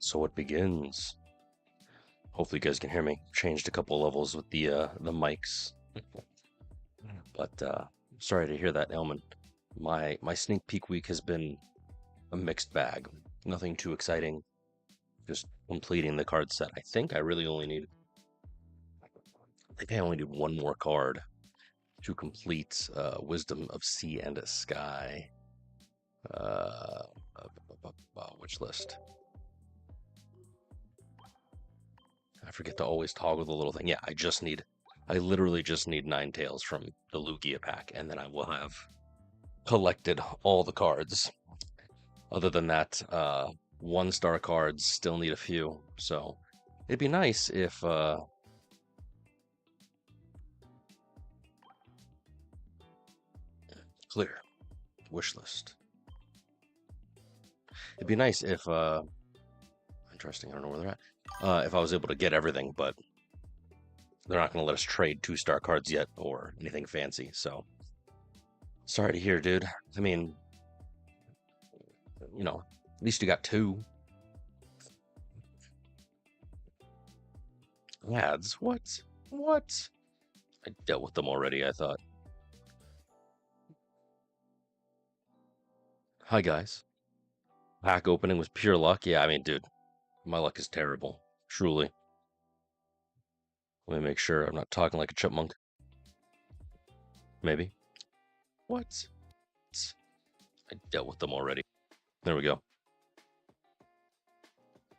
So it begins. Hopefully you guys can hear me. Changed a couple levels with the mics. But sorry to hear that, Elman. My sneak peek week has been a mixed bag. Nothing too exciting. Just completing the card set. I think I only need one more card to complete Wisdom of Sea and Sky. Which list? I forget to always toggle the little thing. Yeah, I literally just need Ninetales from the Lugia pack, and then I will have collected all the cards. Other than that, 1-star cards still need a few, so it'd be nice if clear wish list. It'd be nice if interesting, I don't know where they're at. If I was able to get everything, but they're not going to let us trade 2-star cards yet or anything fancy, so sorry to hear, dude. I mean, you know, at least you got 2. Lads, what? What? I dealt with them already, I thought. Hi, guys. Pack opening was pure luck. Yeah, I mean, dude, my luck is terrible. Truly. Let me make sure I'm not talking like a chipmunk. Maybe. What? I dealt with them already. There we go.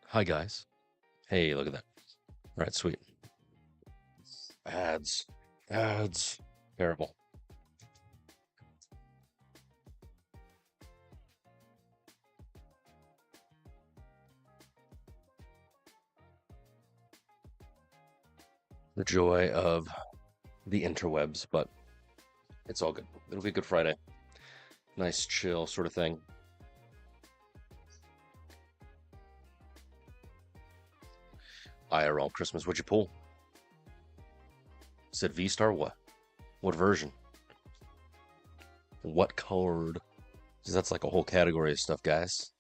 Hi, guys. Hey, look at that. All right, sweet. Ads. Terrible. The joy of the interwebs, but it's all good. It'll be a good Friday. Nice, chill sort of thing. IRL Christmas. What'd you pull? Said V-Star? What? What version? What card? Because that's like a whole category of stuff, guys.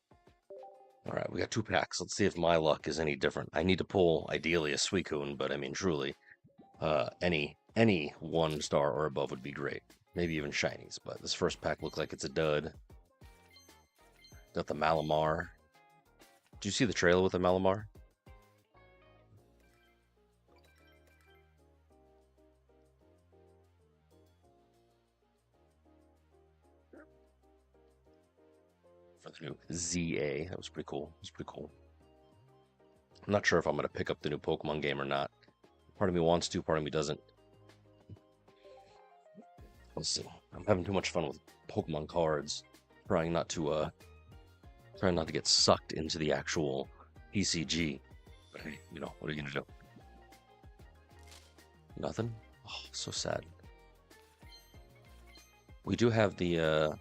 All right, we got 2 packs. Let's see if my luck is any different. I need to pull, ideally, a Suicune, but I mean, truly, any 1-star or above would be great. Maybe even shinies, but this first pack looks like it's a dud. Got the Malamar. Do you see the trailer with the Malamar? For the new ZA. That was pretty cool. I'm not sure if I'm going to pick up the new Pokemon game or not. Part of me wants to, part of me doesn't. Let's see. I'm having too much fun with Pokemon cards. Trying not to get sucked into the actual PCG. But hey, you know, what are you going to do? Nothing? Oh, so sad. We do have the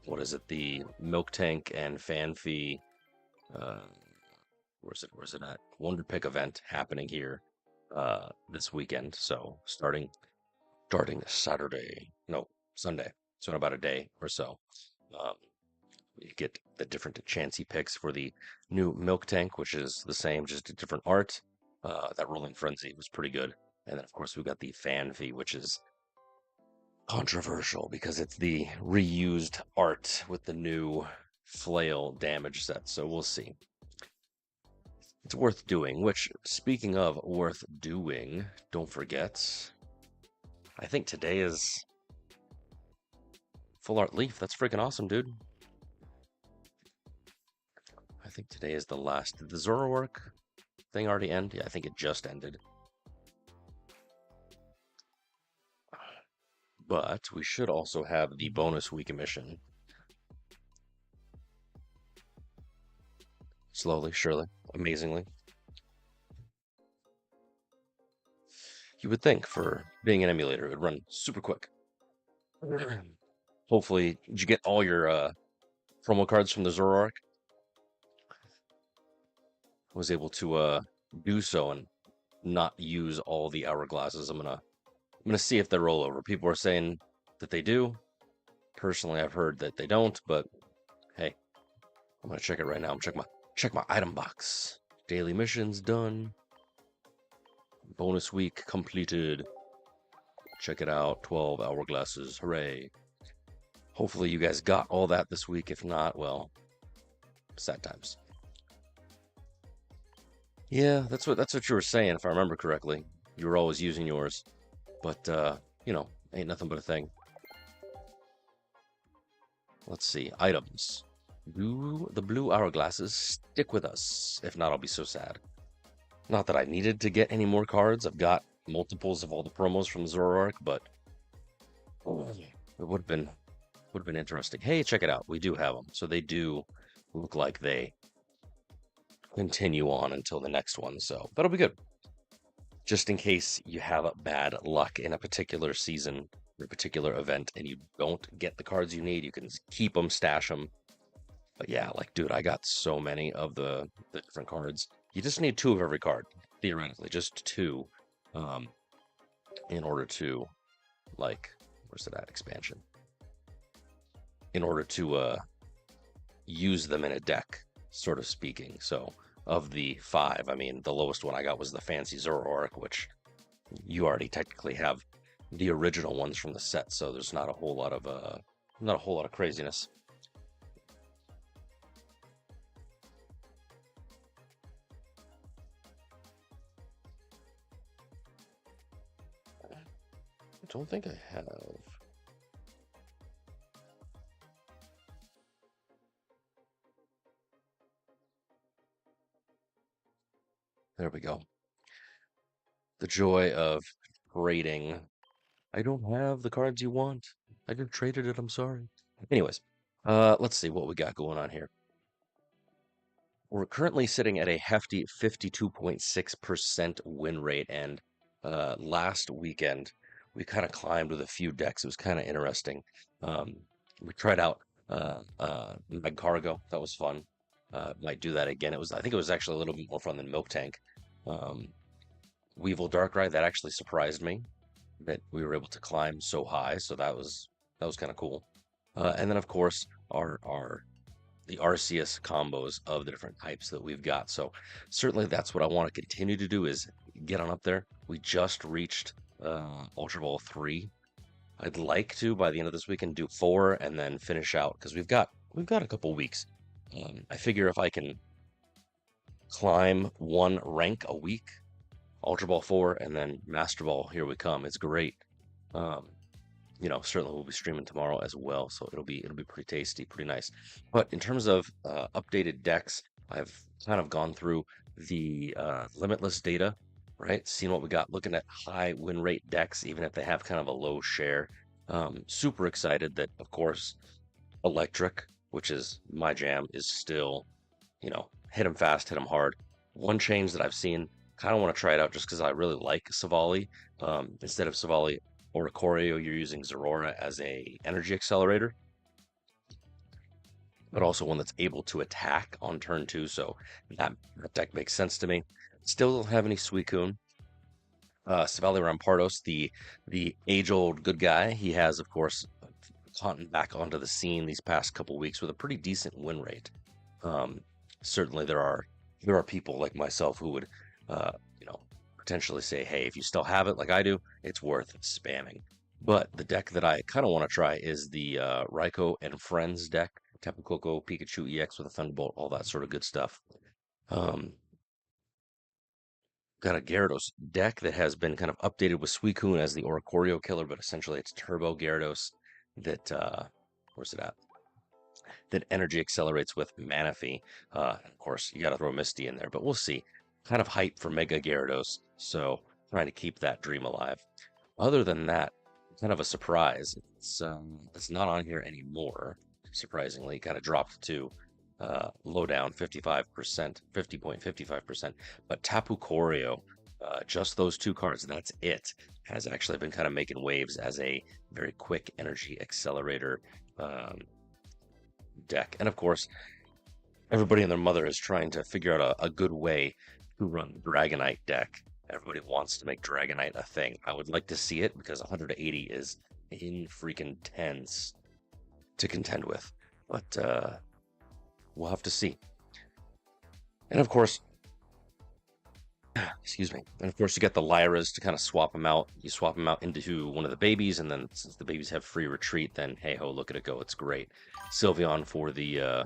what is it? The Milk Tank and Fanfy. Where's it at? Wonder Pick event happening here this weekend. So starting Saturday, no, Sunday. So in about a day or so, you get the different Chansey picks for the new Milk Tank, which is the same, just a different art. That Rolling Frenzy was pretty good, and then of course we got the Fanfy, which is controversial because it's the reused art with the new flail damage set, so we'll see. It's worth doing, which, speaking of worth doing, don't forget, I think today is Full Art Leaf. That's freaking awesome, dude. I think today is the last. Did the Zoroark thing already end? Yeah, I think it just ended. But we should also have the bonus week emission. Slowly, surely, amazingly. You would think for being an emulator, it would run super quick. Hopefully, did you get all your promo cards from the Zoroark? I was able to do so and not use all the hourglasses. I'm gonna see if they roll over. People are saying that they do. Personally, I've heard that they don't, but hey, I'm gonna check it right now. I'm checking Check my item box. Daily missions done. Bonus week completed. Check it out. 12 hourglasses. Hooray. Hopefully you guys got all that this week. If not, well, sad times. Yeah, that's what you were saying, if I remember correctly. You were always using yours. But you know, ain't nothing but a thing. Let's see. Items. Do the blue hourglasses stick with us? If not, I'll be so sad. Not that I needed to get any more cards. I've got multiples of all the promos from Zoroark, but it would have been interesting. Hey, check it out. We do have them. So they do look like they continue on until the next one. So that'll be good. Just in case you have bad luck in a particular season or particular event and you don't get the cards you need, you can keep them, stash them. But yeah, like, dude, I got so many of the different cards. You just need 2 of every card, theoretically, just 2, in order to, like, where's that expansion? In order to use them in a deck, sort of speaking. So of the 5, I mean, the lowest one I got was the Fancy Zoroark, which you already technically have the original ones from the set, so there's not a whole lot of craziness. I don't think I have. There we go. The joy of trading. I don't have the cards you want. I just traded it, I'm sorry. Anyways, let's see what we got going on here. We're currently sitting at a hefty 52.6% win rate, and last weekend we kind of climbed with a few decks. It was kind of interesting. We tried out Magcargo. That was fun. Might do that again. I think it was actually a little bit more fun than Milk Tank. Weevil Darkrai, that actually surprised me that we were able to climb so high. So that was kind of cool. And then of course the Arceus combos of the different types that we've got. So certainly that's what I want to continue to do, is get on up there. We just reached Ultra Ball 3. I'd like to, by the end of this weekend, do 4 and then finish out, because we've got a couple weeks. I figure if I can climb 1 rank a week, Ultra Ball 4 and then Master Ball, here we come. It's great. You know, certainly we'll be streaming tomorrow as well, so it'll be pretty tasty, pretty nice. But in terms of updated decks, I've kind of gone through the limitless data, right? Seeing what we got, looking at high win rate decks, even if they have kind of a low share. Super excited that, of course, Electric, which is my jam, is still, you know, hit them fast, hit them hard. One change that I've seen, kind of want to try it out just because I really like Savali. Instead of Savali Oricorio, you're using Zorora as a energy accelerator, but also one that's able to attack on turn 2, so that deck makes sense to me. Still don't have any Suicune. Savali Rampardos, the age-old good guy, he has, of course, gotten back onto the scene these past couple weeks with a pretty decent win rate. Certainly there are people like myself who would, you know, potentially say, hey, if you still have it like I do, it's worth spamming. But the deck that I kind of want to try is the Raikou and Friends deck, Tapu Koko Pikachu EX with a Thunderbolt, all that sort of good stuff. Got a Gyarados deck that has been kind of updated with Suicune as the Oricorio killer, but essentially it's Turbo Gyarados that, where's it at? That energy accelerates with Manaphy. Of course, you got to throw Misty in there, but we'll see. Kind of hype for Mega Gyarados, so trying to keep that dream alive. Other than that, kind of a surprise. It's not on here anymore. Surprisingly, kind of dropped to low down 55%, 50.55%. But Tapu Koko, just those 2 cards, that's it, has actually been kind of making waves as a very quick energy accelerator deck. And of course, everybody and their mother is trying to figure out a good way to run the Dragonite deck. Everybody wants to make Dragonite a thing. I would like to see it because 180 is in freaking tense to contend with. But we'll have to see. And of course, excuse me. And of course, you get the Lyras to kind of swap them out. You swap them out into one of the babies, and then since the babies have free retreat, then hey ho, look at it go. It's great. Sylveon for the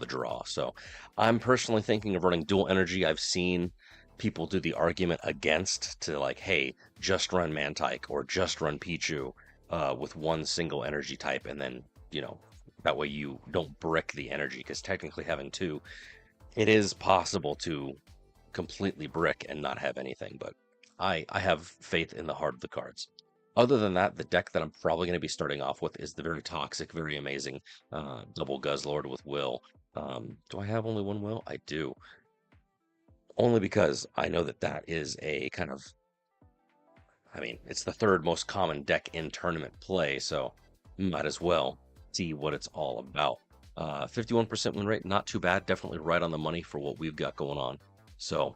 draw. So I'm personally thinking of running dual energy. I've seen people do the argument against to like, hey, just run Mantike or just run Pichu with one single energy type, and then that way you don't brick the energy, because technically having two, it is possible to completely brick and not have anything, but I have faith in the heart of the cards. Other than that, the deck that I'm probably going to be starting off with is the very toxic, very amazing double Guzzlord with Will. Do I have only one Will? I do. Only because I know that that is a kind of, I mean, it's the third most common deck in tournament play, so might as well see what it's all about. 51% win rate, not too bad. Definitely right on the money for what we've got going on. So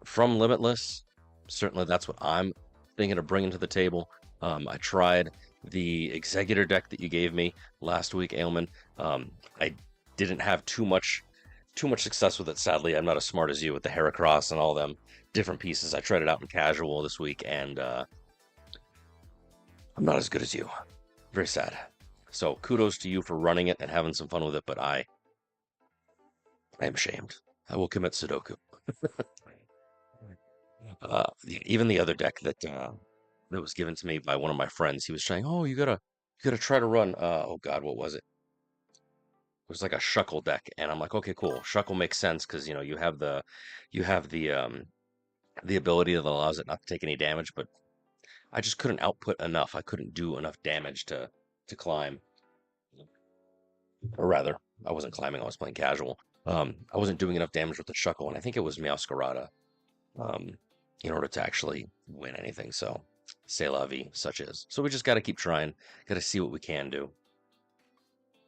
from Limitless, certainly that's what I'm thinking of bringing to the table. I tried the Executor deck that you gave me last week, Ailman. I didn't have too much success with it, sadly. I'm not as smart as you with the Heracross and all them different pieces. I tried it out in casual this week, and I'm not as good as you. Very sad. So kudos to you for running it and having some fun with it, but I am ashamed. I will commit Sudoku. Even the other deck that was given to me by one of my friends, he was saying, "Oh, you gotta try to run." Oh God, what was it? It was like a Shuckle deck, and I'm like, okay, cool. Shuckle makes sense because you have the ability that allows it not to take any damage, but I just couldn't output enough. I couldn't do enough damage to climb, or rather, I wasn't climbing. I was playing casual. I wasn't doing enough damage with the Shuckle, and I think it was Meowscarada. In order to actually win anything. So, c'est la vie, such is. So we just got to keep trying. Got to see what we can do.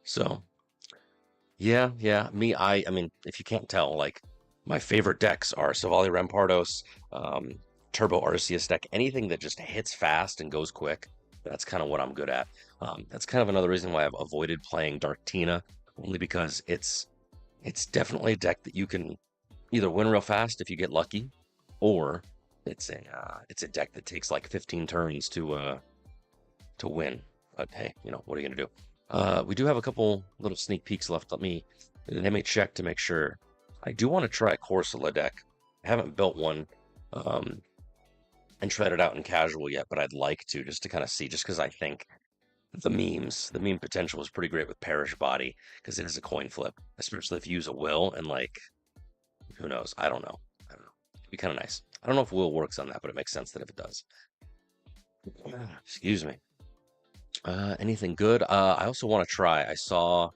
So, yeah. I mean, if you can't tell, like, my favorite decks are Savali Rampardos, Turbo Arceus deck, anything that just hits fast and goes quick. That's kind of what I'm good at. That's kind of another reason why I've avoided playing Darktina, only because it's definitely a deck that you can either win real fast if you get lucky, or it's a deck that takes like 15 turns to win. But hey, what are you gonna do? We do have a couple little sneak peeks left. Let me check to make sure. I do want to try a Corsola deck. I haven't built one and tried it out in casual yet, but I'd like to, just to kind of see, just because I think the meme potential is pretty great with Perish Body, because it is a coin flip, especially if you use a Will, and like, who knows? I don't know. It'd be kind of nice. I don't know if Will works on that, but it makes sense that if it does. Excuse me. Anything good? I also want to try. I saw,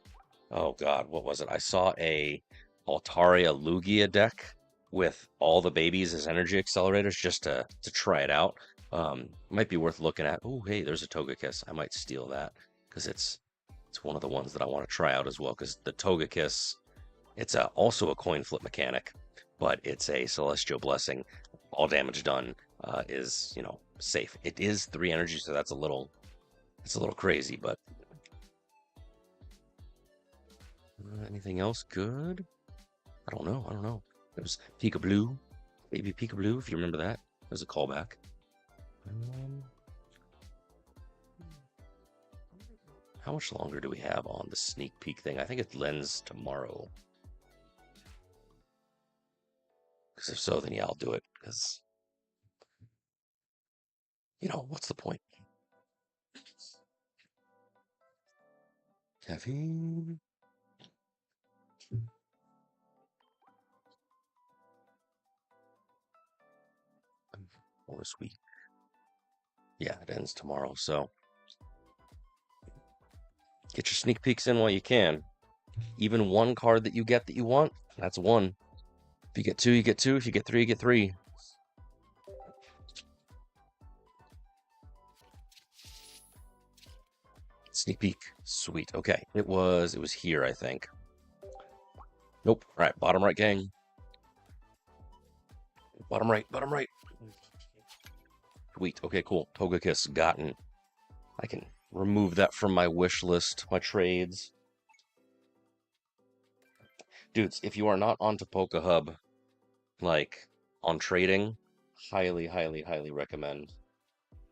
oh God, what was it? I saw a Altaria Lugia deck with all the babies as energy accelerators, just to try it out. Might be worth looking at. Oh, hey, there's a Togekiss. I might steal that because it's one of the ones that I want to try out as well. Because the Togekiss, it's also a coin flip mechanic, but it's a Celestial Blessing. All damage done is safe. It is 3 energy, so it's a little crazy, but anything else good? I don't know. There's Peekaboo, baby Peekaboo, if you remember that. There's a callback. How much longer do we have on the sneak peek thing? I think it ends tomorrow. Because if so, then yeah, I'll do it. Because what's the point? Caffeine. Or sweet. Yeah, it ends tomorrow, so get your sneak peeks in while you can. Even one card that you get that you want, that's one. If you get 2, you get 2. If you get 3, you get 3. Sneak peek. Sweet. Okay. It was here, I think. Nope. All right, bottom right, gang. Bottom right. Sweet. Okay, cool. Togekiss gotten. I can remove that from my wish list, my trades. Dudes, if you are not onto PokeHub, like on trading, highly, highly, highly recommend.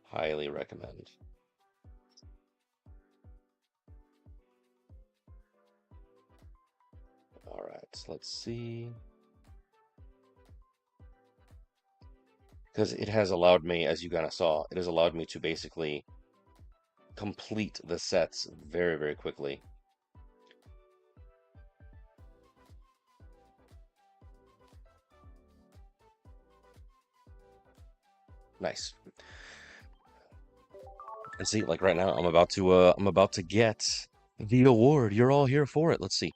Highly recommend. All right, let's see. Because it has allowed me, as you kind of saw, it has allowed me to basically complete the sets very, very quickly. Nice. And see, like right now, I'm about to get the award. You're all here for it. Let's see.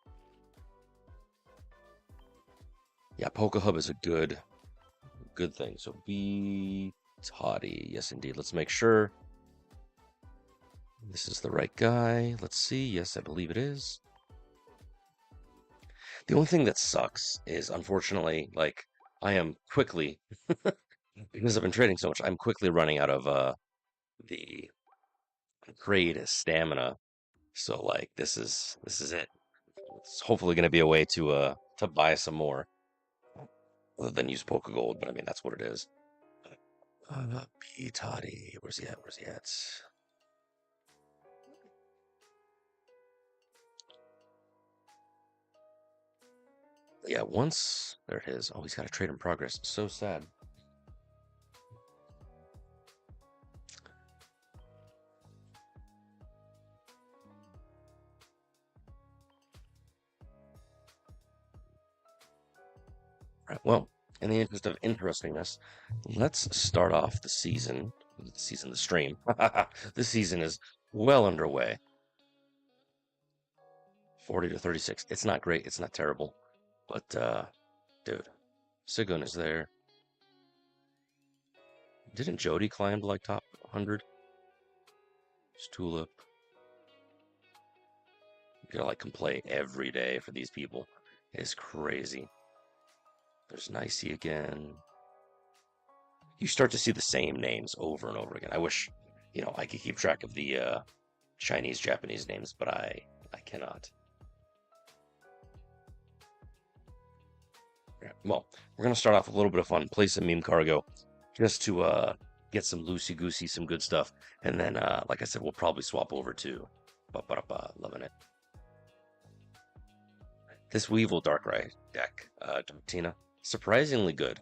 Yeah, PokeHub is a good thing. So be toddy. Yes, indeed. Let's make sure this is the right guy. Let's see. Yes, I believe it is. The only thing that sucks is, unfortunately, like I am quickly, because I've been trading so much, I'm quickly running out of the great stamina. So like this is it. It's hopefully going to be a way to buy some more other than use Pokegold, but I mean that's what it is. Toddy, where's he at? Where's he at? Yeah, once there it is. Oh, he's got a trade in progress. So sad. Right, well, in the interest of interestingness, let's start off the season. The stream. This season is well underway. 40 to 36. It's not great. It's not terrible. But, dude, Suicune is there. Didn't Jody climb to like top 100? It's Tulip. You gotta like play every day for these people. It's crazy. There's Nicey again. You start to see the same names over and over again. I wish, I could keep track of the Chinese, Japanese names, but I cannot. Yeah, well, we're gonna start off with a little bit of fun. Play some meme cargo, just to get some loosey goosey, some good stuff, and then, like I said, we'll probably swap over to loving it. This Weevil Darkrai deck, Giratina, surprisingly good.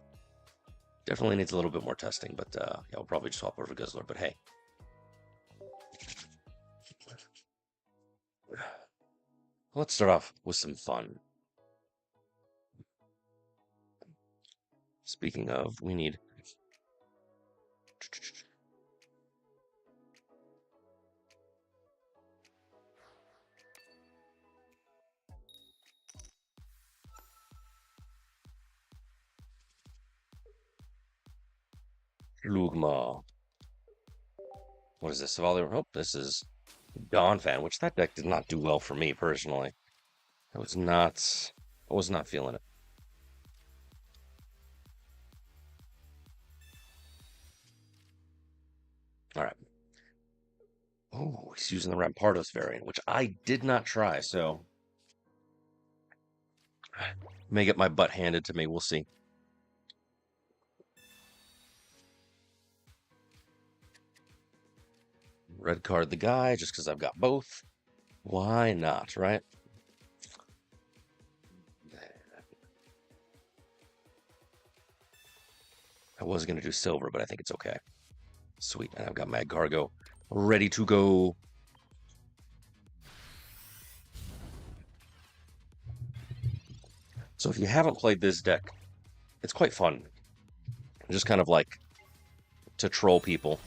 Definitely needs a little bit more testing, but yeah, we'll probably just swap over to Guzzlord. But hey, let's start off with some fun. Speaking of, we need Lugma. What is this? Oh, this is Donphan, which that deck did not do well for me personally. I was not feeling it. All right. Oh, he's using the Rampardos variant, which I did not try, so may get my butt handed to me. We'll see. Red card the guy just because I've got both. Why not, right? I was going to do silver, but I think it's okay. Sweet. And I've got Mag Cargo ready to go. So if you haven't played this deck, it's quite fun. Just kind of like to troll people,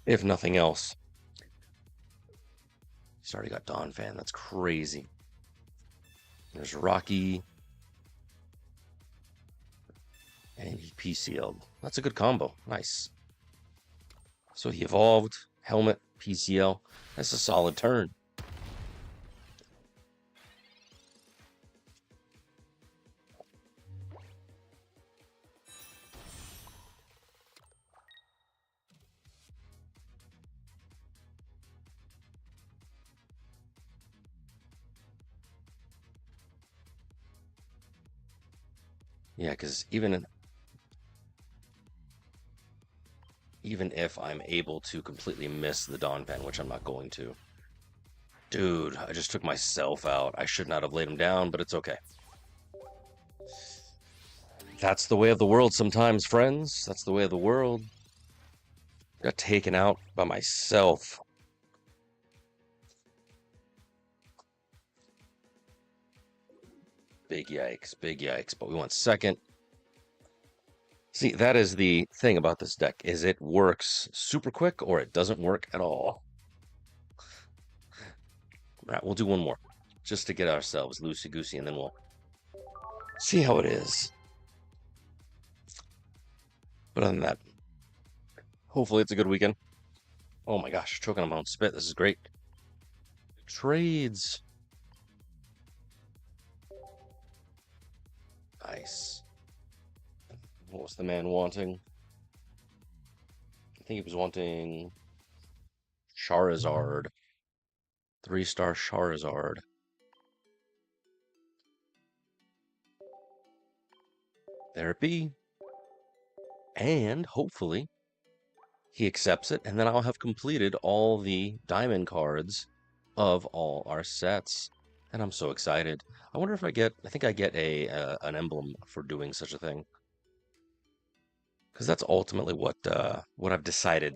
if nothing else. He's already got Donphan. That's crazy. There's Rocky. And he PCL'd. That's a good combo. Nice. So he evolved. Helmet, PCL. That's a solid turn. Yeah, because even if I'm able to completely miss the Donphan, which I'm not going to. Dude, I just took myself out. I should not have laid him down, but it's okay. That's the way of the world sometimes, friends. That's the way of the world. Got taken out by myself. Big yikes, big yikes. But we went second. See, that is the thing about this deck, is it works super quick or it doesn't work at all. All right, we'll do one more just to get ourselves loosey-goosey, and then we'll see how it is. But other than that, hopefully it's a good weekend. Oh my gosh, choking on my own spit. This is great. Trades. Nice. What was the man wanting? I think he was wanting Charizard. 3-star Charizard. There it be. And hopefully he accepts it, and then I'll have completed all the diamond cards of all our sets. And I'm so excited. I wonder if I think I get an emblem for doing such a thing. Because that's ultimately what I've decided.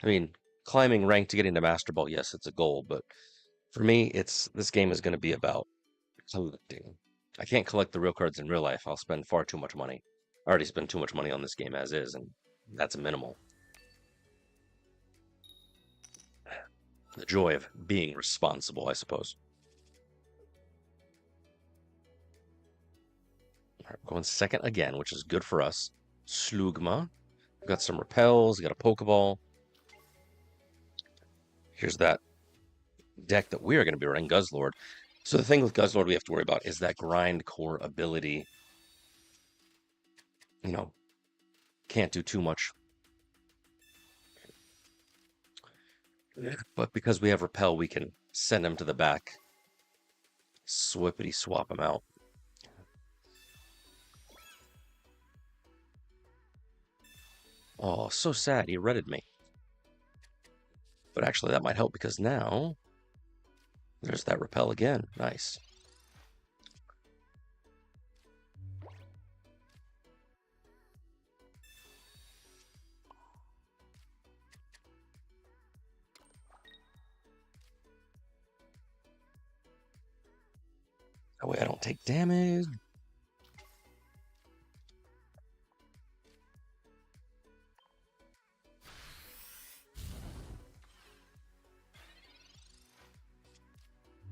I mean, climbing rank to getting to Master Ball, yes, it's a goal, but for me, this game is going to be about collecting. I can't collect the real cards in real life. I'll spend far too much money. I already spend too much money on this game as is, and that's minimal. The joy of being responsible, I suppose. All right, going second again, which is good for us. Slugma. We've got some repels, we got a Pokeball. Here's that deck that we are going to be running, Guzzlord. So the thing with Guzzlord we have to worry about is that grind core ability. You know, can't do too much. But because we have repel, we can send him to the back. Swippity swap him out. Oh, so sad. He redded me. But actually, that might help because now there's that repel again. Nice. That way I don't take damage.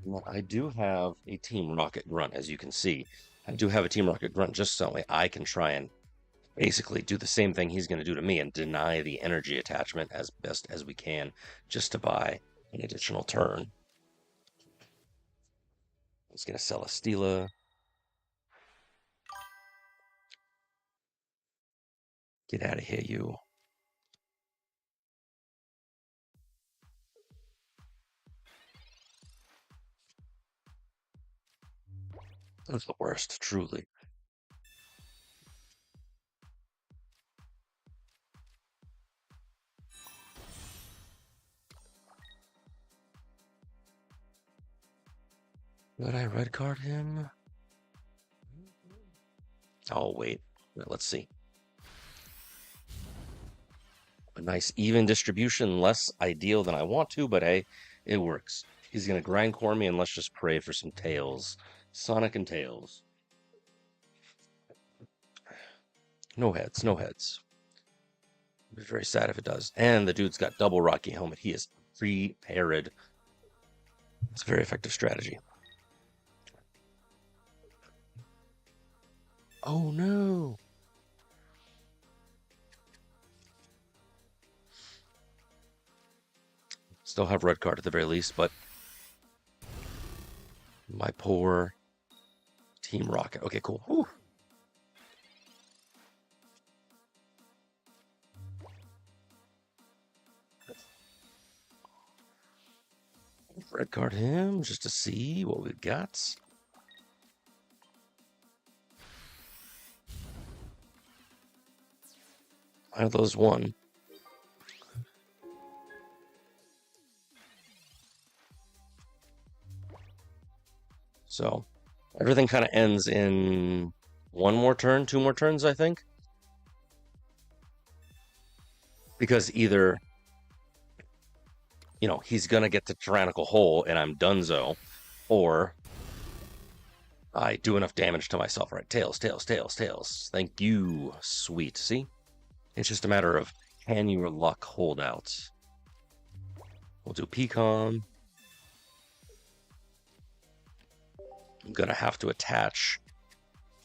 Well, I do have a Team Rocket Grunt, as you can see. I do have a Team Rocket Grunt just so I can try and basically do the same thing he's going to do to me and deny the energy attachment as best as we can just to buy an additional turn. Let's get a Celesteela. Get out of here, you. That's the worst, truly. Would I red card him? Oh, wait. Let's see. A nice even distribution, less ideal than I want to, but hey, it works. He's going to grind core me, and let's just pray for some tails. Sonic and Tails. No heads, no heads. I'd be very sad if it does. And the dude's got double Rocky Helmet. He is prepared. It's a very effective strategy. Oh no. Still have red card at the very least, but my poor Team Rocket. Okay, cool. Whew. Red card him just to see what we've got. Out of those one. So everything kind of ends in one more turn, two more turns, I think. Because either, you know, he's going to get the Tyrannical Hole and I'm donezo, or I do enough damage to myself. Right, tails, tails, tails, tails. Thank you, sweet. See? It's just a matter of, can your luck hold out? We'll do Pecan. I'm going to have to attach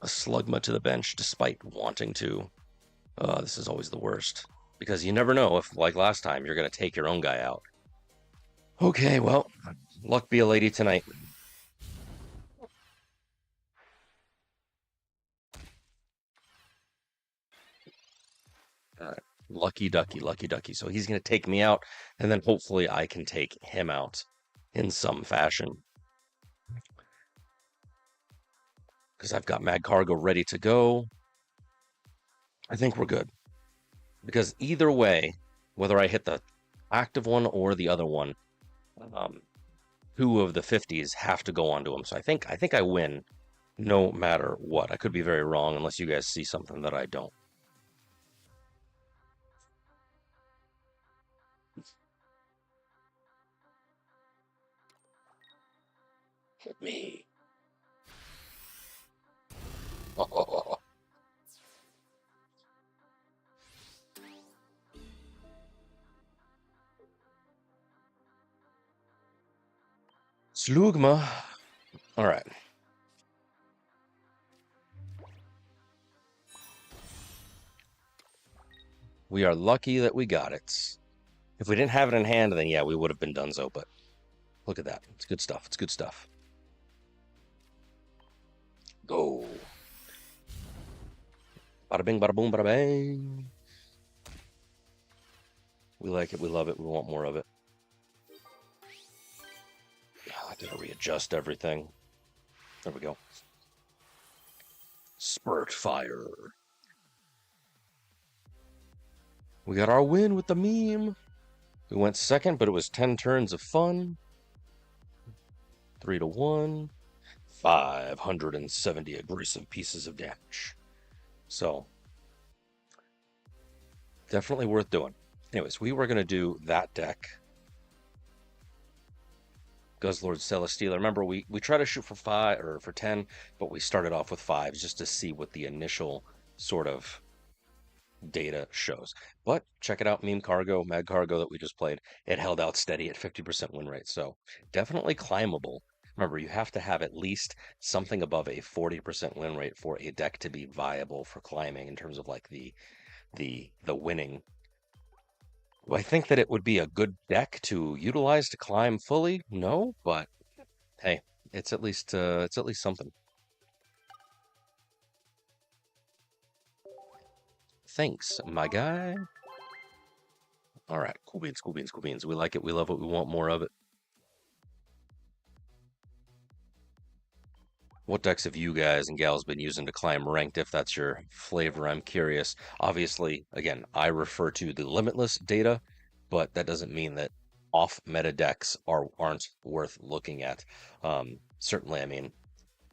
a Slugma to the bench despite wanting to. This is always the worst. Because you never know if, like last time, you're going to take your own guy out. Okay, well, luck be a lady tonight. Lucky ducky, lucky ducky. So he's going to take me out, and then hopefully I can take him out in some fashion. Because I've got Mad Cargo ready to go. I think we're good. Because either way, whether I hit the active one or the other one, two of the 50s have to go onto him. So I think I win no matter what. I could be very wrong unless you guys see something that I don't. Hit me. Oh. Slugma. All right. We are lucky that we got it. If we didn't have it in hand, then yeah, we would have been donezo, but look at that. It's good stuff. It's good stuff. Go. Bada bing, bada boom, bada bang. We like it. We love it. We want more of it. I gotta readjust everything. There we go. Spurt fire. We got our win with the meme. We went second, but it was 10 turns of fun. 3-1. 570 aggressive pieces of damage. So, definitely worth doing. Anyways, we were going to do that deck. Guzzlord Celesteela. Remember, we try to shoot for 5 or for 10, but we started off with 5s just to see what the initial sort of data shows. But check it out, Meme Cargo, Mad Cargo that we just played. It held out steady at 50% win rate. So definitely climbable. Remember, you have to have at least something above a 40% win rate for a deck to be viable for climbing in terms of like the winning. Do I think that it would be a good deck to utilize to climb fully? No, but hey, it's at least something. Thanks, my guy. All right, cool beans, cool beans, cool beans. We like it. We love it. We want more of it. What decks have you guys and gals been using to climb ranked, if that's your flavor? I'm curious. Obviously, again, I refer to the limitless data, but that doesn't mean that off-meta decks aren't worth looking at. Certainly, I mean,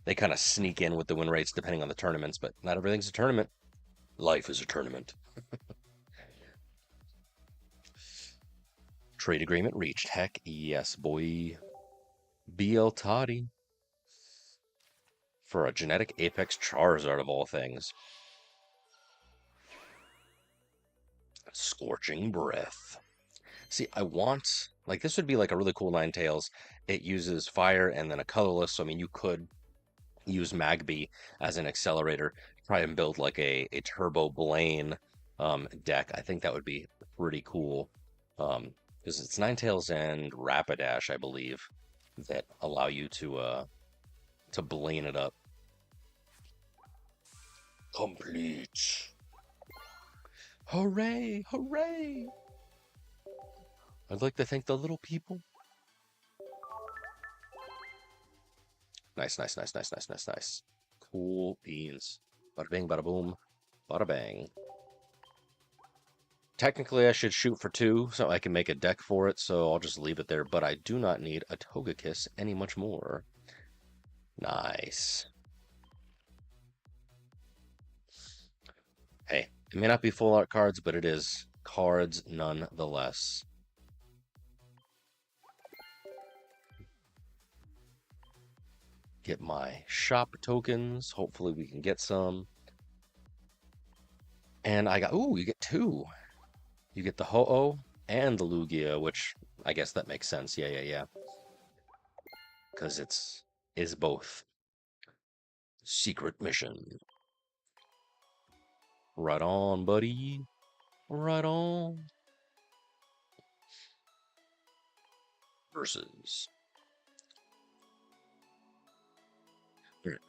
they kind of sneak in with the win rates depending on the tournaments, but not everything's a tournament. Life is a tournament. Trade agreement reached. Heck yes, boy. BL Toddy. For a genetic Apex Charizard of all things. Scorching Breath. See, I want, like, this would be like a really cool Ninetales. It uses fire and then a colorless, so I mean, you could use Magby as an accelerator, try and build like a Turbo Blaine deck. I think that would be pretty cool. Because it's Ninetales and Rapidash, I believe, that allow you to Blaine it up. Complete. Hooray! Hooray! I'd like to thank the little people. Nice, nice, nice, nice, nice, nice, nice. Cool beans. Bada bing, bada boom, bada bang. Technically, I should shoot for 2 so I can make a deck for it, so I'll just leave it there, but I do not need a Togekiss any much more. Nice. Hey, it may not be full art cards, but it is cards nonetheless. Get my shop tokens. Hopefully we can get some. And I got, ooh, you get 2. You get the Ho-Oh and the Lugia, which I guess that makes sense. Yeah. Because is both. Secret mission. Right on, buddy. Right on. Versus.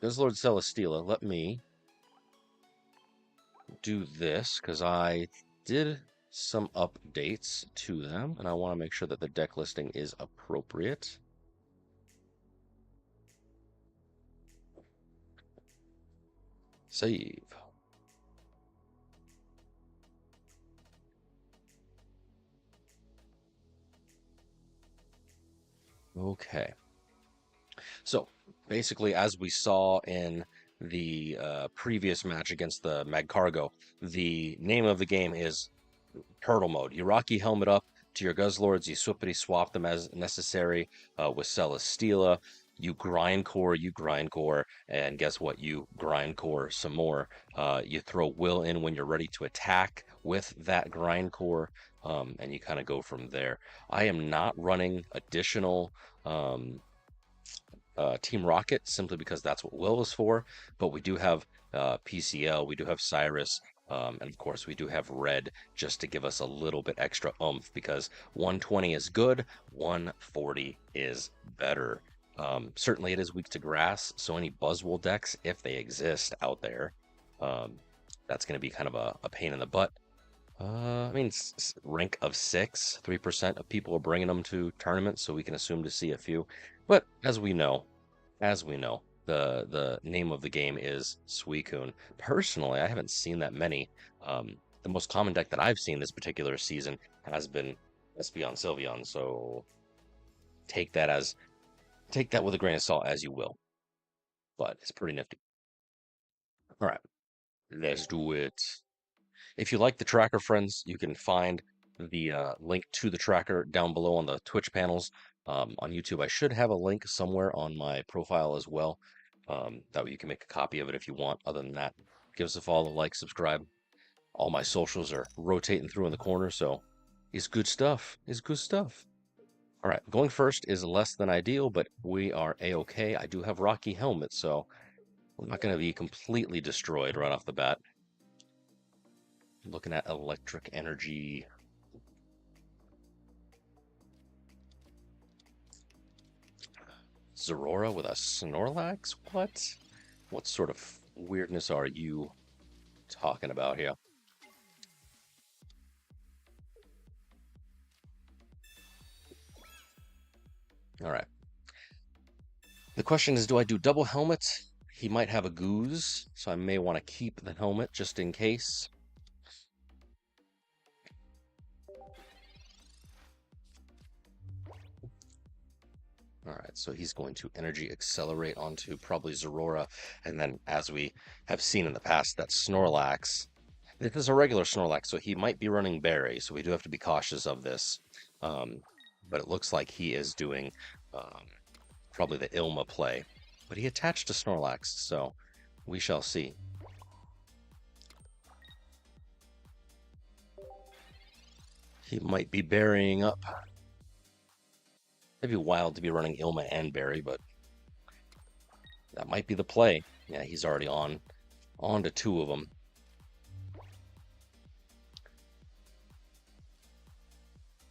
Guzzlord Celesteela. Let me do this because I did some updates to them, and I want to make sure that the deck listing is appropriate. Save. Okay. So basically, as we saw in the previous match against the Magcargo, the name of the game is Turtle Mode. You Rocky Helmet up to your Guzzlords, you swippity swap them as necessary with Celesteela. You grindcore, and guess what? You grindcore some more. You throw Will in when you're ready to attack with that grindcore, and you kind of go from there. I am not running additional um, Team Rocket simply because that's what Will is for. But we do have PCL, we do have Cyrus, and of course we do have Red just to give us a little bit extra oomph because 120 is good, 140 is better. Certainly it is weak to grass, so any Buzzwole decks, if they exist out there, um, that's going to be kind of a pain in the butt. I mean, rank of 6, 3% of people are bringing them to tournaments, so we can assume to see a few. But as we know, the name of the game is Suicune. Personally, I haven't seen that many. The most common deck that I've seen this particular season has been Espeon Sylveon, so take that with a grain of salt as you will. But it's pretty nifty. All right, let's do it. If you like the tracker, friends, you can find the link to the tracker down below on the Twitch panels. On YouTube, I should have a link somewhere on my profile as well. That way you can make a copy of it if you want. Other than that, give us a follow, like, subscribe. All my socials are rotating through in the corner, so it's good stuff. It's good stuff. All right, going first is less than ideal, but we are A-okay. I do have Rocky Helmet, so I'm not going to be completely destroyed right off the bat. Looking at electric energy. Zorora with a Snorlax? What? What sort of weirdness are you talking about here? All right. The question is, do I do double helmet? He might have a Goose, so I may want to keep the helmet just in case. All right, so he's going to energy accelerate onto probably Zorora, and then as we have seen in the past, that Snorlax. This is a regular Snorlax, so he might be running Berry, so we do have to be cautious of this. But it looks like he is doing probably the Ilma play. But he attached to Snorlax, so we shall see. He might be burying up. It'd be wild to be running Ilma and Berry, but that might be the play. Yeah, he's already on to 2 of them.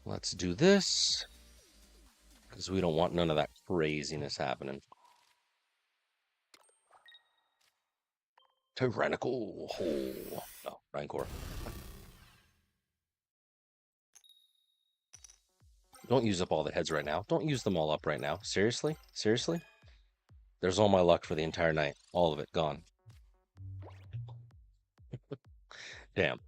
Let's do this, because we don't want none of that craziness happening. Tyrannical hole. No, Rancor. Don't use up all the heads right now. Don't use them all up right now. Seriously? Seriously? There's all my luck for the entire night. All of it gone. Damn.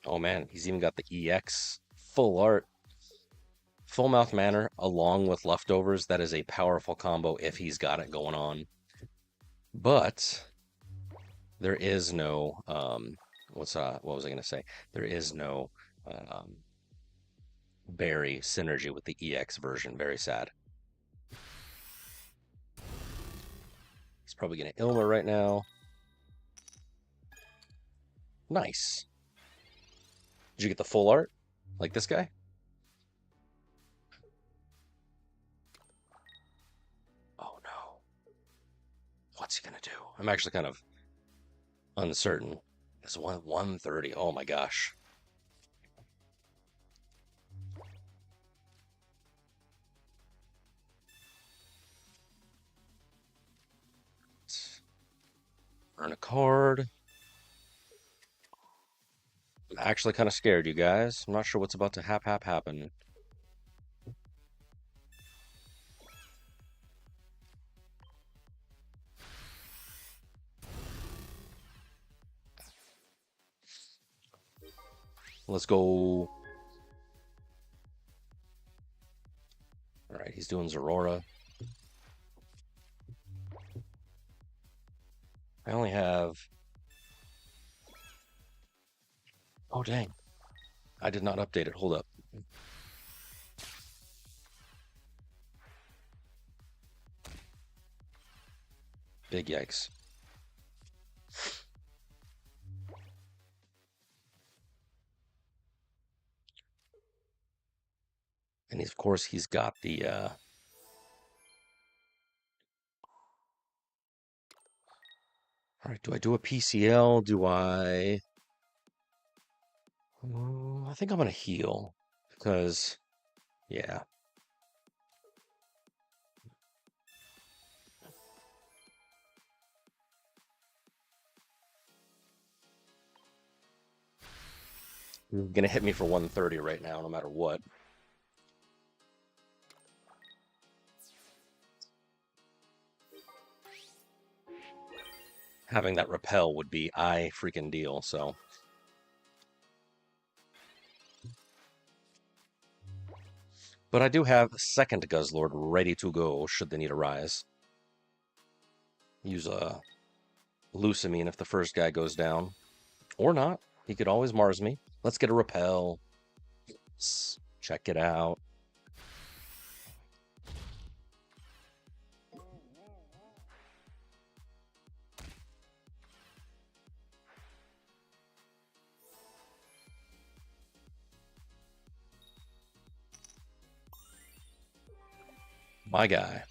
Oh man, he's even got the EX full art. Full Mouth Manor along with Leftovers, that is a powerful combo if he's got it going on. But there is no what was I gonna say? There is no berry synergy with the EX version. Very sad. He's probably gonna Ilma right now. Nice. Did you get the full art? Like this guy? Oh no. What's he gonna do? I'm actually kind of uncertain. It's 130. Oh my gosh. Earn a card. I'm actually kind of scared, you guys. I'm not sure what's about to happen. Let's go. All right, he's doing Zorora. I only have... Oh, dang. I did not update it. Hold up. Big yikes. And of course, he's got the... All right, do I do a PCL? Do I... I think I'm going to heal. Because, yeah. You're going to hit me for 130 right now, no matter what. Having that repel would be I freaking deal, so... But I do have a second Guzzlord ready to go should the need arise. Use a Lucamine if the first guy goes down. Or not. He could always Mars me. Let's get a repel. Check it out. My guy.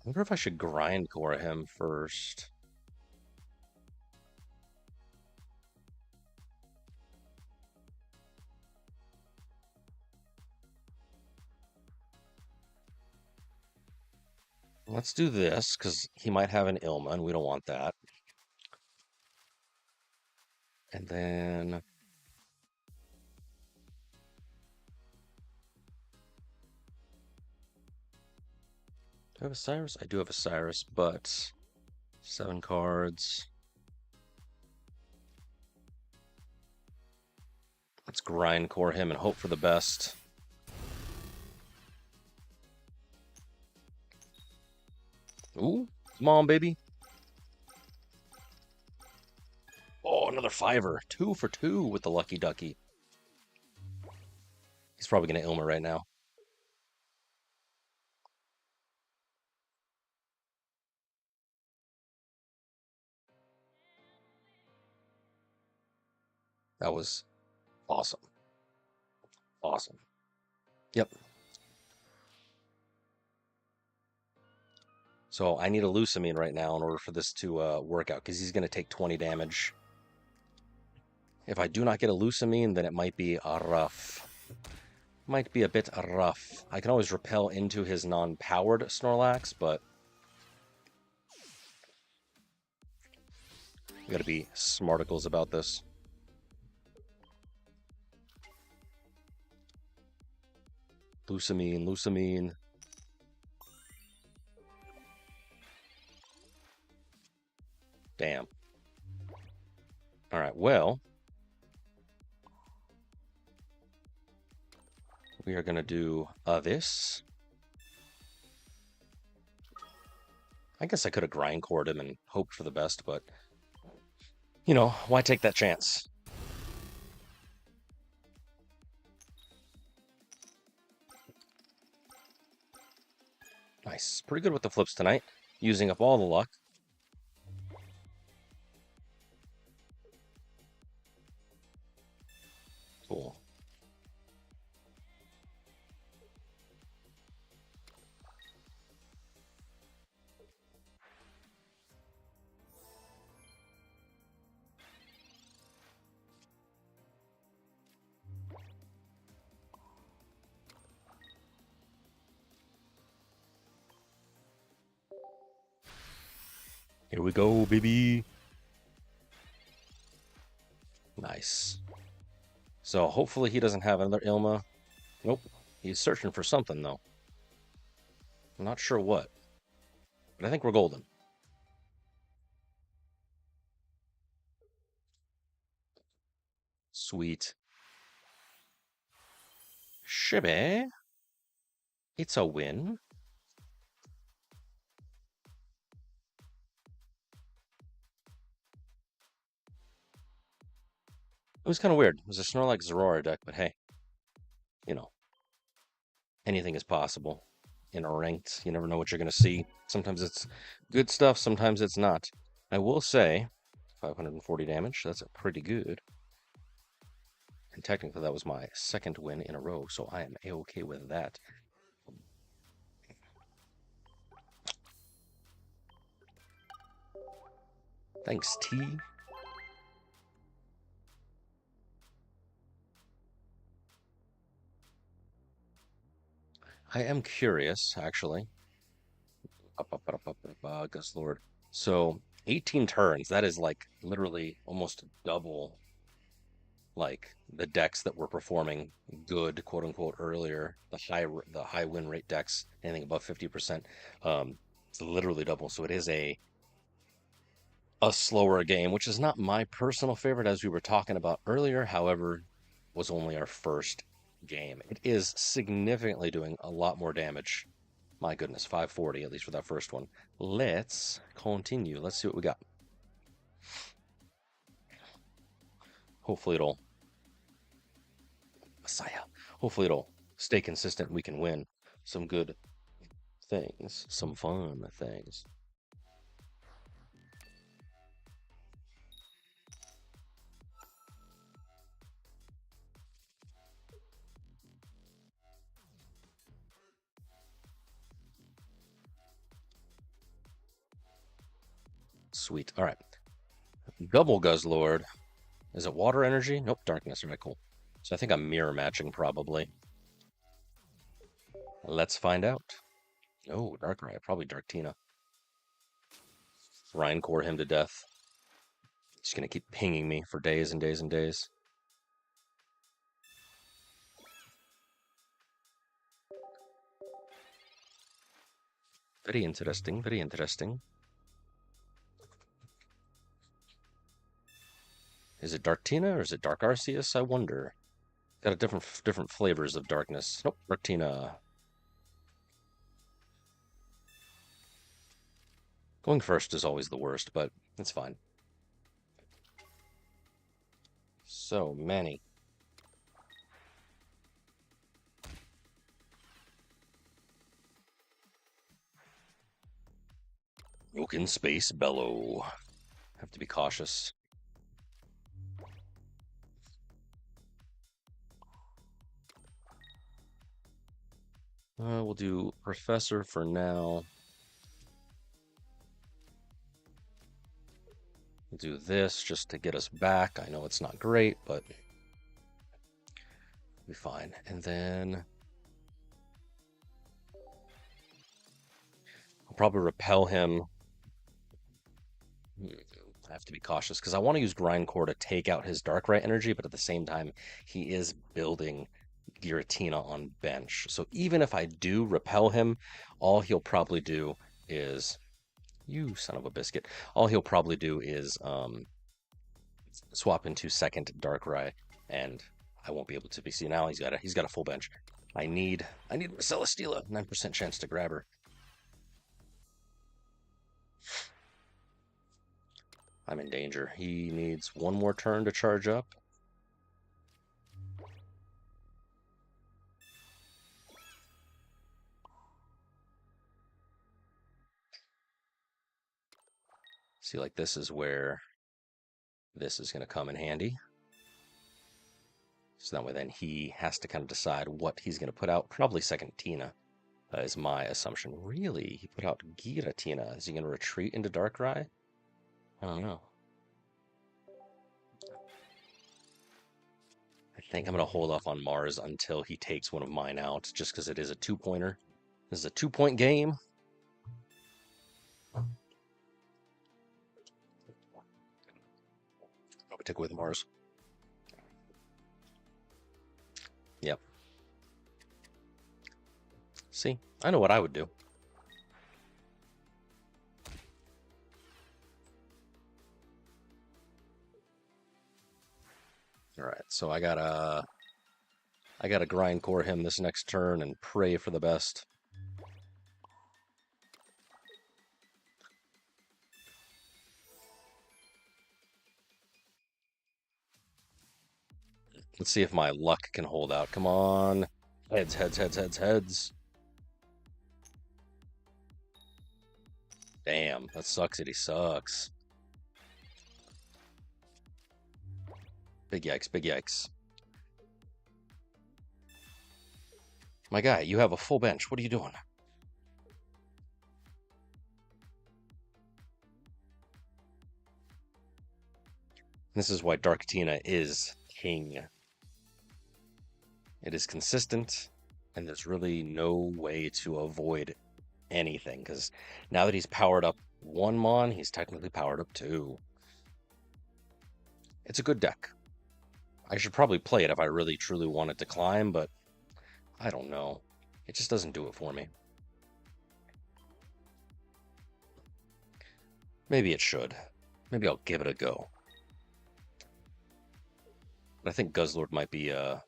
I wonder if I should grindcore him first. Let's do this, because he might have an Ilma, and we don't want that. And then... Do I have a Cyrus? I do have a Cyrus, but... 7 cards. Let's grindcore him and hope for the best. Ooh, come on, baby. Oh, another 5-er. 2 for 2 with the Lucky Ducky. He's probably going to Ilma right now. That was awesome. Awesome. Yep. So I need a Lucamine right now in order for this to work out, because he's going to take 20 damage. If I do not get a Lucamine, then it might be rough. Might be a bit rough. I can always repel into his non-powered Snorlax, but... we gotta be smarticles about this. Lucamine, Lucamine. Damn. All right, well, we are going to do this. I guess I could have grindcored him and hoped for the best, but, you know, why take that chance? Nice. Pretty good with the flips tonight. Using up all the luck. Cool. Here we go, baby. Nice. So hopefully he doesn't have another Ilma. Nope. He's searching for something, though. I'm not sure what. But I think we're golden. Sweet. Shibe. It's a win. It was kind of weird. It was a Snorlax Zorora deck, but hey, you know, anything is possible in a ranked. You never know what you're going to see. Sometimes it's good stuff, sometimes it's not. I will say, 540 damage, that's pretty good. And technically, that was my second win in a row, so I am A-okay with that. Thanks, T. I am curious, actually. Guzzlord. So 18 turns, that is like literally almost double like the decks that were performing good, quote unquote, earlier. The high win rate decks, anything above 50%. It's literally double. So it is a slower game, which is not my personal favorite, as we were talking about earlier. However, was only our first game. It is significantly doing a lot more damage. My goodness, 540 at least for that first one. Let's continue. Let's see what we got. Hopefully it'll Messiah. Hopefully it'll stay consistent. We can win some good things, some fun things. Sweet. All right. Double Guzzlord. Is it water energy? Nope, darkness. All right, cool. So I think I'm mirror matching probably. Let's find out. Oh, Darkrai. Probably Darktina. Rhinecore him to death. He's going to keep pinging me for days and days and days. Very interesting, very interesting. Is it Darktina or is it Dark Arceus? I wonder. Got a different flavors of darkness. Nope, Darktina. Going first is always the worst, but it's fine. So many. Oaken Space Bellow. Have to be cautious. We'll do Professor for now. We'll do this just to get us back. I know it's not great, but we'll be fine. And then I'll probably repel him. I have to be cautious because I want to use Grindcore to take out his Darkrai energy, but at the same time, he is building Giratina on bench. So even if I do repel him, all he'll probably do is You son of a biscuit. All he'll probably do is swap into second Darkrai, and I won't be able to be seen. Now he's got a full bench. I need Celesteela, 9% chance to grab her. I'm in danger. He needs one more turn to charge up. See, like this is where this is going to come in handy. So that way then he has to kind of decide what he's going to put out. Probably second Tina is my assumption. Really? He put out Giratina. Is he going to retreat into Darkrai? I don't know. I think I'm going to hold off on Mars until he takes one of mine out, just because it is a two-pointer. This is a 2-point game. Probably take away the Mars. Yep. See, I know what I would do. All right, so I gotta grind core him this next turn and pray for the best. Let's see if my luck can hold out. Come on. Heads, heads, heads, heads, heads. Damn, that sucks that he sucks. Big yikes, big yikes. My guy, you have a full bench. What are you doing? This is why Darktina is king. It is consistent, and there's really no way to avoid anything, because now that he's powered up one Mon, he's technically powered up two. It's a good deck. I should probably play it if I really truly wanted to climb, but I don't know. It just doesn't do it for me. Maybe it should. Maybe I'll give it a go. But I think Guzzlord might be a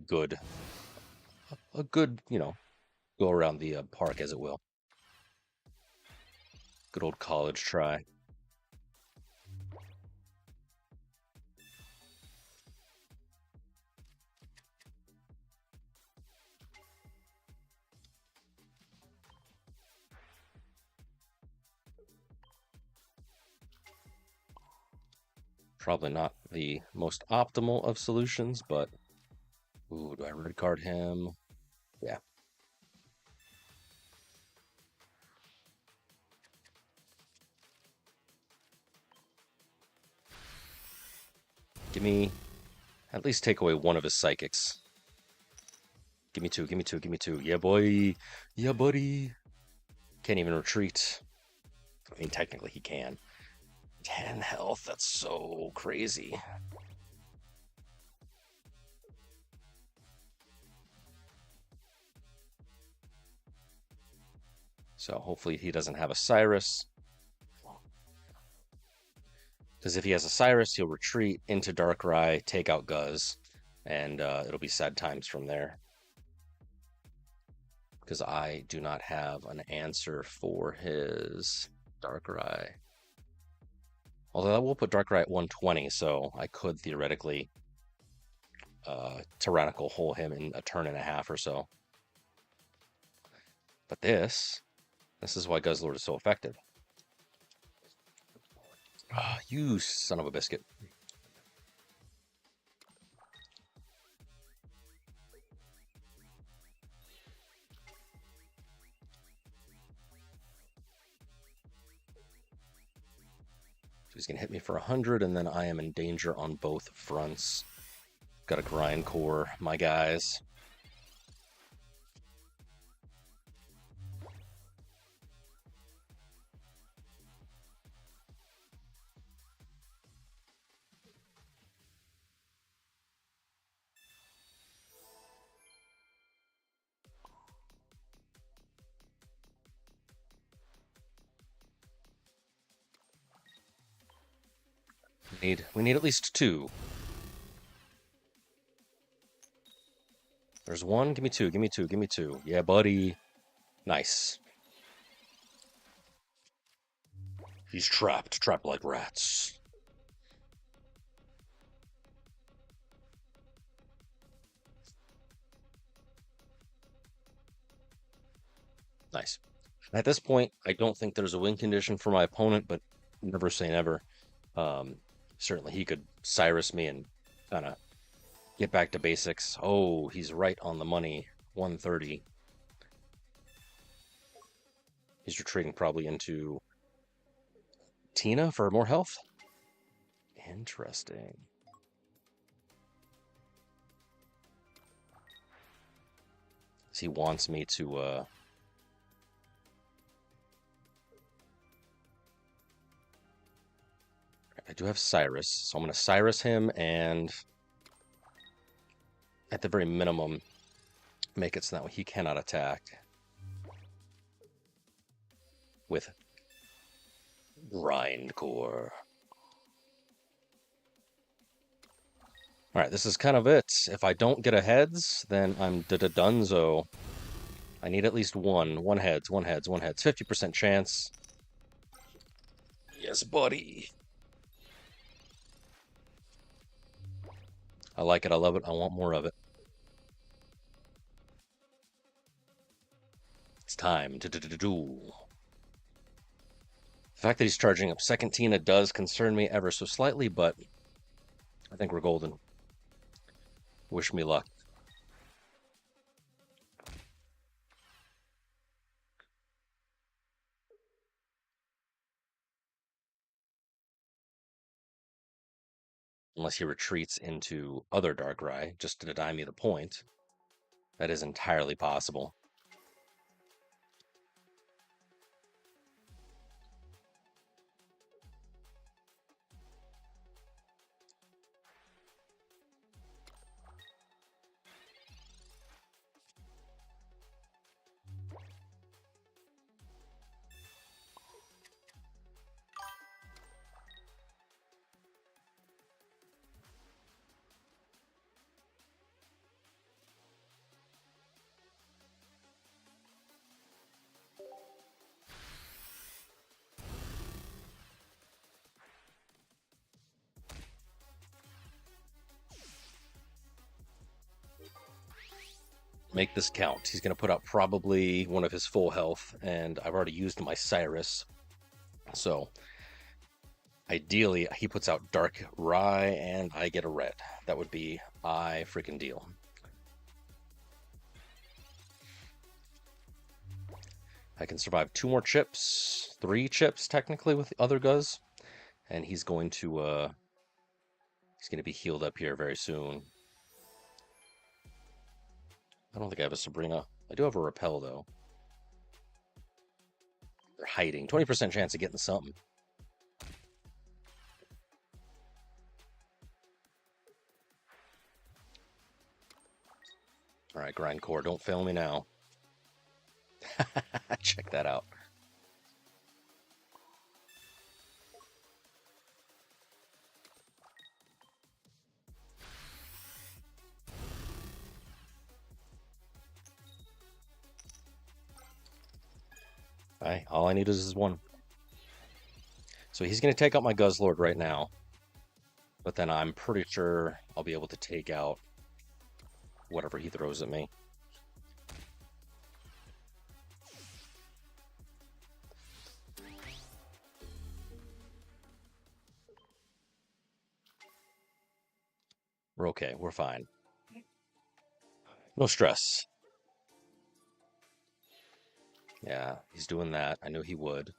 good, go around the park, as it will. Good old college try. Probably not the most optimal of solutions, but ooh, do I red card him? Yeah. Give me, at least take away one of his psychics. Give me two, give me two, give me two. Yeah, boy. Yeah, buddy. Can't even retreat. I mean, technically he can. 10 health, that's so crazy. So hopefully he doesn't have a Cyrus. Because if he has a Cyrus, he'll retreat into Darkrai, take out Guzz, and it'll be sad times from there. Because I do not have an answer for his Darkrai. Although I will put Darkrai at 120, so I could theoretically Tyrannical hole him in a turn and a half or so. But this is why Guzzlord is so effective. Ah, you son of a biscuit. So he's going to hit me for 100, and then I am in danger on both fronts. Got a grind core, my guys. We need at least 2. There's 1. Give me 2. Give me 2. Give me 2. Yeah, buddy. Nice. He's trapped. Trapped like rats. Nice. At this point, I don't think there's a win condition for my opponent, but never say never. Certainly he could Cyrus me and kind of get back to basics. Oh, he's right on the money. 130. He's retreating probably into Tina for more health. Interesting. He wants me to I do have Cyrus, so I'm going to Cyrus him and at the very minimum make it so that he cannot attack with Grindcore. All right, this is kind of it. If I don't get a heads, then I'm dunzo. I need at least one. One heads, one heads, one heads. 50% chance. Yes, buddy. I like it. I love it. I want more of it. It's time to do. The fact that he's charging up second Tina does concern me ever so slightly, but I think we're golden. Wish me luck. Unless he retreats into other Darkrai just to deny me the point. That is entirely possible. Make this count. He's going to put out probably one of his full health, and I've already used my Cyrus. So, ideally, he puts out Darkrai, and I get a red. That would be freaking deal. I can survive 2 more chips, 3 chips technically with the other Guzz, and he's going to be healed up here very soon. I don't think I have a Sabrina. I do have a Repel, though. They're hiding. 20% chance of getting something. All right, Grindcore, don't fail me now. Check that out. Alright, all I need is 1. So he's going to take out my Guzzlord right now. But then I'm pretty sure I'll be able to take out whatever he throws at me. We're okay. We're fine. No stress. Yeah, he's doing that. I knew he would.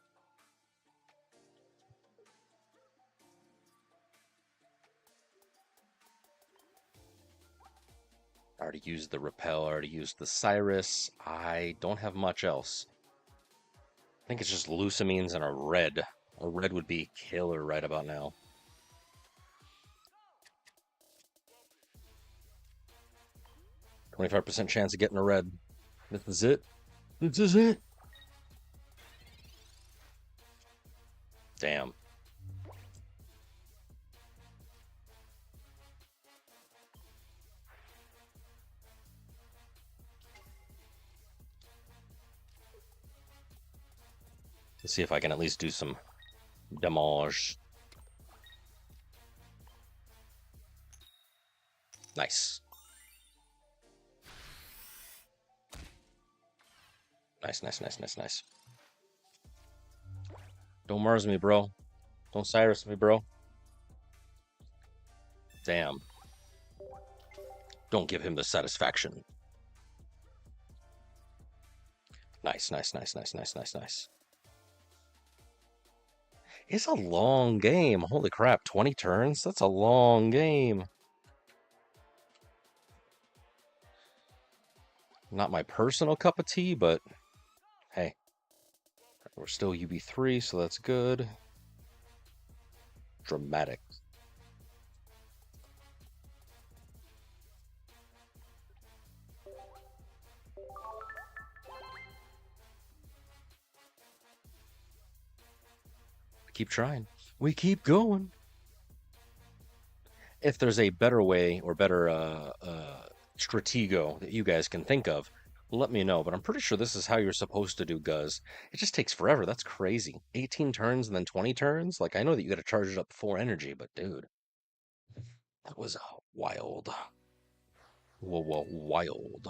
I already used the Repel. I already used the Cyrus. I don't have much else. I think it's just Lucamines and a red. A red would be killer right about now. %25 chance of getting a red. This is it. This is it. Damn. Let's see if I can at least do some damage. Nice. Nice, nice, nice, nice, nice. Don't Mars me, bro. Don't Cyrus me, bro. Damn. Don't give him the satisfaction. Nice, nice, nice, nice, nice, nice, nice. It's a long game. Holy crap, 20 turns? That's a long game. Not my personal cup of tea, but hey. We're still UB3, so that's good. Dramatic. Keep trying. We keep going. If there's a better way or better stratego that you guys can think of, let me know. But I'm pretty sure this is how you're supposed to do Guzz. It just takes forever. That's crazy. 18 turns and then 20 turns? Like, I know that you got to charge it up 4 energy, but dude, that was wild. Whoa, wild.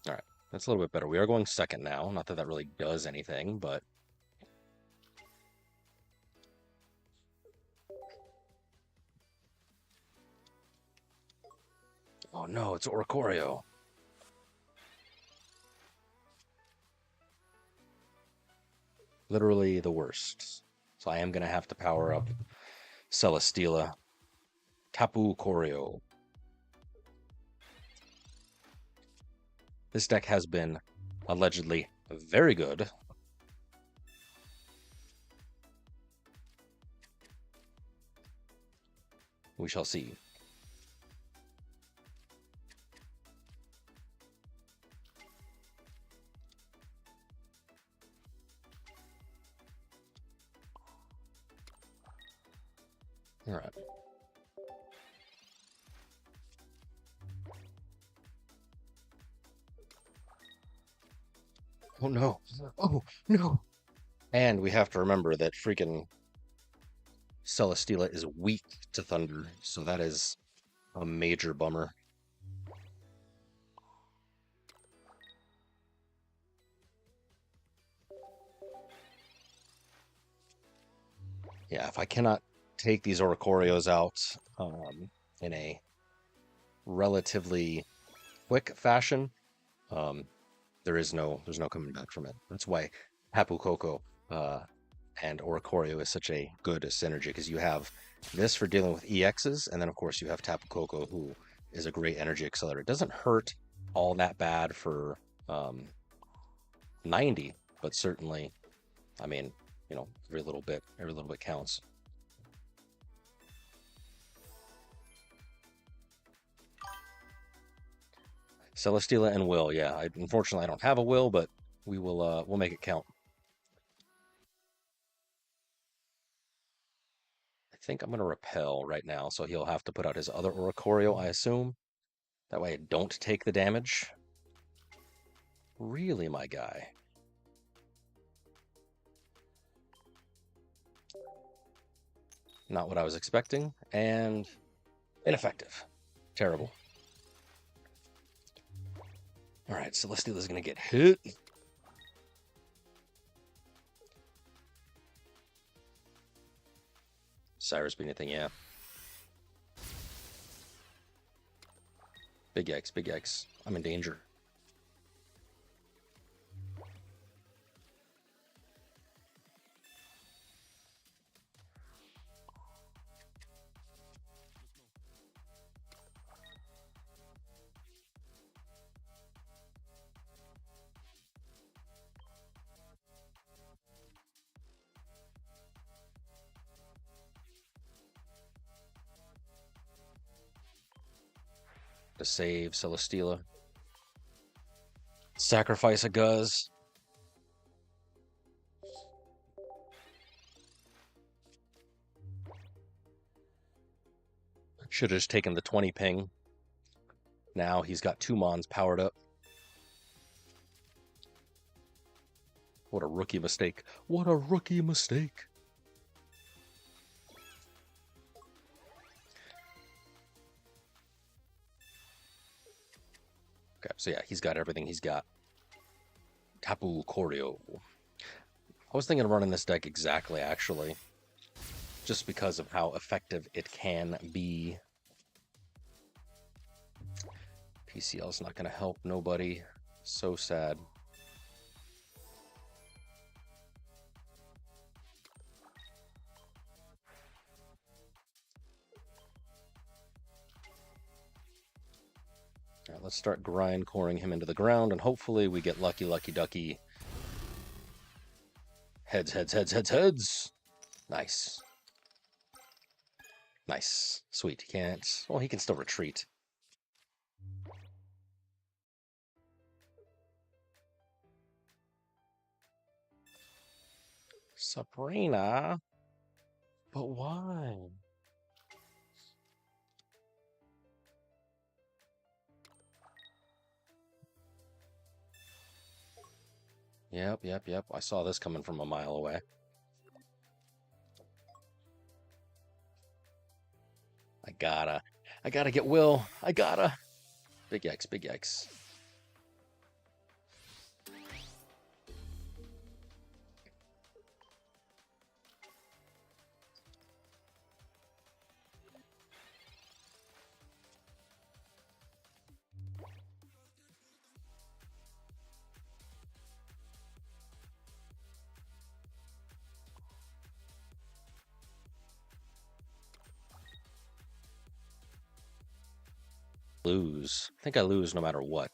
All right, that's a little bit better. We are going second now. Not that that really does anything, but... Oh no, it's Oricorio. Literally the worst. So I am going to have to power up Celesteela. Tapu Koko. This deck has been allegedly very good. We shall see. All right. Oh no. Oh no. And we have to remember that freaking Celesteela is weak to Thunder, so that is a major bummer. Yeah, if I cannot take these Oricorios out in a relatively quick fashion, there's no coming back from it. That's why Tapu Koko and Oricorio is such a good synergy, because you have this for dealing with EXs, and then of course you have Tapu Koko, who is a great energy accelerator. It doesn't hurt all that bad for 90, but certainly, I mean, you know, every little bit counts. Celesteela and Will, yeah. Unfortunately, I don't have a Will, but we'll make it count. I think I'm gonna repel right now, so he'll have to put out his other Oricorio, I assume. That way I don't take the damage. Really, my guy. Not what I was expecting, and ineffective. Terrible. All right, Celesteela's gonna get hit. Cyrus be anything, yeah. Big yikes, big yikes. I'm in danger. To save Celesteela. Sacrifice a Guzz. Should have just taken the 20 ping. Now he's got 2 Mons powered up. What a rookie mistake. What a rookie mistake. Okay, so yeah, he's got everything he's got. Tapu Koko. I was thinking of running this deck exactly, actually. Just because of how effective it can be. PCL's not going to help nobody. So sad. All right, let's start grindcoring him into the ground, and hopefully we get lucky, lucky, ducky. Heads, heads, heads, heads, heads. Nice. Nice. Sweet. He can't. Well, he can still retreat. Sabrina? But why? Yep, yep, yep. I saw this coming from a mile away. I gotta get Will. I gotta. Big yikes, big yikes. Lose. I think I lose no matter what.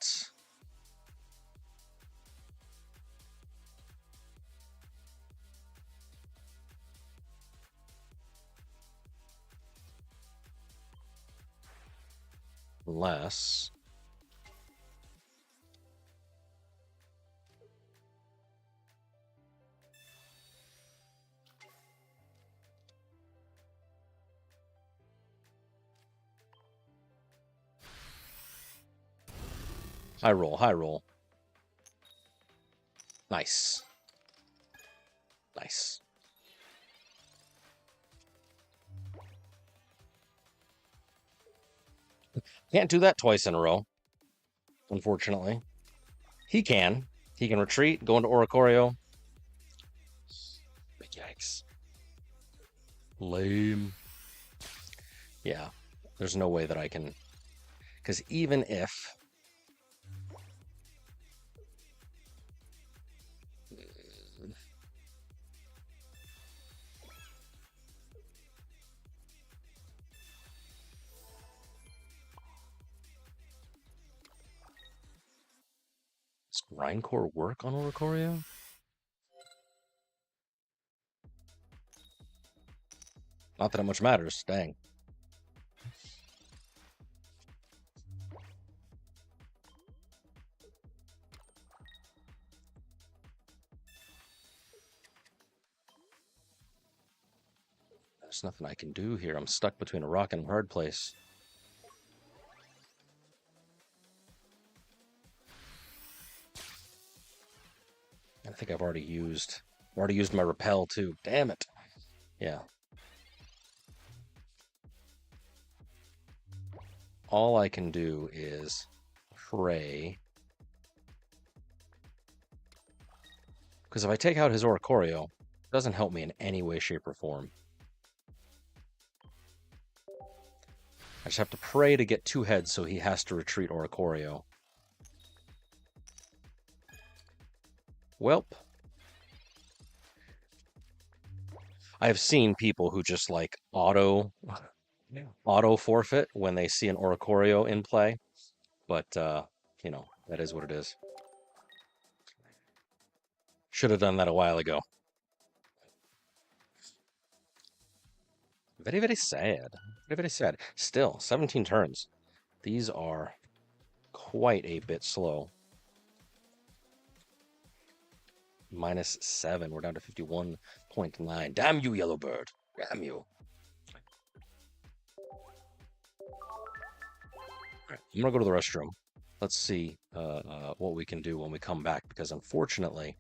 Unless... High roll, high roll. Nice. Nice. Can't do that twice in a row, unfortunately. He can. He can retreat, go into Oricorio. Big yikes. Lame. Yeah, there's no way that I can... Because even if... Does Grindcore work on Oricorio? Not that it much matters. Dang. There's nothing I can do here. I'm stuck between a rock and a hard place. I think I've already used my repel too. Damn it. Yeah. All I can do is pray. Because if I take out his Oricorio, it doesn't help me in any way, shape, or form. I just have to pray to get 2 heads, so he has to retreat Oricorio. Welp. I have seen people who just like auto forfeit when they see an Oricorio in play, but you know, that is what it is. Should have done that a while ago. Very, very sad. Very, very sad. Still, 17 turns. These are quite a bit slow. -7. We're down to 51.9. Damn you, Yellowbird. Damn you. Right, I'm going to go to the restroom. Let's see what we can do when we come back, because unfortunately,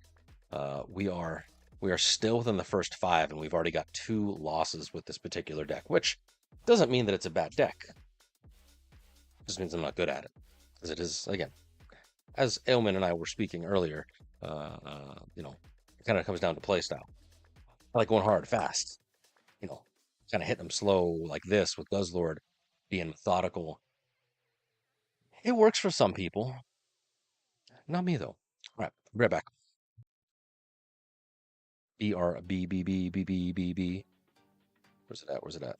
We are still within the first 5, and we've already got 2 losses with this particular deck, which doesn't mean that it's a bad deck. It just means I'm not good at it, because it is, again, as Ailman and I were speaking earlier, you know, it kind of comes down to play style. I like going hard, fast, you know, kind of hitting them slow like this with Guzzlord, being methodical. It works for some people, not me though. All right, be right back. B. Where's it at? Where's it at?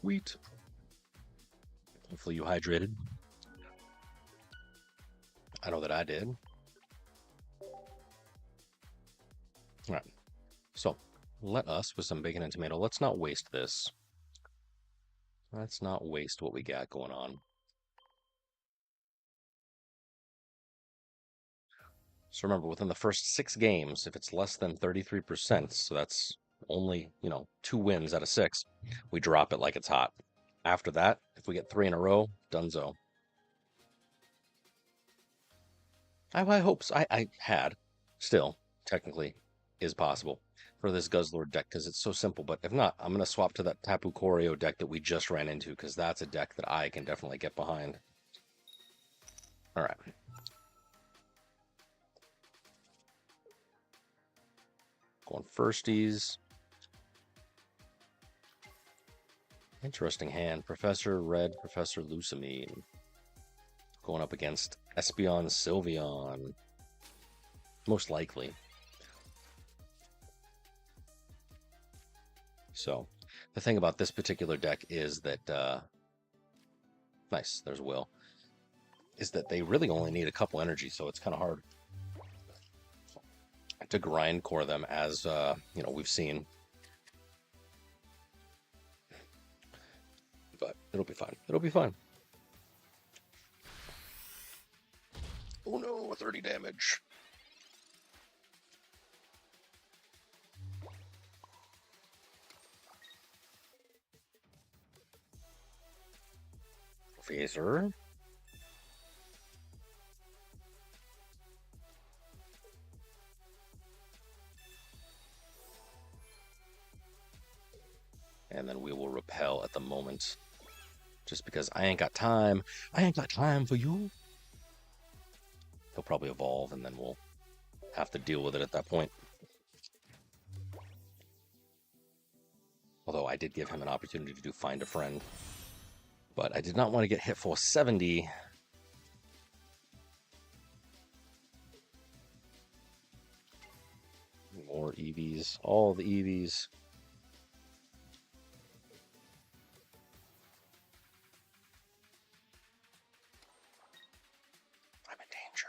Sweet. Hopefully you hydrated. I know that I did. All right. So let us, with some bacon and tomato, let's not waste this. Let's not waste what we got going on. So remember, within the first 6 games, if it's less than 33%, so that's only, 2 wins out of 6, we drop it like it's hot. After that, if we get 3 in a row, donezo. I hope so. I had, still, technically, is possible for this Guzzlord deck because it's so simple. But if not, I'm going to swap to that Tapu Koko deck that we just ran into because that's a deck that I can definitely get behind. All right. Going firsties. Interesting hand. Professor Red, Professor Lucamine. Going up against Espeon Sylveon. Most likely. So, the thing about this particular deck is that, nice, there's Will, is that they really only need a couple energy, so it's kind of hard to grind core them as, we've seen. But it'll be fine. It'll be fine. Oh no, 30 damage. Phaser. And then we will repel at the moment. Just because I ain't got time. I ain't got time for you. He'll probably evolve, and then we'll have to deal with it at that point. Although I did give him an opportunity to do Find a Friend. But I did not want to get hit for 70. More EVs. All the EVs. I'm in danger.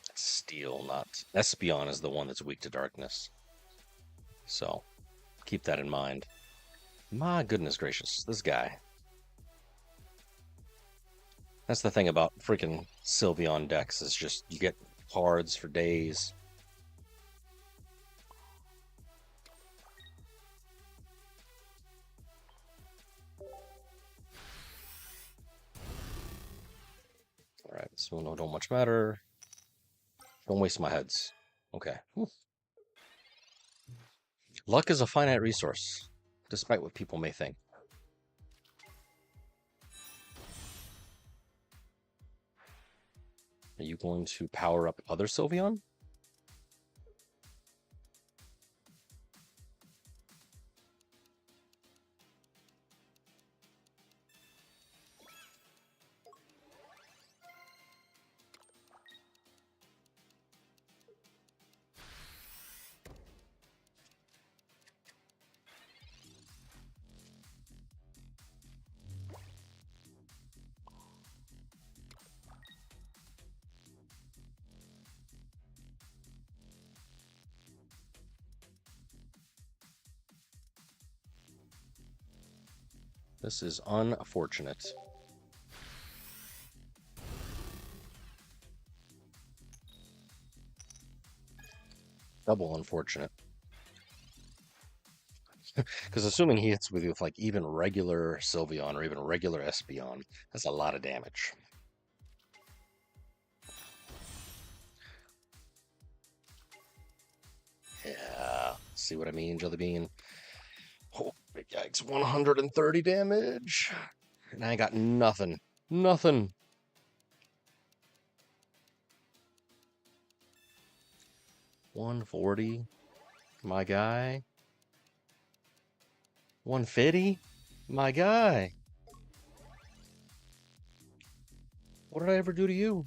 That's Steel, not... Espeon is the one that's weak to darkness. So, keep that in mind. My goodness gracious, this guy. That's the thing about freaking Sylveon decks, is just you get cards for days. Alright, this one don't much matter. Don't waste my heads. Okay. Whew. Luck is a finite resource, despite what people may think. Are you going to power up other Sylveon? This is unfortunate. Double unfortunate. Because assuming he hits with you with like even regular Sylveon or even regular Espeon, that's a lot of damage. Yeah, see what I mean, Jelly Bean? Oh, big yikes, 130 damage. And I got nothing. Nothing. $140, my guy. 150, my guy. What did I ever do to you?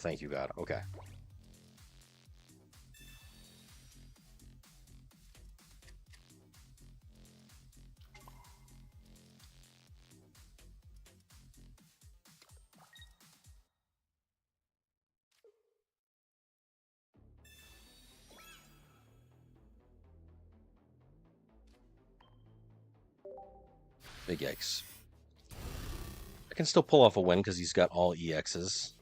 thank you, God. Okay. Big yikes. I can still pull off a win because he's got all EXs.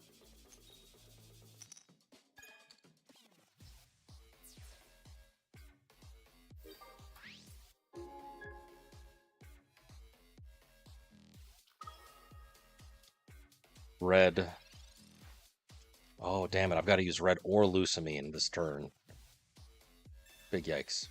Red. Oh, damn it. I've got to use red or Lucamine this turn. Big yikes.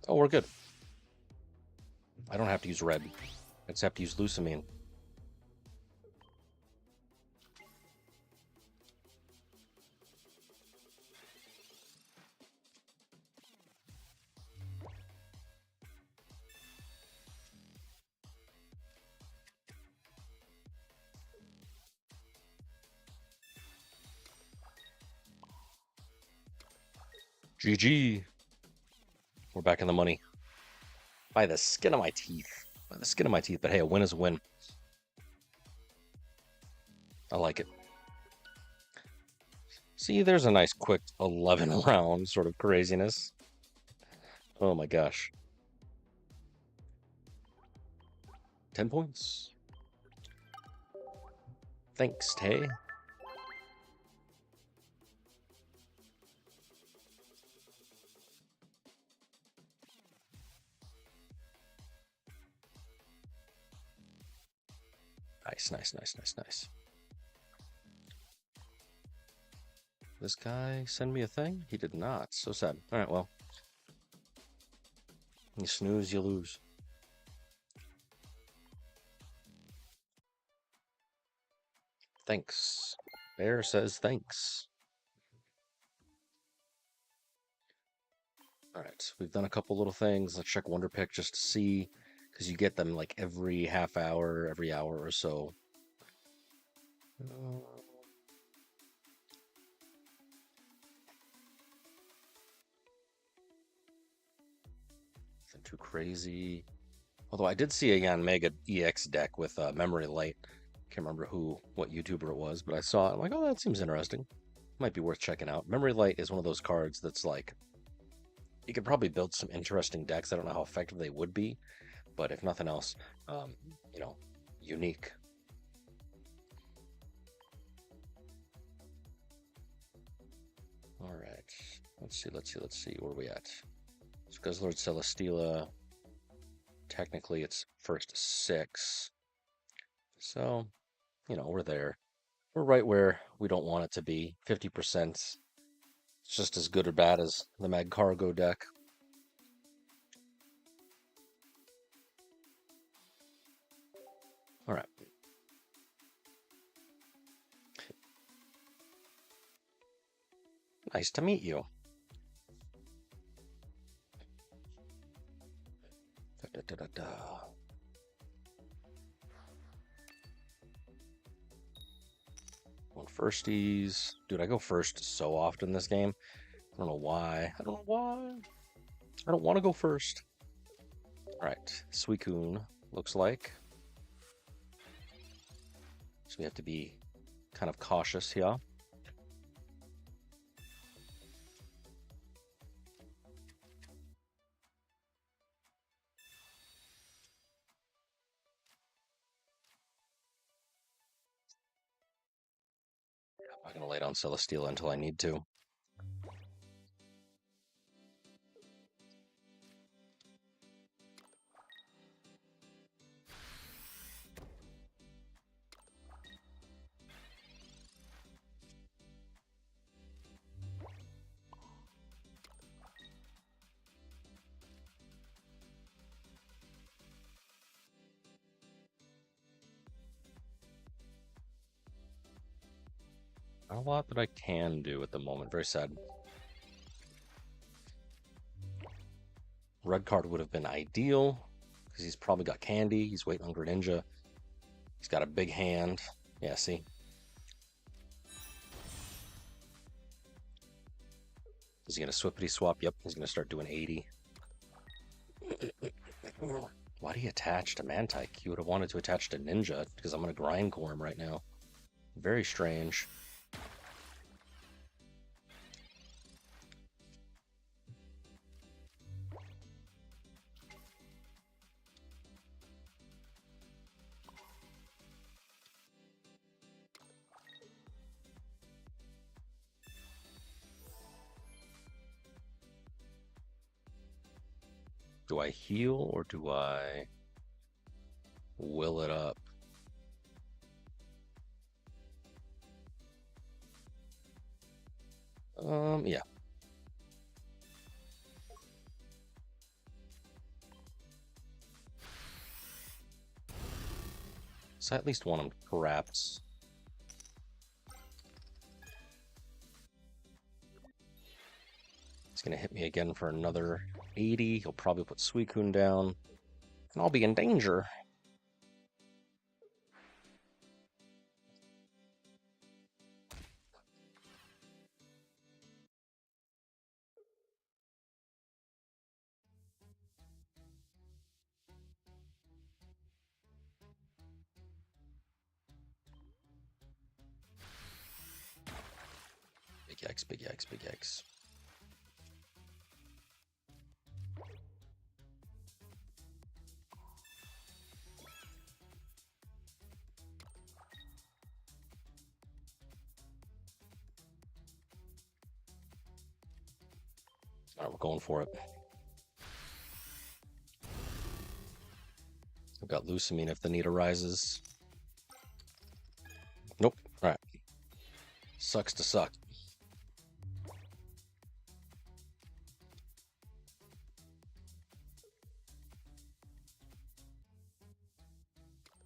Oh, we're good. I don't have to use red. I just have to use Lucamine. GG. We're back in the money. By the skin of my teeth. By the skin of my teeth. But hey, a win is a win. I like it. See, there's a nice quick 11 round sort of craziness. Oh my gosh. 10 points. Thanks, Tay. Nice. This guy send me a thing? He did not. So sad. All right, well. You snooze, you lose. Thanks. Bear says thanks. All right, we've done a couple little things. Let's check Wonder Pick just to see, because you get them like every half hour, every hour or so. Nothing too crazy. Although I did see a Yanmega EX deck with Memory Light. Can't remember what YouTuber it was, but I saw it. I'm like, oh, that seems interesting. Might be worth checking out. Memory Light is one of those cards that's like, you could probably build some interesting decks. I don't know how effective they would be, but if nothing else, you know, unique. All right, let's see. Where are we at? It's Guzzlord Celesteela. Technically, it's first 6. So, you know, we're there. We're right where we don't want it to be. 50%. It's just as good or bad as the Magcargo deck. All right. Nice to meet you. One firsties. Dude, I go first so often this game. I don't know why. I don't want to go first. All right. Suicune looks like. So we have to be kind of cautious here. I'm not going to lay down Celesteela until I need to. Not a lot that I can do at the moment. Very sad. Red card would have been ideal, because he's probably got candy. He's waiting on Greninja. He's got a big hand. Yeah, see? Is he going to swippity swap? Yep, he's going to start doing 80. Why do you attach to Mantike? You would have wanted to attach to Ninja, because I'm going to grindcore him right now. Very strange. Do I heal or do I will it up? Yeah. So I at least want him perhaps. He's gonna hit me again for another 80. He'll probably put Suicune down. And I'll be in danger. Big X, big X, big X. Alright, we're going for it. I've got Lucamine if the need arises. Nope. Alright. Sucks to suck.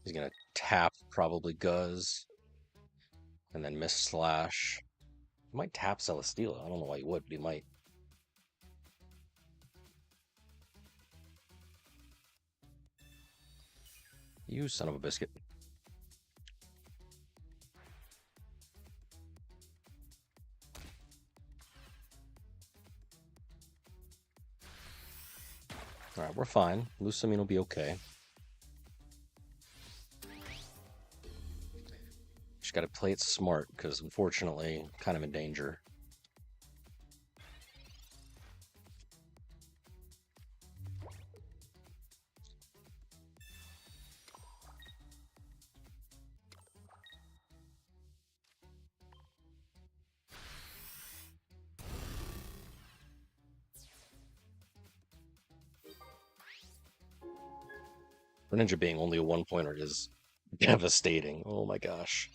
He's gonna tap probably Guzz. And then miss Slash. He might tap Celesteela. I don't know why he would, but he might. You son of a biscuit. Alright, we're fine. Lucamine will be okay. Just gotta play it smart, because unfortunately, kind of in danger. Greninja being only a one-pointer is devastating. Oh my gosh.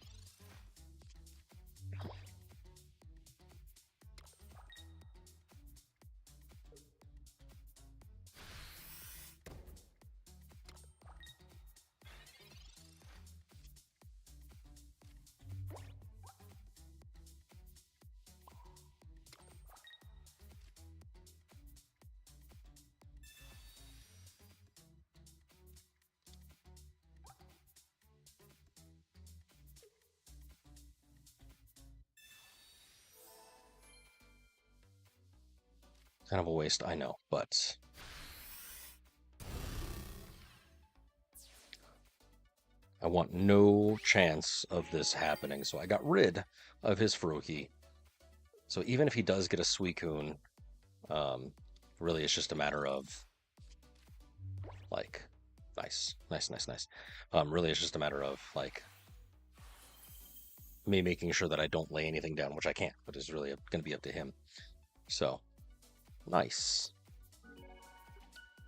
Kind of a waste, I know, but I want no chance of this happening, so I got rid of his Furuki. So even if he does get a Suicune, really it's just a matter of, like, nice. Really it's just a matter of, like, me making sure that I don't lay anything down, which I can't, but it's really going to be up to him. So, nice.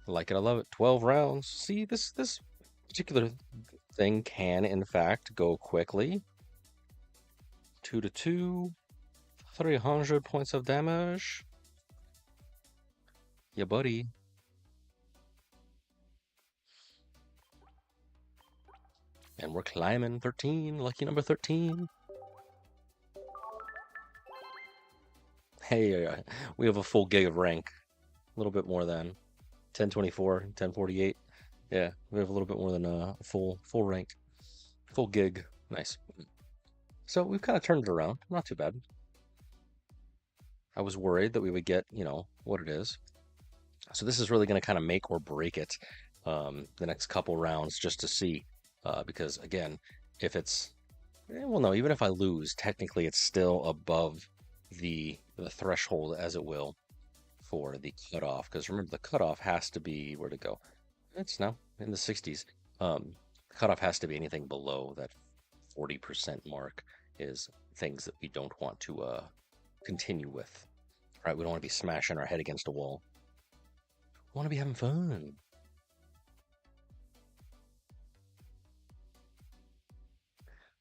I like it, I love it. 12 rounds. See, this particular thing can, in fact, go quickly. 2-2. 300 points of damage. Yeah, buddy. And we're climbing 13. Lucky number 13. Hey, we have a full gig of rank. A little bit more than 1024, 1048. Yeah, we have a little bit more than a full rank, full gig. Nice. So we've kind of turned it around. Not too bad. I was worried that we would get, what it is. So this is really going to kind of make or break it the next couple rounds just to see. Because again, if it's, well, no, even if I lose, technically it's still above the threshold, as it will, for the cutoff. Because remember, the cutoff has to be, where to go? It's now in the 60s. Cutoff has to be anything below that 40% mark is things that we don't want to continue with. Right? We don't want to be smashing our head against a wall. We want to be having fun.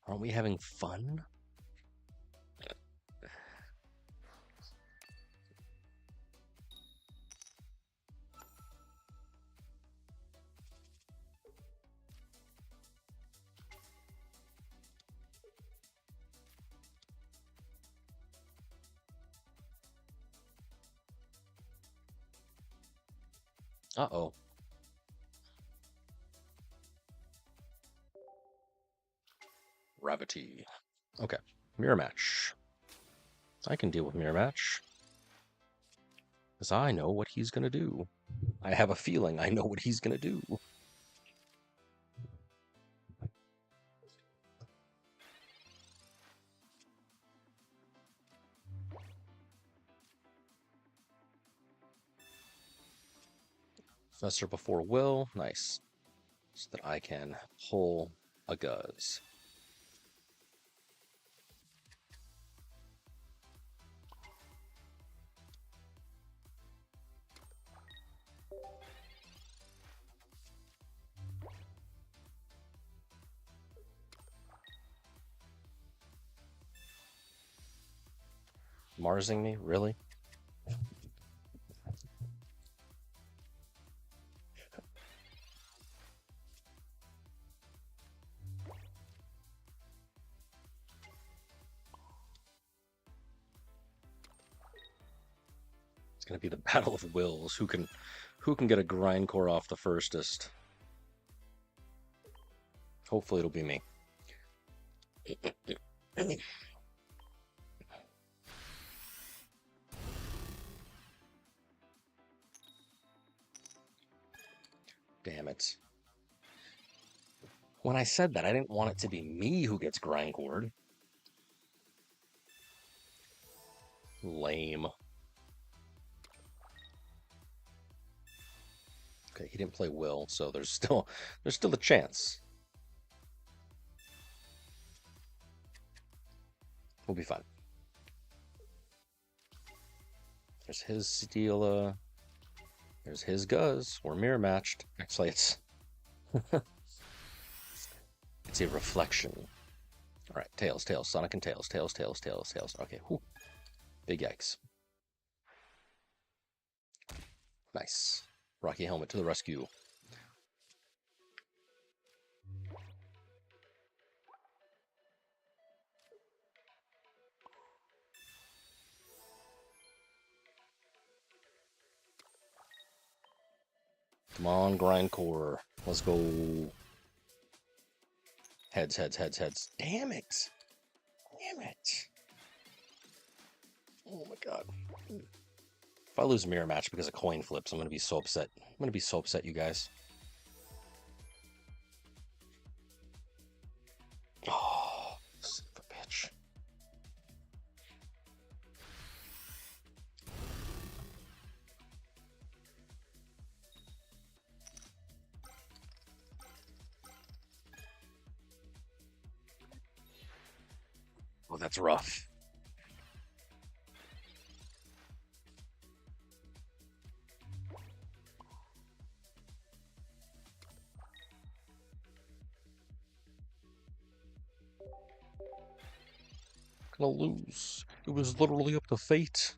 Aren't we having fun? Uh-oh. Gravity. Okay. Mirror match. I can deal with mirror match. Because I know what he's going to do. I have a feeling I know what he's going to do. Fester before will. Nice. So that I can pull a Guzz. Marsing me? Really? It's gonna be the battle of wills. Who can get a grindcore off the firstest? Hopefully it'll be me. Damn it. When I said that, I didn't want it to be me who gets grindcored. Lame. Okay, he didn't play Will, so there's still a chance. We'll be fine. There's his Steela. There's his Guzz. We're mirror matched. Actually, it's it's a reflection. All right, Tails, Tails, Sonic and Tails, Tails, Tails, Tails, Tails. Okay, whew. Big yikes. Nice. Rocky Helmet to the rescue. Come on, grindcore. Let's go. Heads, heads, heads, heads. Damn it. Damn it. Oh my god. If I lose a mirror match because of coin flips, I'm going to be so upset. I'm going to be so upset, you guys. Oh, son of a bitch. Oh, that's rough. Gonna lose. It was literally up to fate.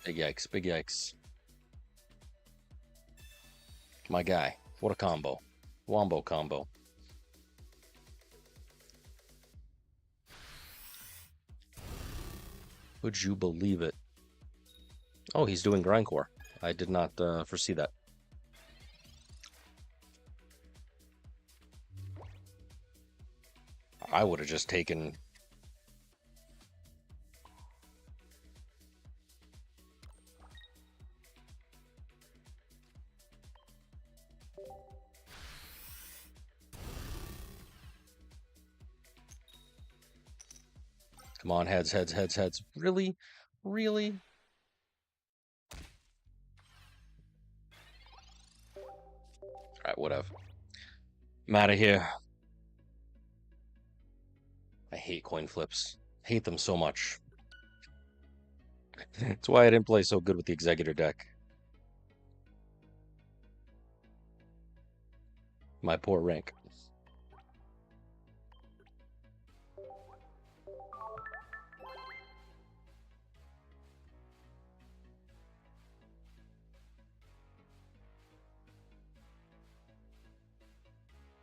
Big yikes, big yikes. My guy. What a combo. Wombo combo. Would you believe it? Oh, he's doing Grindcore. I did not foresee that. I would have just taken... Come on, heads, heads, heads, heads. Really? Really? Alright, whatever. I'm out of here. I hate coin flips. Hate them so much. That's why I didn't play so good with the Executor deck. My poor rank.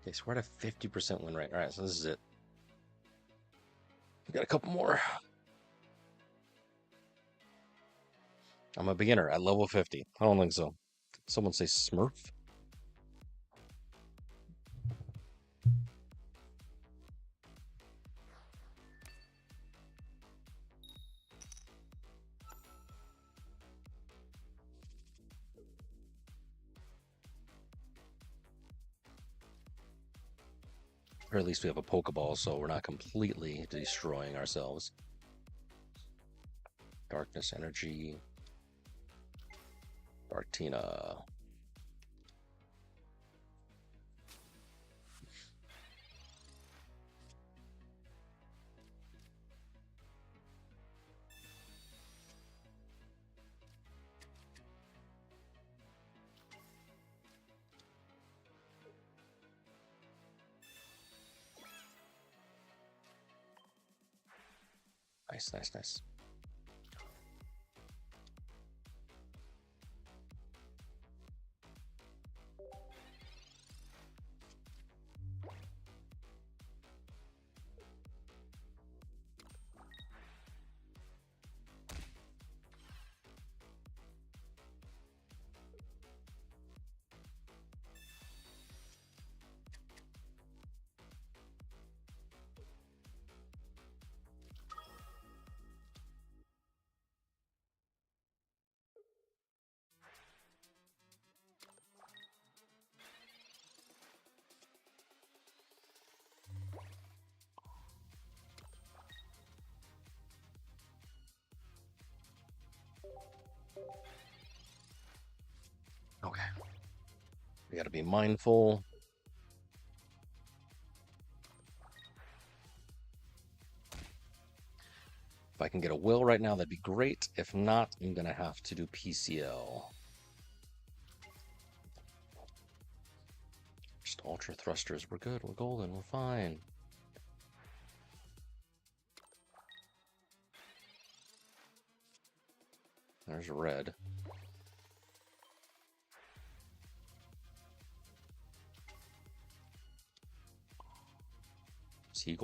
Okay, so we're at a 50% win rate. Alright, so this is it. We got a couple more. I'm a beginner at level 50. I don't think so. Someone say Smurf? Or at least we have a Pokeball, so we're not completely destroying ourselves. Darkness Energy. Giratina. Nice, nice, nice. Okay. We gotta be mindful. If I can get a will right now, that'd be great. If not, I'm gonna have to do PCL. Just Ultra Thrusters. We're good. We're golden. We're fine. There's red. So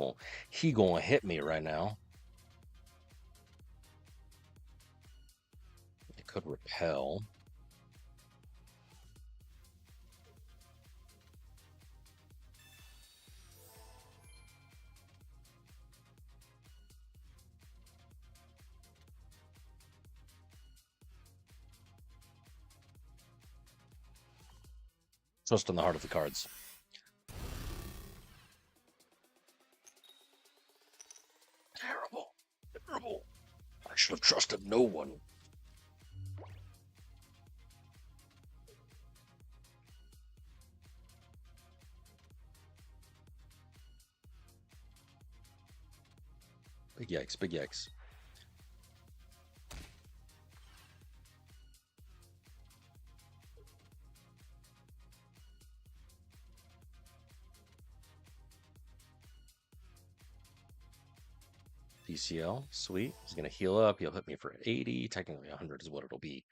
he gonna hit me right now. It could repel. Trust in the heart of the cards. Terrible. Terrible. I should have trusted no one. Big yikes, big yikes. PCL, sweet. He's gonna heal up. He'll hit me for 80. Technically 100 is what it'll be.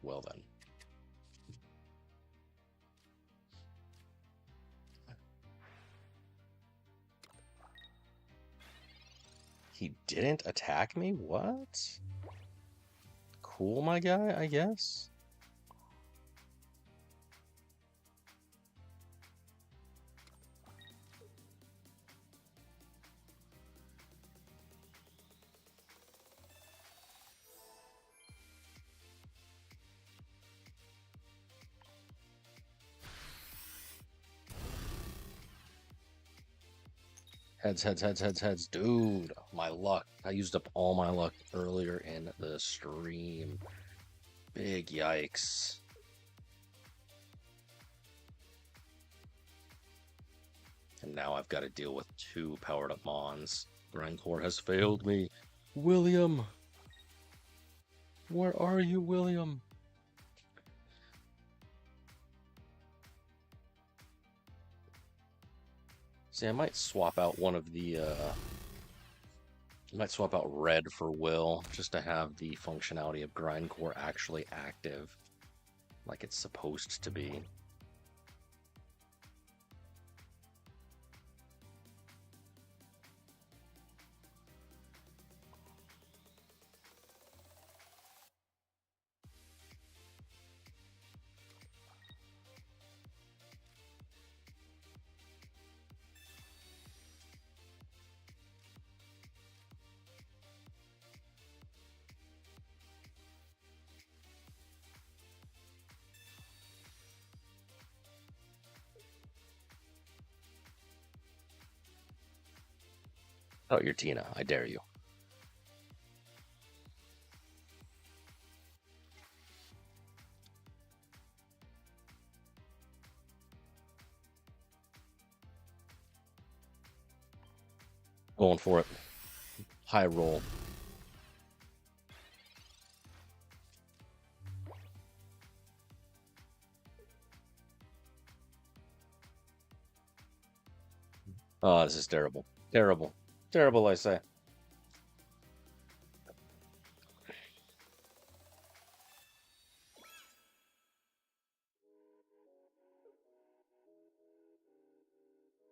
Well then. He didn't attack me? What? Cool, my guy, I guess? Heads. Dude, my luck. I used up all my luck earlier in the stream. Big yikes. And now I've got to deal with 2 powered up Mons. Grindcore has failed me. William! Where are you, William? See, I might swap out one of the, I might swap out red for Will, just to have the functionality of Grindcore actually active, like it's supposed to be. Oh, you're Tina. I dare you. Going for it. High roll. Oh, this is terrible. Terrible. Terrible, I say.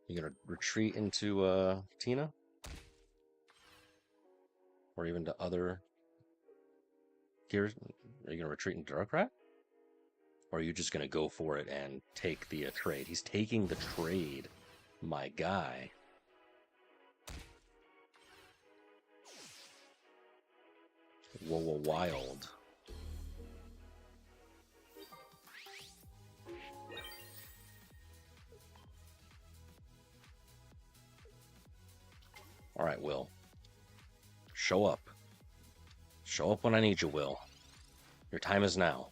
You gonna retreat into Tina? Or even to other gears? Are you gonna retreat into Darkrai? Or are you just gonna go for it and take the trade? He's taking the trade, my guy. Whoa, wild. All right, Will. Show up. Show up when I need you, Will. Your time is now.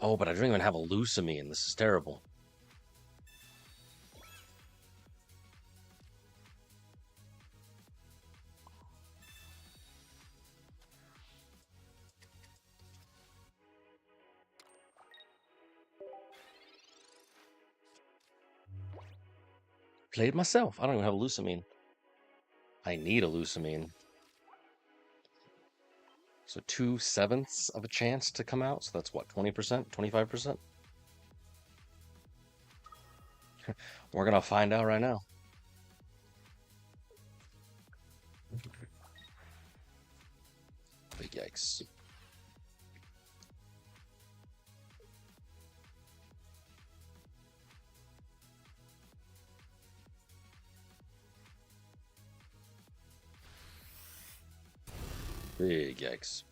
Oh, but I don't even have a Lusamine. This is terrible. Played myself. I don't even have a Lusamine. I need a Lusamine. So 2/7 of a chance to come out. So that's what, 20%, 25%? We're gonna find out right now. Big yikes. Big yikes.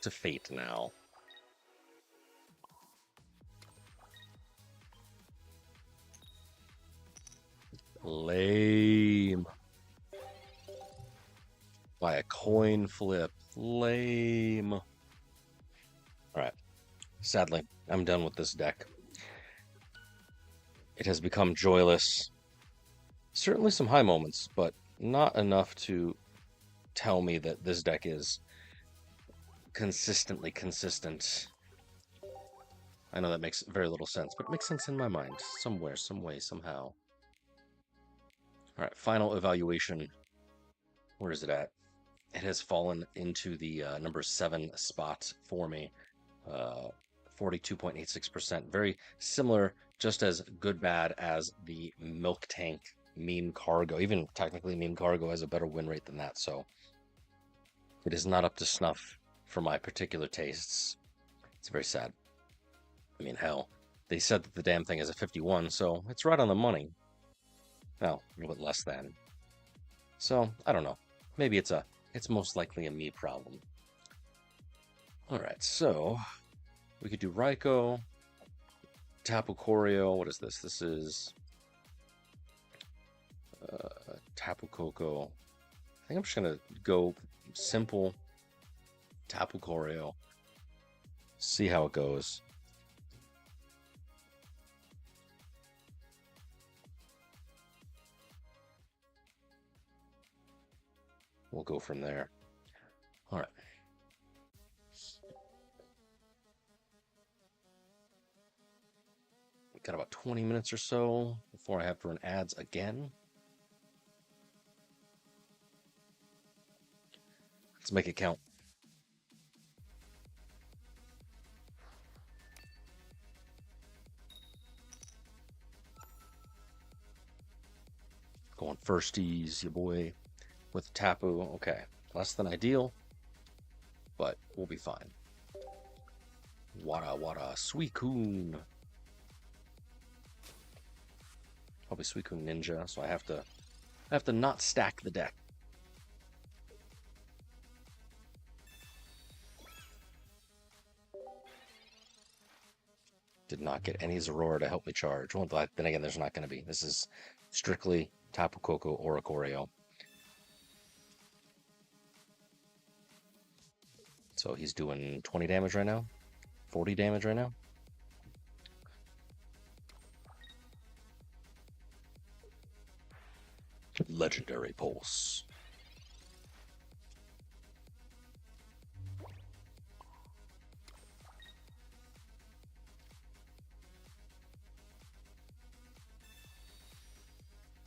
To fate now. Lame. By a coin flip. Lame. Alright. Sadly, I'm done with this deck. It has become joyless. Certainly some high moments, but not enough to tell me that this deck is consistently consistent I know that makes very little sense, but it makes sense in my mind. Somewhere, some way, somehow. Alright, final evaluation. Where is it at? It has fallen into the number 7 spot for me. 42.86%. Very similar, just as good bad as the Milk Tank meme cargo. Even technically, meme cargo has a better win rate than that, so it is not up to snuff for my particular tastes. It's very sad. I mean, hell, they said that the damn thing is a 51, so it's right on the money. Well, a little bit less than. So, I don't know. Maybe it's most likely a me problem. Alright, so we could do Raikou, Tapu Koko. What is this? This is Tapu Koko. I think I'm just gonna go simple Tapu Koko. See how it goes. We'll go from there. All right. We've got about 20 minutes or so before I have to run ads again. Let's make it count. Going firsties, your boy, with Tapu. Okay, less than ideal, but we'll be fine. Wada Suicune. Probably Suicune Ninja, so I have to not stack the deck. Did not get any Zorora to help me charge. Well, then again, there's not going to be. This is strictly Tapu Koko Oricorio. So he's doing 20 damage right now, 40 damage right now. Legendary Pulse.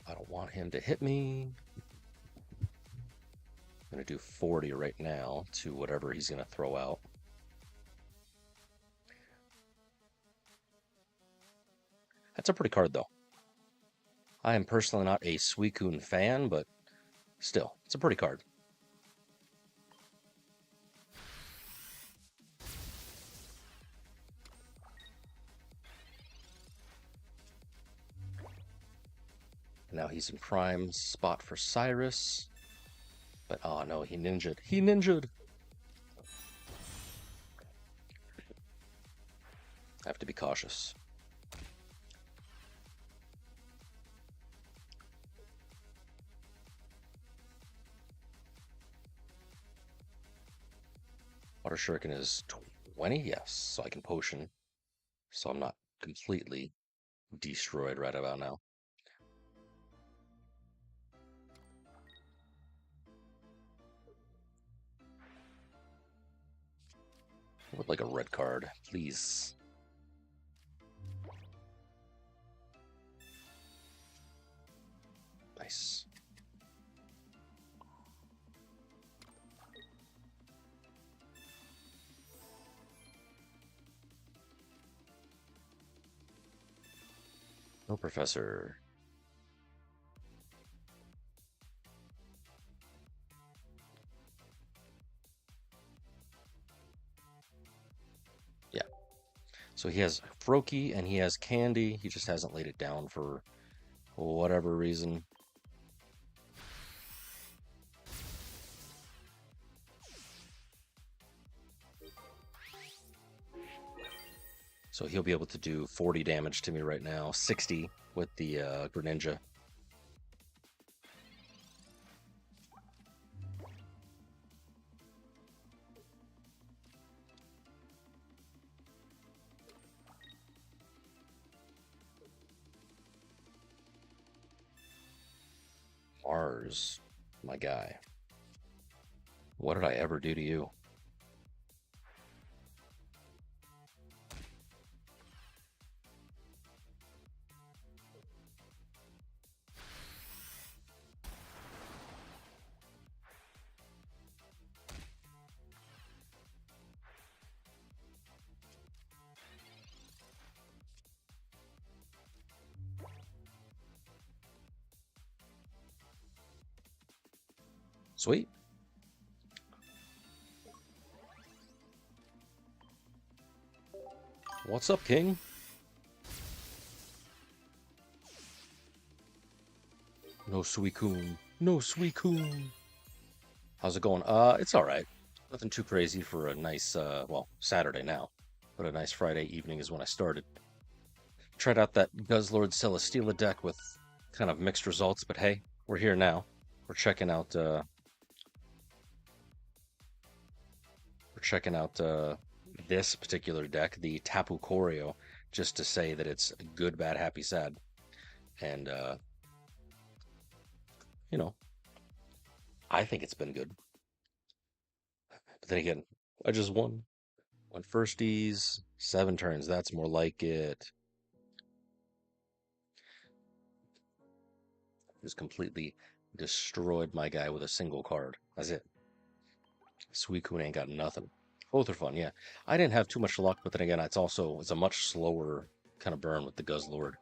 I don't want him to hit me. I'm going to do 40 right now to whatever he's going to throw out. That's a pretty card, though. I am personally not a Suicune fan, but still, it's a pretty card. Now he's in prime spot for Cyrus. But, oh no, he ninja'd. He ninja'd! I have to be cautious. Water Shuriken is 20? Yes, so I can potion. So I'm not completely destroyed right about now. I would like a red card, please. Nice. No, Professor. Yeah. So he has Froakie and he has Candy. He just hasn't laid it down for whatever reason. So he'll be able to do 40 damage to me right now, 60 with the Greninja. Mars, my guy. What did I ever do to you? Sweet. What's up, King? No Suicune. No Suicune. How's it going? It's alright. Nothing too crazy for a nice, well, Saturday now. But a nice Friday evening is when I started. Tried out that Guzzlord Celesteela deck with kind of mixed results, but hey, we're here now. We're checking out, this particular deck, the Tapu Koko, just to say that it's good, bad, happy, sad. And, you know, I think it's been good. But then again, I just won. Won firsties, 7 turns. That's more like it. Just completely destroyed my guy with a single card. That's it. Suicune ain't got nothing. Both are fun, yeah. I didn't have too much luck, but then again, it's a much slower kind of burn with the Guzzlord.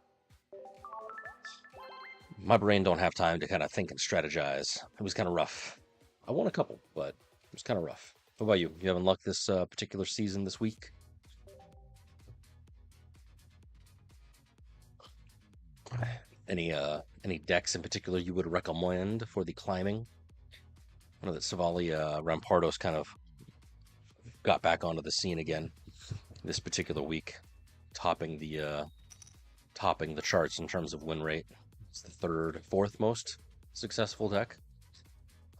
My brain don't have time to kind of think and strategize. It was kind of rough. I won a couple, but it was kind of rough. What about you? You having luck this particular season this week? Any decks in particular you would recommend for the climbing? I know that Savali Rampardos kind of got back onto the scene again this particular week, topping the charts in terms of win rate. It's the fourth most successful deck.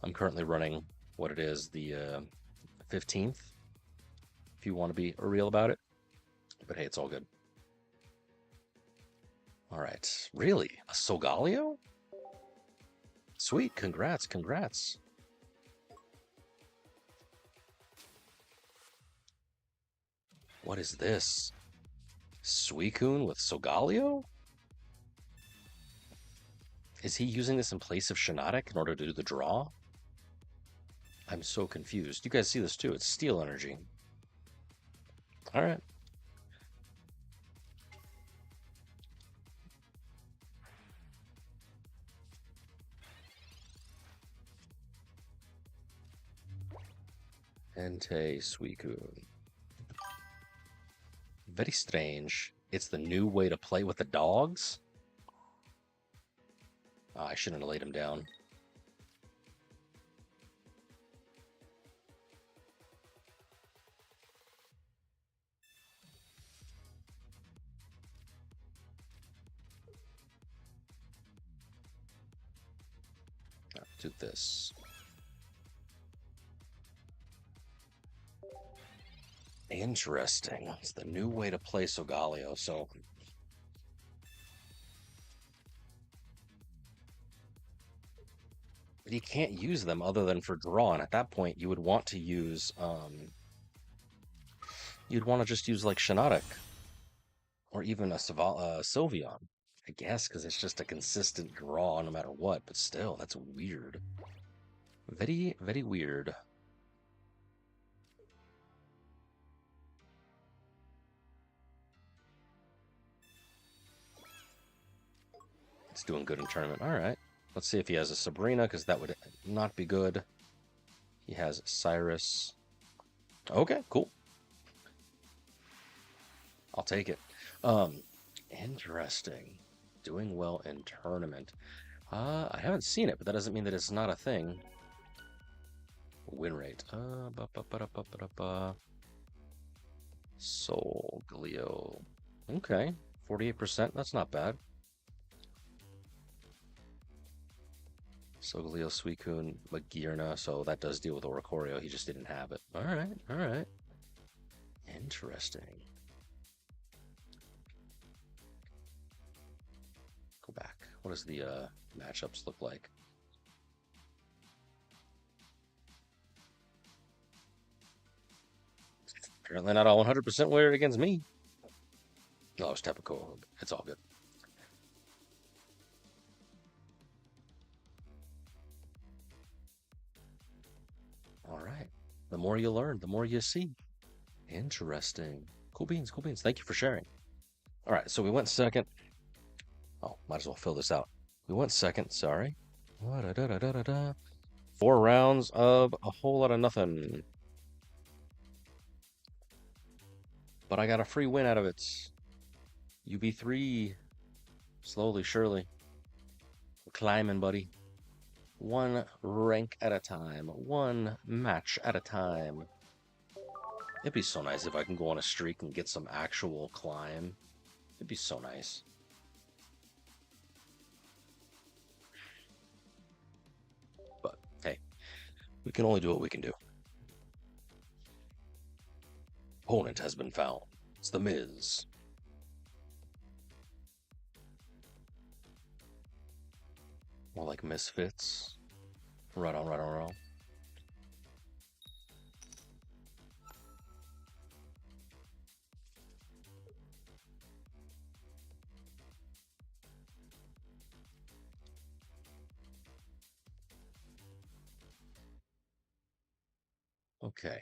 I'm currently running what it is, the 15th, if you want to be real about it. But hey, it's all good. All right, really? A Solgaleo? Sweet, congrats, congrats. What is this? Suicune with Solgaleo? Is he using this in place of Shiinotic in order to do the draw? I'm so confused. You guys see this too. It's Steel Energy. All right. Entei Suicune. Very strange. It's the new way to play with the dogs? Oh, I shouldn't have laid him down. I'll do this. Interesting. It's the new way to play Solgaleo, so... But you can't use them other than for draw, and at that point you would want to use, you'd want to just use, like, Shiinotic. Or even a Sylveon. I guess, because it's just a consistent draw no matter what, but still, that's weird. Very, very weird. It's doing good in tournament. All right. Let's see if he has a Sabrina, because that would not be good. He has Cyrus. Okay, cool. I'll take it. Interesting. Doing well in tournament. I haven't seen it, but that doesn't mean that it's not a thing. Win rate. Solgaleo. Okay, 48%. That's not bad. Solgaleo, Suicune, Magirna. So that does deal with Oricorio. He just didn't have it. All right, all right. Interesting. Go back. What does the matchups look like? Apparently not all 100% weighted against me. Oh, it's Tapu Koko. It's all good. All right. The more you learn, the more you see. Interesting. Cool beans, cool beans. Thank you for sharing. All right, so we went second. Oh, might as well fill this out. We went second, sorry. 4 rounds of a whole lot of nothing. But I got a free win out of it. UB3. Slowly, surely. We're climbing, buddy. One rank at a time. One match at a time. It'd be so nice if I can go on a streak and get some actual climb. It'd be so nice. But, hey. We can only do what we can do. Opponent has been found. It's the Miz. More like misfits. Right on, right on, right on. Okay,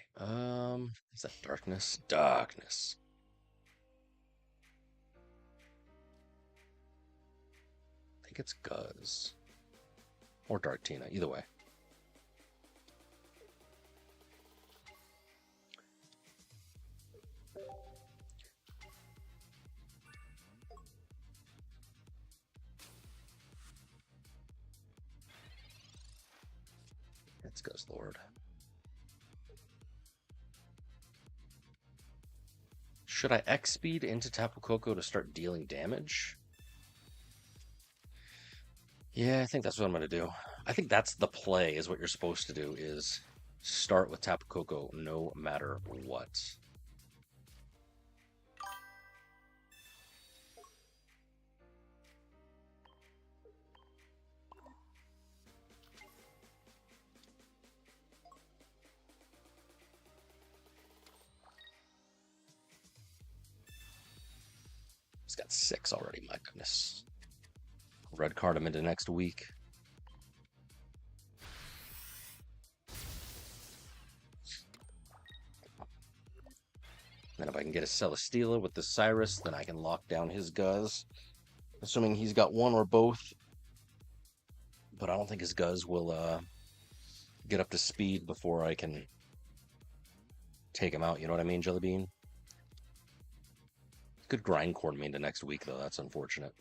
is that darkness? Darkness. I think it's Guzz. Or Darktina, either way. It's Guzzlord. Should I X-Speed into Tapu Koko to start dealing damage? Yeah, I think that's what I'm going to do. I think that's the play, is what you're supposed to do, is start with Tapu Koko no matter what. He's got 6 already, my goodness. Red card him into next week. Then if I can get a Celesteela with the Cyrus, then I can lock down his Guzz. Assuming he's got one or both. But I don't think his Guzz will get up to speed before I can take him out. You know what I mean, Jellybean? Could grindcore me into next week, though. That's unfortunate.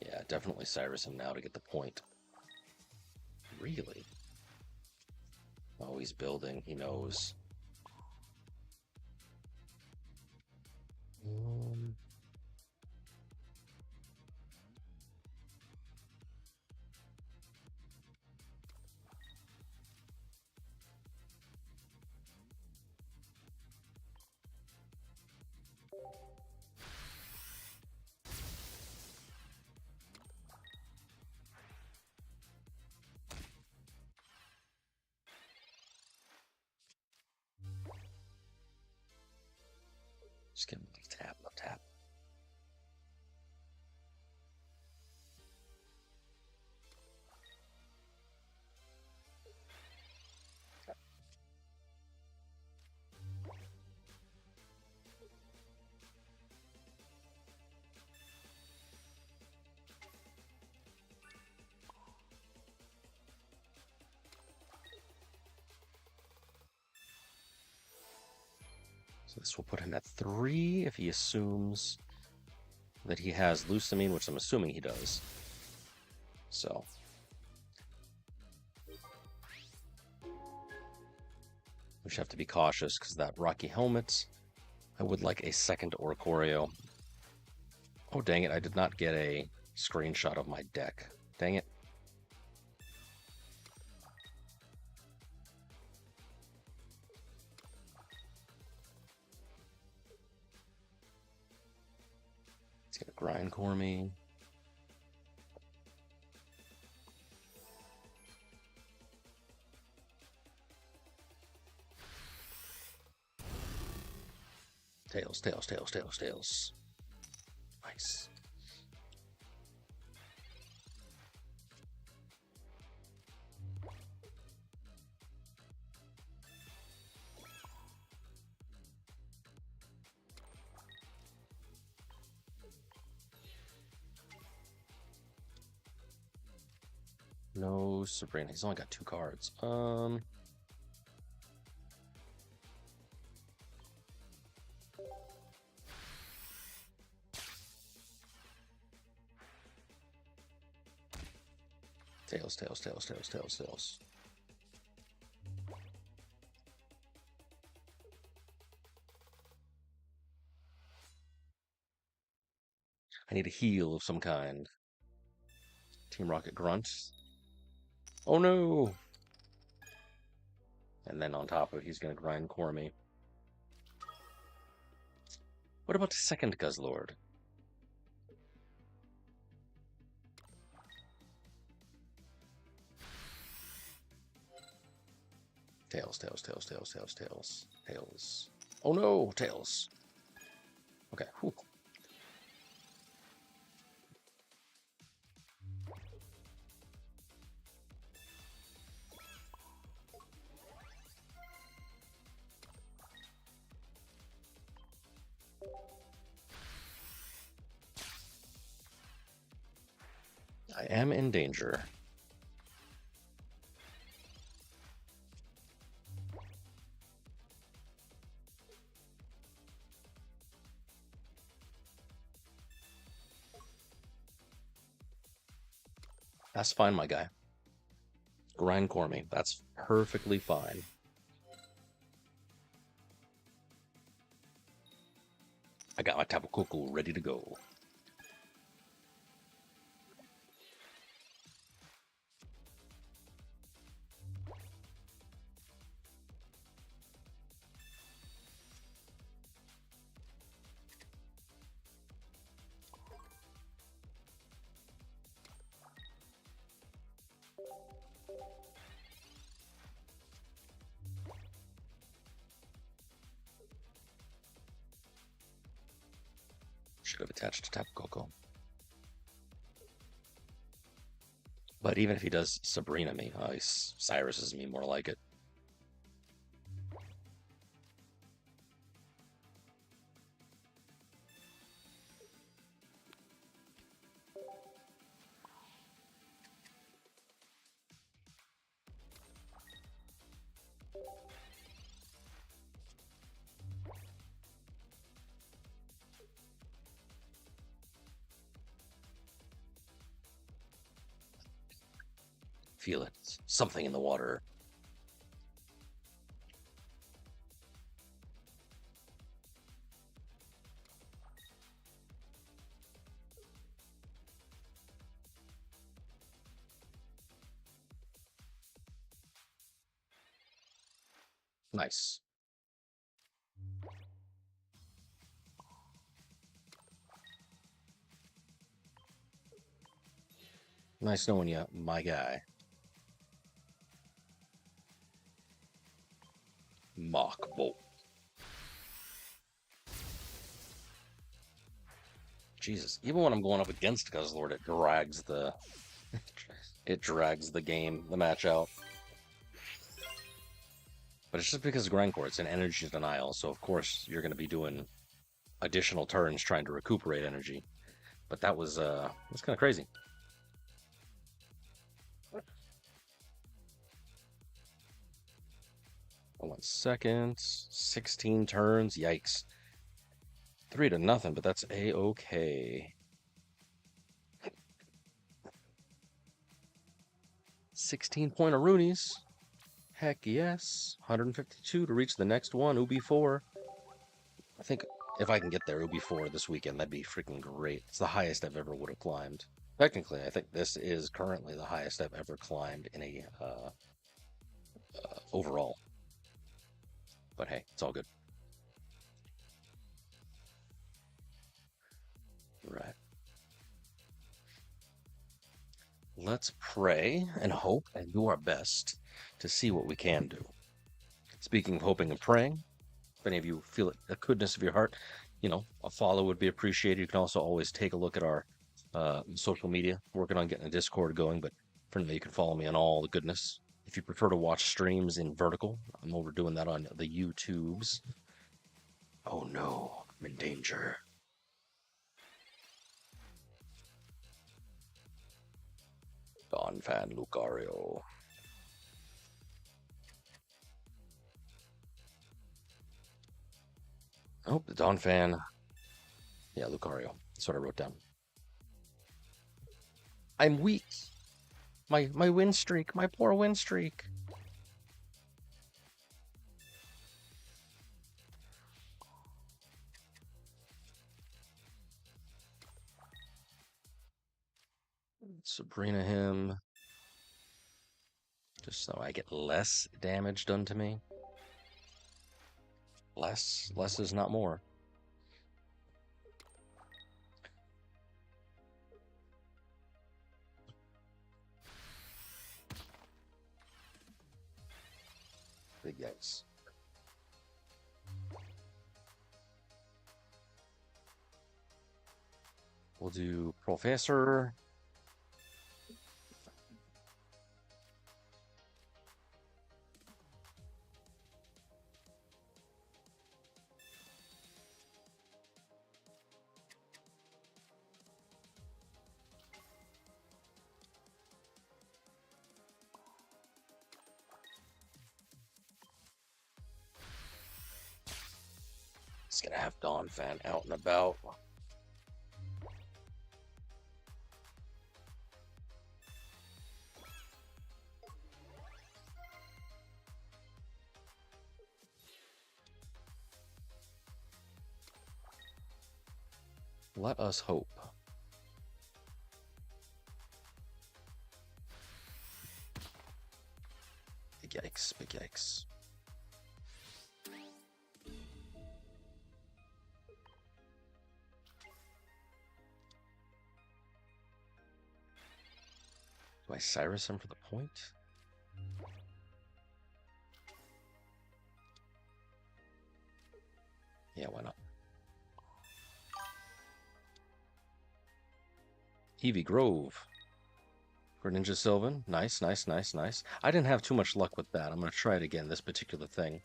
Yeah, definitely Cyrus him now to get the point. Really? Oh, he's building. He knows. Just give him a little tap, little tap. So this will put him at 3 if he assumes that he has Lucamine, which I'm assuming he does. So. We should have to be cautious because that Rocky Helmet, I would like a second Oricorio. Oh, dang it. I did not get a screenshot of my deck. Dang it. It's going to grindcore me. Tails, tails, tails, tails, tails. Nice. No Sabrina. He's only got 2 cards. Tails, tails, tails, tails, tails, tails. I need a heal of some kind. Team Rocket Grunt. Oh no! And then on top of it, he's going to grindcore me. What about the second Guzzlord? Tails, tails, tails, tails, tails, tails, tails. Oh no, tails. Okay, whew. I am in danger. That's fine, my guy. Grindcore me. That's perfectly fine. I got my Tapu Koko ready to go. Should have attached to Tapu Koko. But even if he does Sabrina me, Cyrus is me more like it. Feel it. Something in the water. Nice. Nice knowing you, my guy. Mach Bolt. Jesus, even when I'm going up against Guzzlord, it drags the game, the match out. But it's just because Grindcore, it's an energy denial, so of course you're going to be doing additional turns trying to recuperate energy. But that was kind of crazy. 1 second, 16 turns, yikes. 3-0, but that's a-okay. 16-point Aroonies. Heck yes. 152 to reach the next one, UB4. I think if I can get there, UB4 this weekend, that'd be freaking great. It's the highest I've ever would have climbed. Technically, I think this is currently the highest I've ever climbed in a overall. But hey, it's all good. Right. Let's pray and hope and do our best to see what we can do. Speaking of hoping and praying, if any of you feel it, the goodness of your heart, a follow would be appreciated. You can also always take a look at our social media. Working on getting a Discord going, but for now, you can follow me on all the goodness. If you prefer to watch streams in vertical, I'm overdoing that on the YouTubes. Oh no, I'm in danger. Donphan Lucario. Oh, the Donphan. Yeah, Lucario. That's what I wrote down. I'm weak. My win streak. My poor win streak. Sabrina him. Just so I get less damage done to me. Less is not more. Big yikes. We'll do Professor. It's gonna have Donphan out and about. Let us hope. Big yikes, big yikes. Do I Cyrus him for the point? Yeah, why not? Eevee Grove. Greninja Sylveon. Nice, nice, nice, nice. I didn't have too much luck with that. I'm going to try it again, this particular thing.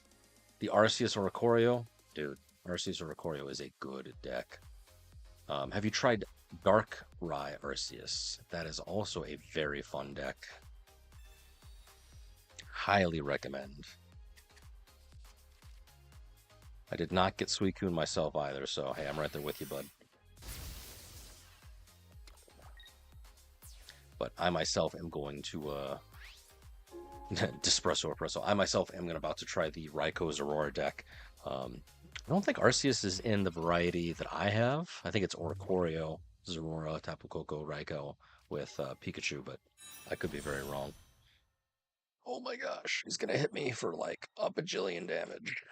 The Arceus Oricorio. Dude, Arceus Oricorio is a good deck. Have you tried Darkrai Arceus? That is also a very fun deck. Highly recommend. I did not get Suicune myself either, so hey, I'm right there with you, bud. But I myself am going to Dispresso Espresso. I myself am about to try the Raikou Aurora deck. I don't think Arceus is in the variety that I have. I think it's Oricorio, Zeraora, Tapu Koko, Raikou with Pikachu, but I could be very wrong. Oh my gosh, he's gonna hit me for like a bajillion damage.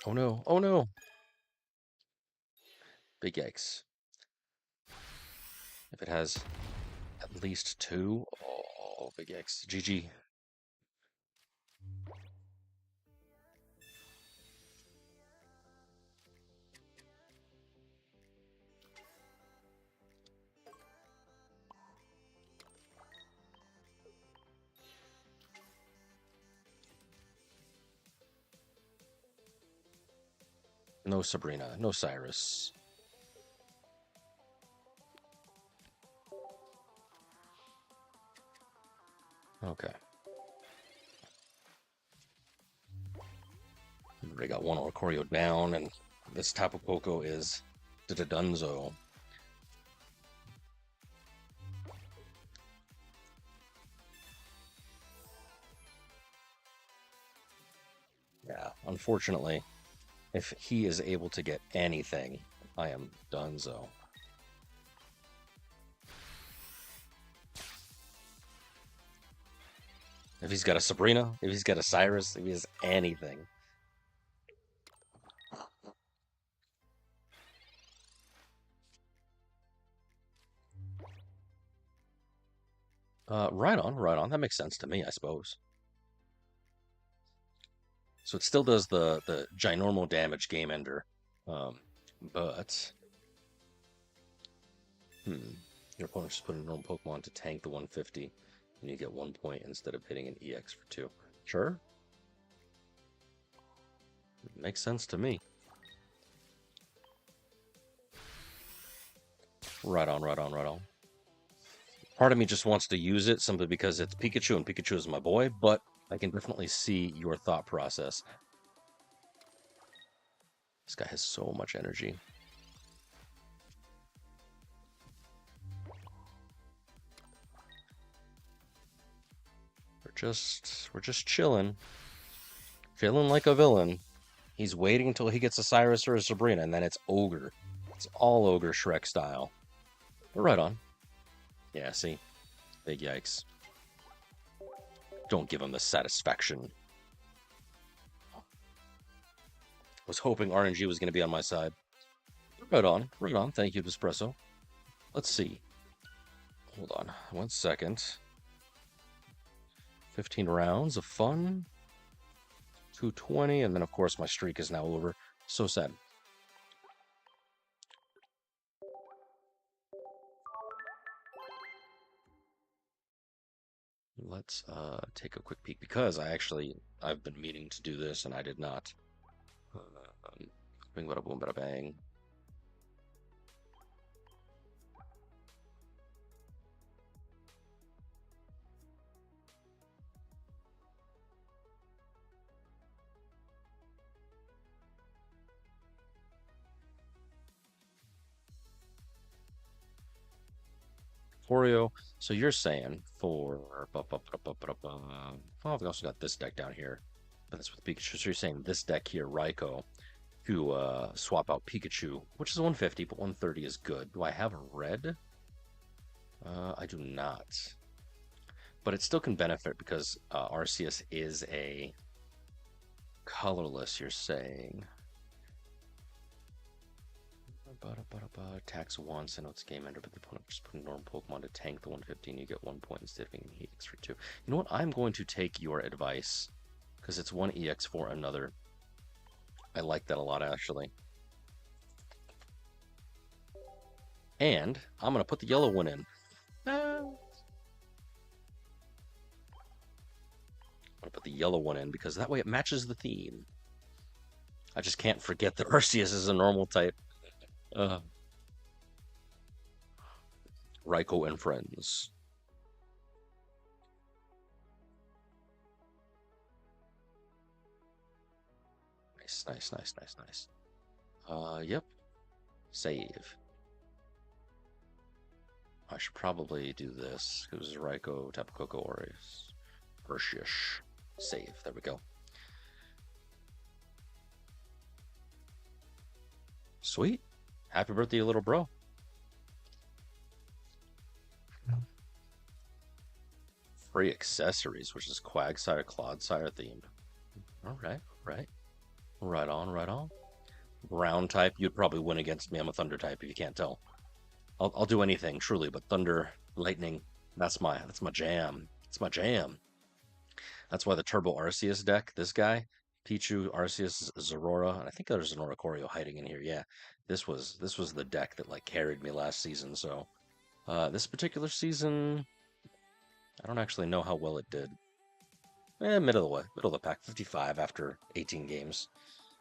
Oh no, oh no. Big yikes. If it has at least two, oh, big yikes. GG. No Sabrina, no Cyrus. Okay. Already got one Oricorio down, and this Tapu Koko is Dunzo. Yeah, unfortunately, if he is able to get anything, I am Dunzo. If he's got a Sabrina, if he's got a Cyrus, if he has anything. Right on, right on. That makes sense to me, I suppose. So it still does the ginormal damage game ender, but your opponent just put a normal Pokemon to tank the 150, and you get 1 point instead of hitting an EX for 2. Sure, makes sense to me. Right on, right on, right on. Part of me just wants to use it simply because it's Pikachu and Pikachu is my boy, but I can definitely see your thought process. This guy has so much energy. We're just chilling. Feeling like a villain. He's waiting until he gets a Cyrus or a Sabrina, and then it's Ogre. It's all Ogre Shrek style. But right on. Yeah, see? Big yikes. Don't give him the satisfaction. Was hoping RNG was going to be on my side. Right on, right on. Thank you, Espresso. Let's see. Hold on 1 second. 15 rounds of fun. 220, and then of course my streak is now over. So sad. Let's take a quick peek because I've been meaning to do this and I did not. Bing bada boom bada bang. Oreo. So you're saying for oh, we also got this deck down here, but that's with Pikachu. So you're saying this deck here, Raikou, to swap out Pikachu, which is 150, but 130 is good. Do I have a red? I do not. But it still can benefit because Arceus is a colorless, you're saying. Attacks once and it's game ender, but the opponent just put a normal Pokemon to tank the 115. You get 1 point instead of being heat EX for 2. You know what? I'm going to take your advice because it's 1 EX for another. I like that a lot, actually. And I'm going to put the yellow one in. I'm going to put the yellow one in because that way it matches the theme. I just can't forget that Arceus is a normal type. Raikou and friends. Nice, nice, nice, nice, nice. Yep. Save. I should probably do this because Raikou Tapu Koko Oricorio. Save. There we go. Sweet. Happy birthday, little bro. Free accessories, which is Quagsire, Clodsire themed. All right, right. Right on, right on. Ground type, you'd probably win against me. I'm a Thunder type if you can't tell. I'll do anything, truly, but Thunder, Lightning, that's my jam. It's my jam. That's why the Turbo Arceus deck, this guy, Pichu, Arceus, Zorora, and I think there's an Oricorio hiding in here. Yeah, this was the deck that like carried me last season. So this particular season, I don't actually know how well it did. Middle of the way, middle of the pack, 55 after 18 games.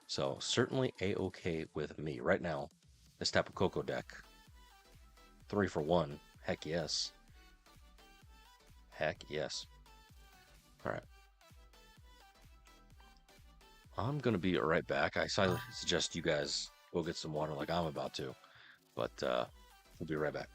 So certainly a-okay with me right now. This Tapu Koko deck, 3 for 1. Heck yes. Heck yes. All right. I'm gonna be right back. I suggest you guys go get some water like I'm about to, but we'll be right back.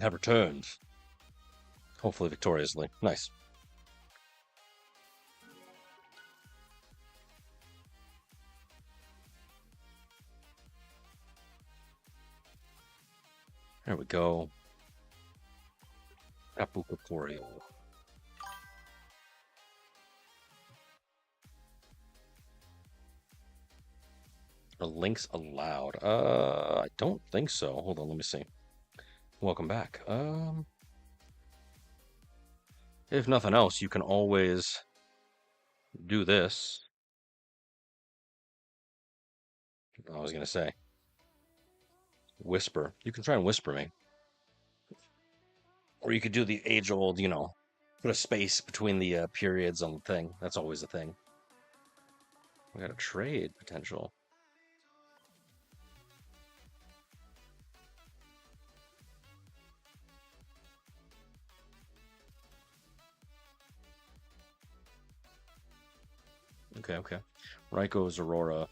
have returned. Hopefully victoriously. Nice. There we go. Tapu Koko Oricorio. Are links allowed? I don't think so. Hold on, let me see. Welcome back. If nothing else, you can always do this. I was gonna say, whisper. You can try and whisper me. Or you could do the age-old, put a space between the periods on the thing. That's always a thing. We got a trade potential. Okay, okay. Raikou's Aurora.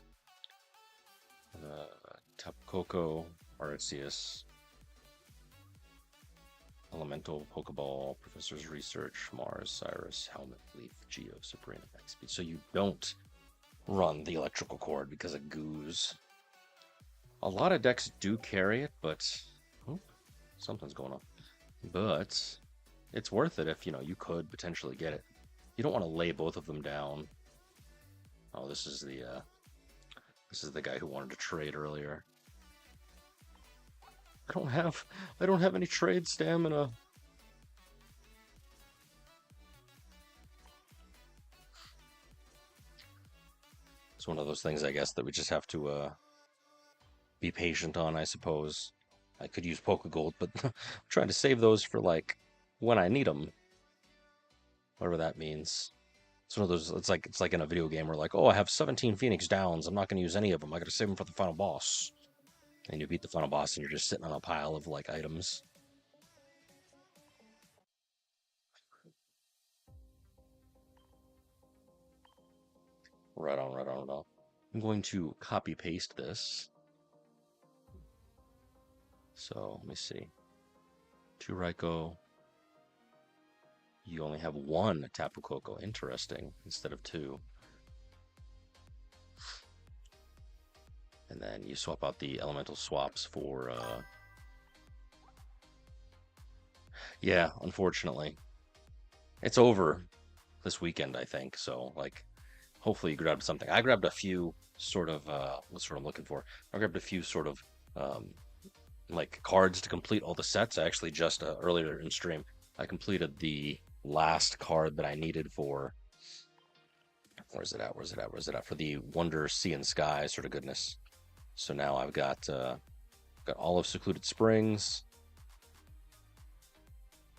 Tapu Koko, Arceus. Elemental, Pokeball, Professor's Research, Mars, Cyrus, Helmet, Leaf, Geo, Supreme, X-Speed. So you don't run the electrical cord because of Goose. A lot of decks do carry it, but something's going on. But it's worth it if you could potentially get it. You don't want to lay both of them down. Oh, this is the guy who wanted to trade earlier. I don't have any trade stamina. It's one of those things, I guess, that we just have to be patient on, I suppose. I could use Pokegold, but I'm trying to save those for, like, when I need them. Whatever that means. It's one of those, it's like in a video game where, like, oh, I have 17 Phoenix Downs. I'm not going to use any of them. I got to save them for the final boss. And you beat the final boss and you're just sitting on a pile of, like, items. Right on, right on, right on. I'm going to copy paste this. So let me see. 2 Raikou. You only have 1 Tapu Koko. Interesting. Instead of 2. And then you swap out the elemental swaps for yeah, unfortunately. It's over this weekend, I think. So, like, hopefully you grabbed something. I grabbed a few sort of what's what I'm looking for. I grabbed a few sort of like cards to complete all the sets. I actually just earlier in stream I completed the last card that I needed for where's it at? Where's it at? Where's it at? For the Wonder Sea and Sky sort of goodness. So now I've got all of Secluded Springs.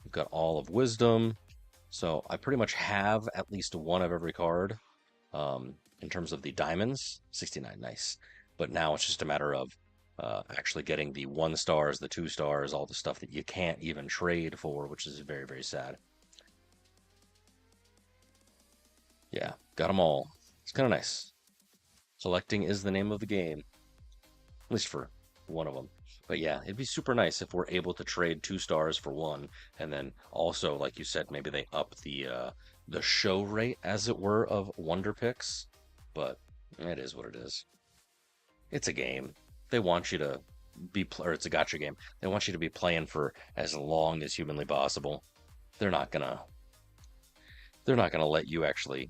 I've got all of Wisdom. So I pretty much have at least one of every card. In terms of the diamonds, 69, nice. But now it's just a matter of actually getting the 1 stars, the 2 stars, all the stuff that you can't even trade for, which is very, very sad. Yeah, got them all. It's kind of nice. Selecting is the name of the game, at least for one of them. But yeah, it'd be super nice if we're able to trade 2 stars for 1, and then also, like you said, maybe they up the show rate, as it were, of Wonder Picks. But it is what it is. It's a game. They want you to be, or it's a gacha game. They want you to be playing for as long as humanly possible. They're not gonna let you actually,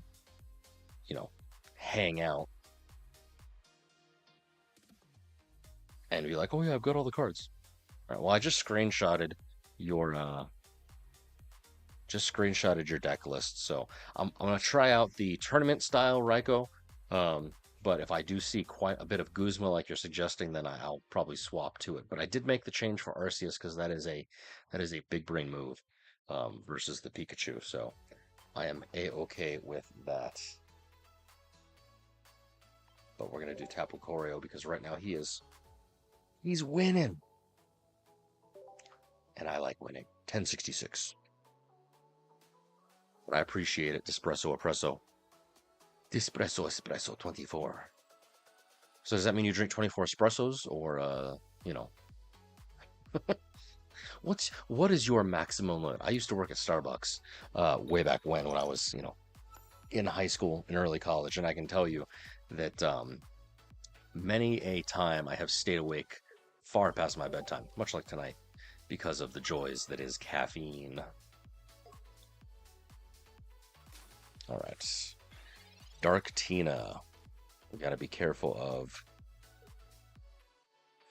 hang out and be like, oh yeah, I've got all the cards. All right. Well, I just screenshotted your deck list, so I'm gonna try out the tournament style Raikou. But if I do see quite a bit of Guzma like you're suggesting, then I'll probably swap to it. But I did make the change for Arceus because that is a big brain move versus the Pikachu. So I am a-okay with that. But we're gonna do Tapu Koko because right now he's winning, and I like winning. 1066. But I appreciate it. Dispresso Espresso. Dispresso Espresso 24. So does that mean you drink 24 espressos or What is your maximum limit? I used to work at Starbucks way back when I was, in high school and early college, and I can tell you that many a time I have stayed awake far past my bedtime, much like tonight, because of the joys that is caffeine. All right. Darktina. We got to be careful of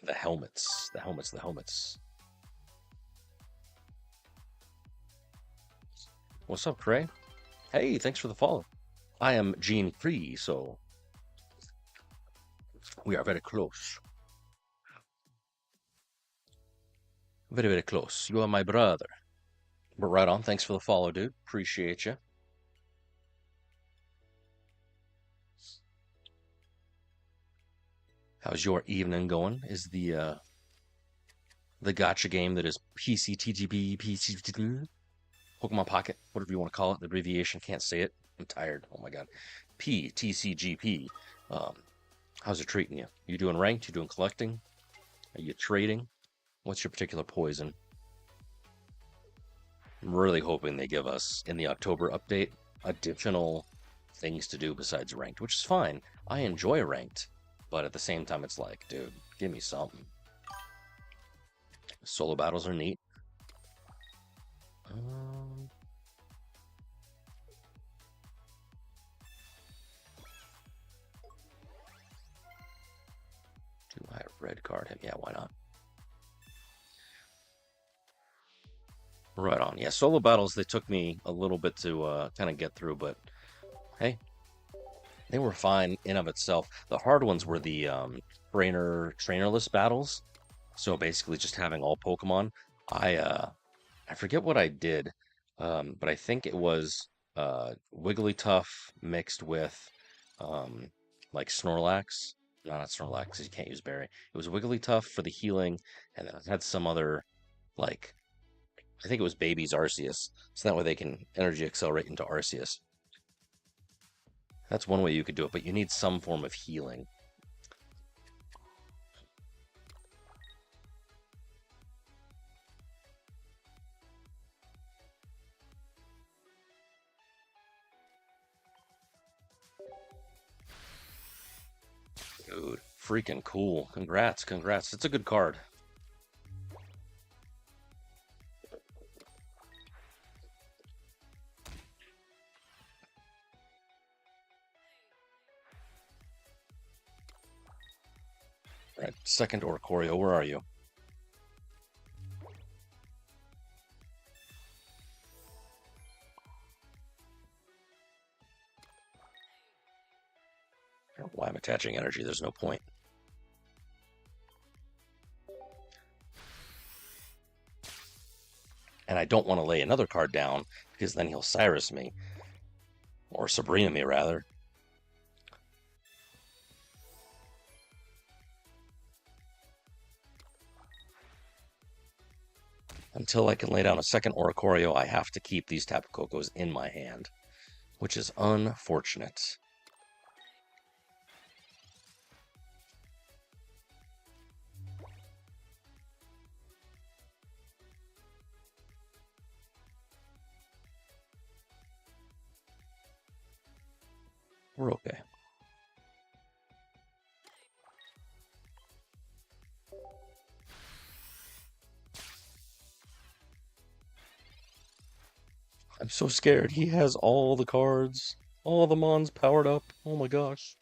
the helmets. The helmets. What's up, Cray? Hey, thanks for the follow. I am Gene Free, so we are very close. Very, very close. You are my brother. But right on. Thanks for the follow, dude. Appreciate you. How's your evening going? Is the gacha game that is PCTGP, Pokemon Pocket, whatever you want to call it, the abbreviation, can't say it. I'm tired. Oh my god. PTCGP. How's it treating you? You doing ranked? You doing collecting? Are you trading? What's your particular poison? I'm really hoping they give us, in the October update, additional things to do besides ranked, which is fine. I enjoy ranked, but at the same time, it's like, dude, give me something. Solo battles are neat. Do I red card him? Yeah, why not? Right on. Yeah, solo battles, they took me a little bit to kind of get through, but hey, they were fine in of itself. The hard ones were the trainerless battles. So basically just having all Pokemon. I forget what I did, but I think it was Wigglytuff mixed with like Snorlax. No, not Snorlax, 'cause you can't use Berry. It was Wigglytuff for the healing, and then it had some other like I think it was Baby's Arceus, so that way they can energy accelerate into Arceus. That's one way you could do it, but you need some form of healing. Dude, freaking cool. Congrats. It's a good card. All right, second Oricorio, where are you? Why I'm attaching energy, there's no point. And I don't want to lay another card down, because then he'll Cyrus me. Or Sabrina me, rather. Until I can lay down a second Oricorio, I have to keep these Tapu Kokos in my hand, which is unfortunate. We're okay. I'm so scared. He has all the cards. All the Mons powered up. Oh my gosh.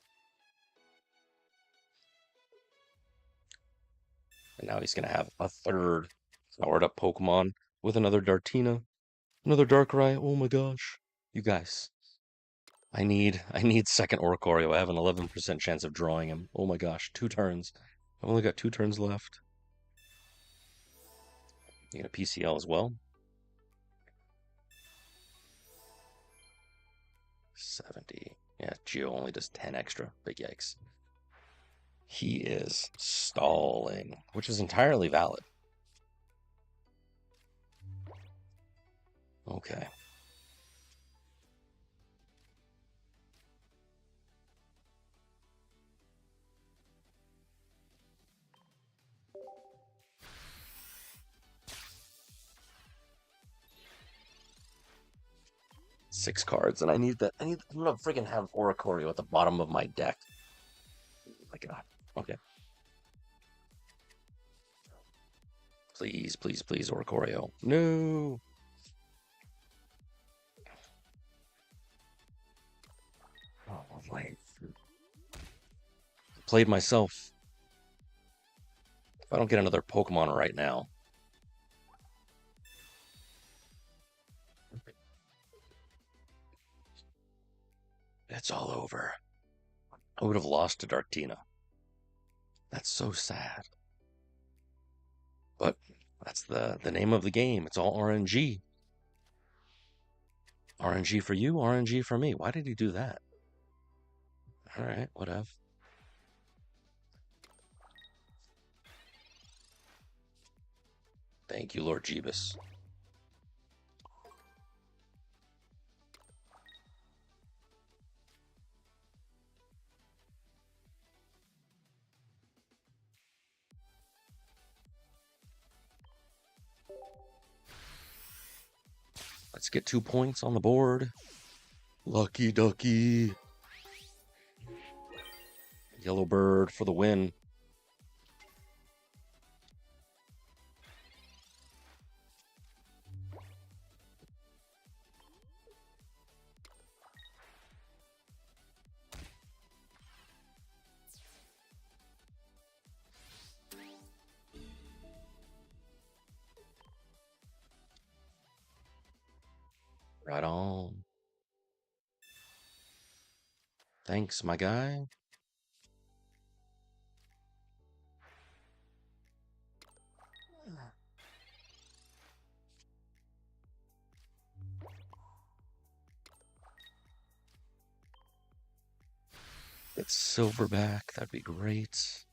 And now he's going to have a third powered up Pokemon with another Dartina. Another Darkrai. Oh my gosh. You guys. I need second Oricorio. I have an 11% chance of drawing him. Oh my gosh. 2 turns. I've only got 2 turns left. You get a PCL as well. 70. Yeah, Geo only does 10 extra. Big yikes. He is stalling, which is entirely valid. Okay. 6 cards, and I need that. I'm gonna freaking have Oricorio at the bottom of my deck. Oh my God. Okay. Please, please, please, Oricorio. No. Oh, wait. Played myself. If I don't get another Pokemon right now. It's all over. I would have lost to Darktina. That's so sad. But that's the name of the game. It's all RNG. RNG for you, RNG for me. Why did he do that? All right, whatever. Thank you, Lord Jeebus. Let's get 2 points on the board. Lucky ducky. Yellow bird for the win. Right on. Thanks, my guy. It's Silverback. That'd be great.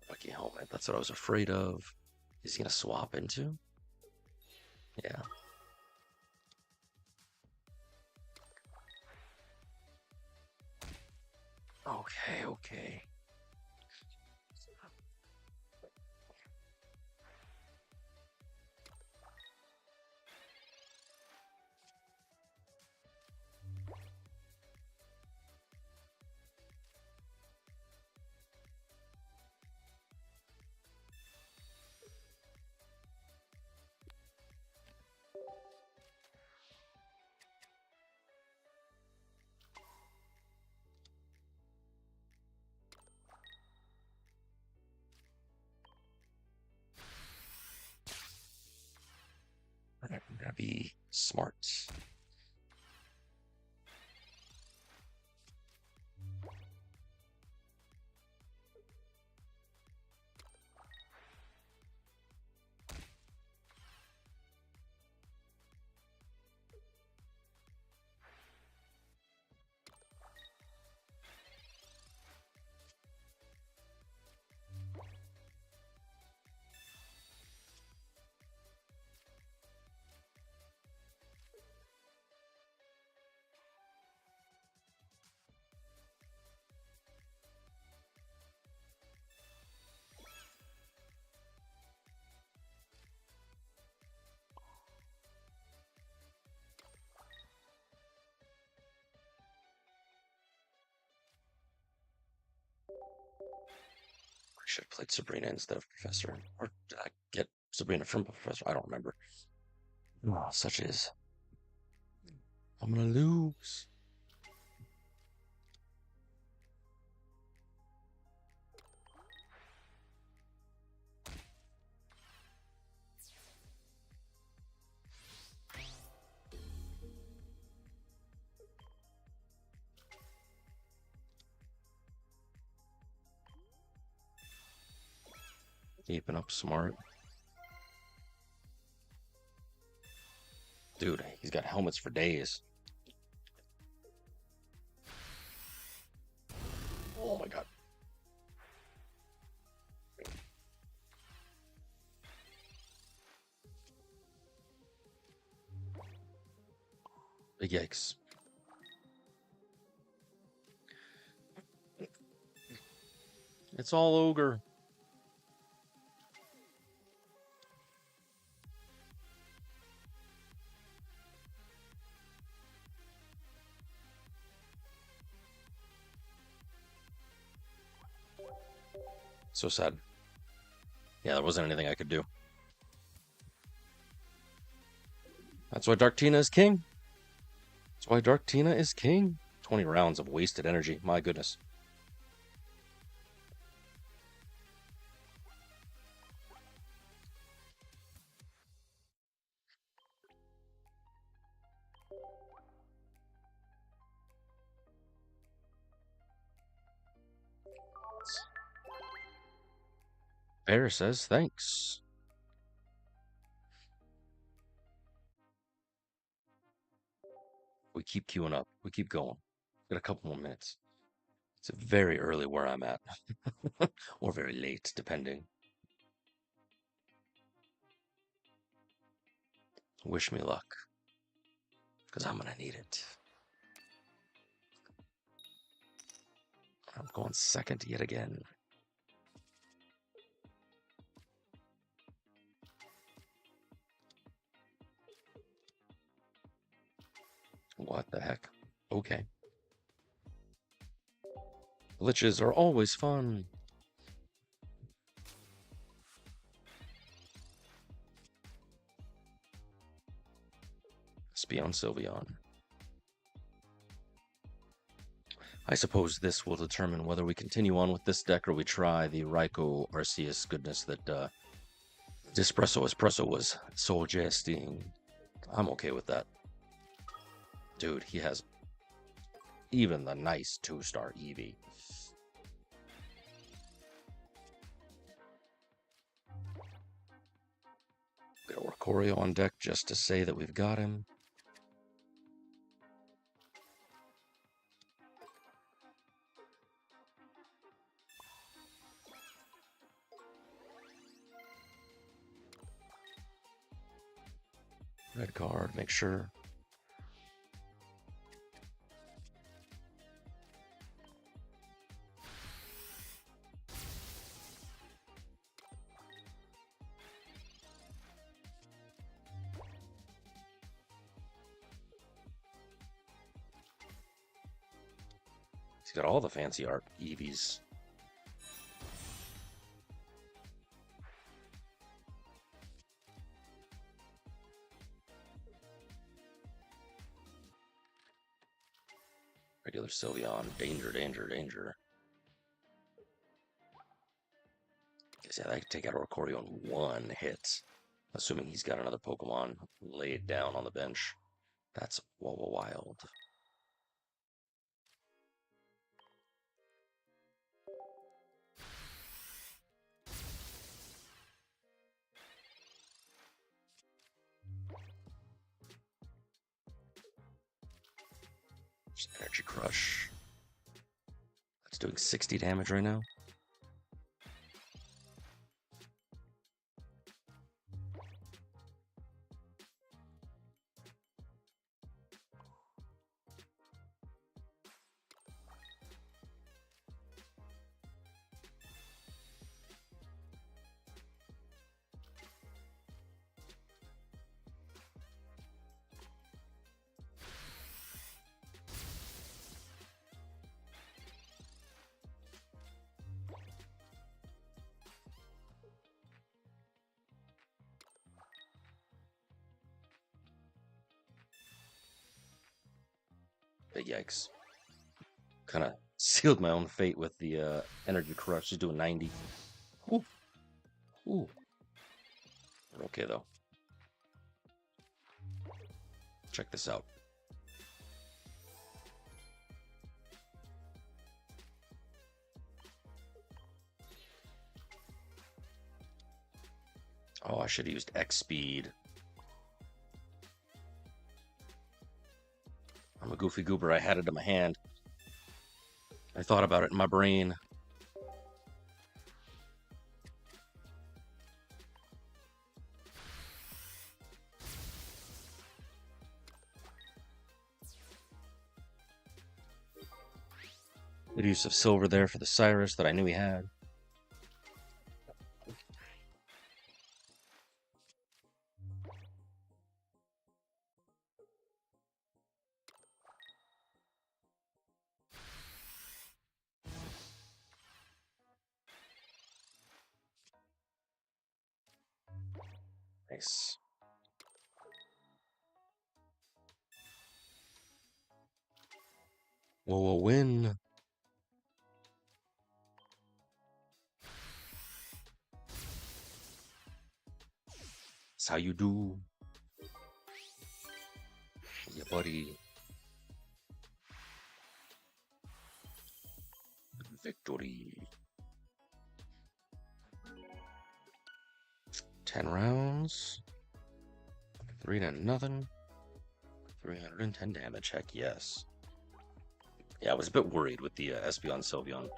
Lucky helmet. That's what I was afraid of. Is he gonna swap into? Yeah. Okay, okay. I'm gonna be smart. I should have played Sabrina instead of Professor. Or did I get Sabrina from Professor? I don't remember. Oh, such is. I'm gonna lose. Keeping up smart. Dude, he's got helmets for days. Oh my God. Big yikes. It's all ogre. So sad. Yeah, there wasn't anything I could do. That's why Darktina is king. That's why Darktina is king. 20 rounds of wasted energy. My goodness. Bear says thanks. We keep queuing up. We keep going. Got a couple more minutes. It's very early where I'm at. Or very late, depending. Wish me luck. Because I'm going to need it. I'm going second yet again. What the heck? Okay. Glitches are always fun. Sylveon. I suppose this will determine whether we continue on with this deck or we try the Raikou Arceus goodness that Espresso was so jesting. I'm okay with that. Dude, he has even the nice 2-star Eevee. Got Oricorio on deck just to say that we've got him. Red card, make sure. He's got all the fancy art Eevees. Regular Sylveon, danger, danger, danger. Guess yeah, I can take out Oricorio in one hit, assuming he's got another Pokemon laid down on the bench. That's wild. Just Energy Crush. That's doing 60 damage right now. Big yikes. Kind of sealed my own fate with the Energy Crush. She's doing 90. Ooh. Ooh. We're okay, though. Check this out. Oh, I should have used X speed. I'm a goofy goober. I had it in my hand. I thought about it in my brain. Good use of silver there for the Cyrus that I knew he had. Nice. Whoa, win. That's how you do. Yeah, buddy. Victory. 10 rounds. 3-0. 310 damage. Heck yes. Yeah, I was a bit worried with the Espeon Sylveon.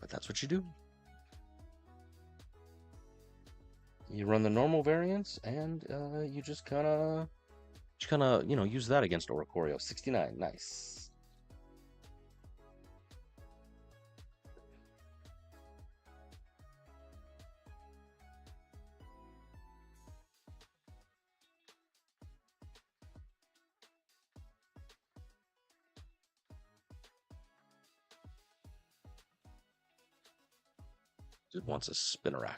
But that's what you do. You run the normal variants, and you just kind of, use that against Oricorio. 69, nice. Dude wants a Spinnerack.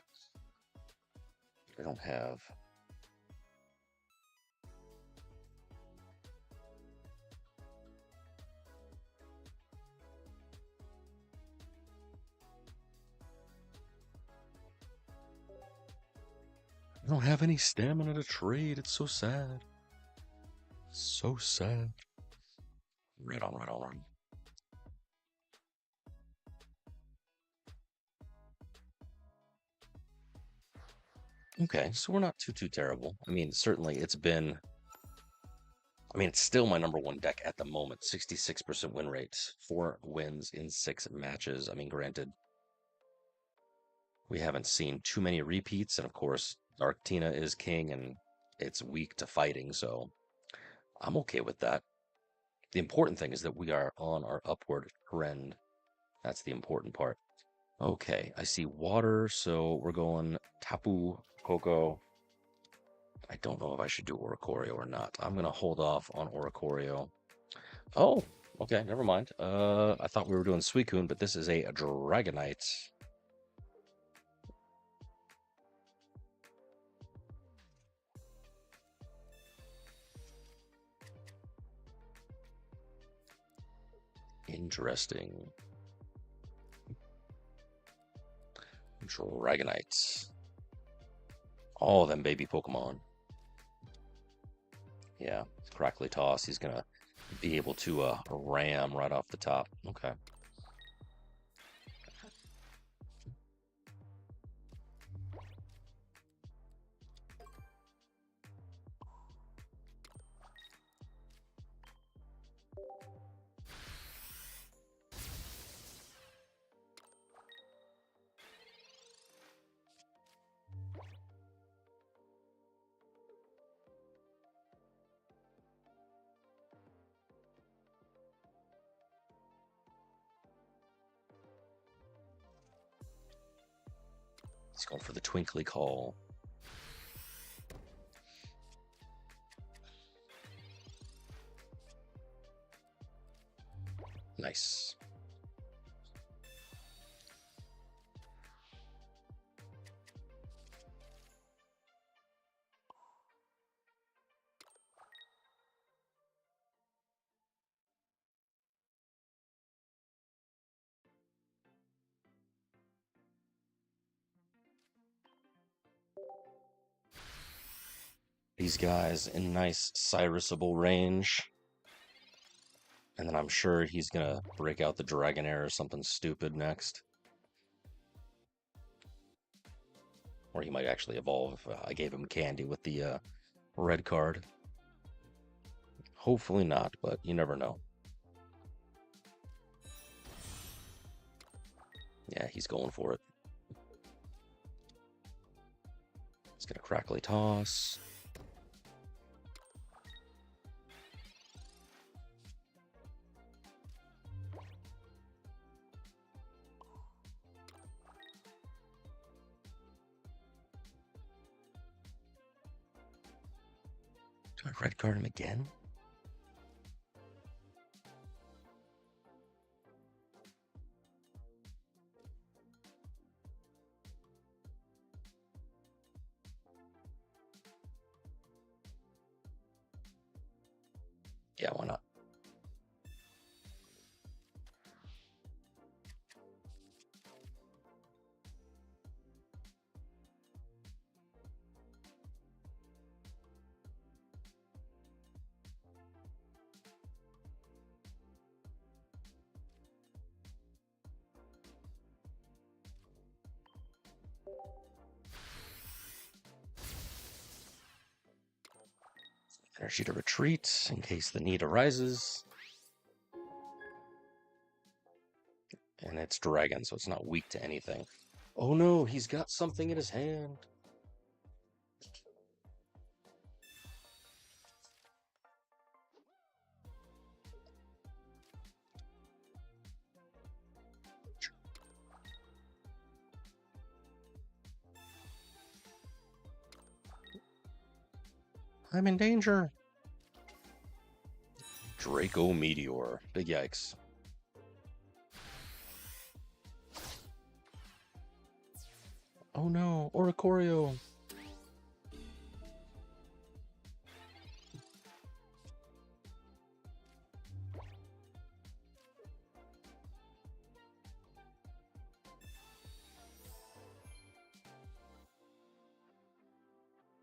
I don't have. I don't have any stamina to trade. It's so sad. So sad. Right on, right on, right on. Okay, so we're not too terrible. I mean, certainly it's been. I mean, it's still my number one deck at the moment. 66% win rate, 4 wins in 6 matches. I mean, granted, we haven't seen too many repeats, and of course, Darktina is king, and it's weak to fighting, so I'm okay with that. The important thing is that we are on our upward trend. That's the important part. Okay, I see water, so we're going Tapu Koko. I don't know if I should do Oricorio or not. I'm gonna hold off on Oricorio. Oh, okay, never mind. I thought we were doing Suicune, but this is a Dragonite. Interesting. Dragonite. All them baby Pokemon. Yeah, Crackly Toss. He's gonna be able to ram right off the top. Okay. He's going for the Twinkly Call. Nice. These guys in nice Cyrusable range. And then I'm sure he's gonna break out the Dragonair or something stupid next. Or he might actually evolve if I gave him candy with the red card. Hopefully not, but you never know. Yeah, he's going for it. He's gonna Crackly Toss. Do I red card him again? Yeah, why not? Energy to retreat in case the need arises. And it's dragon, so it's not weak to anything. Oh no, he's got something in his hand. I'm in danger. Draco Meteor. Big yikes. Oh no, Oricorio.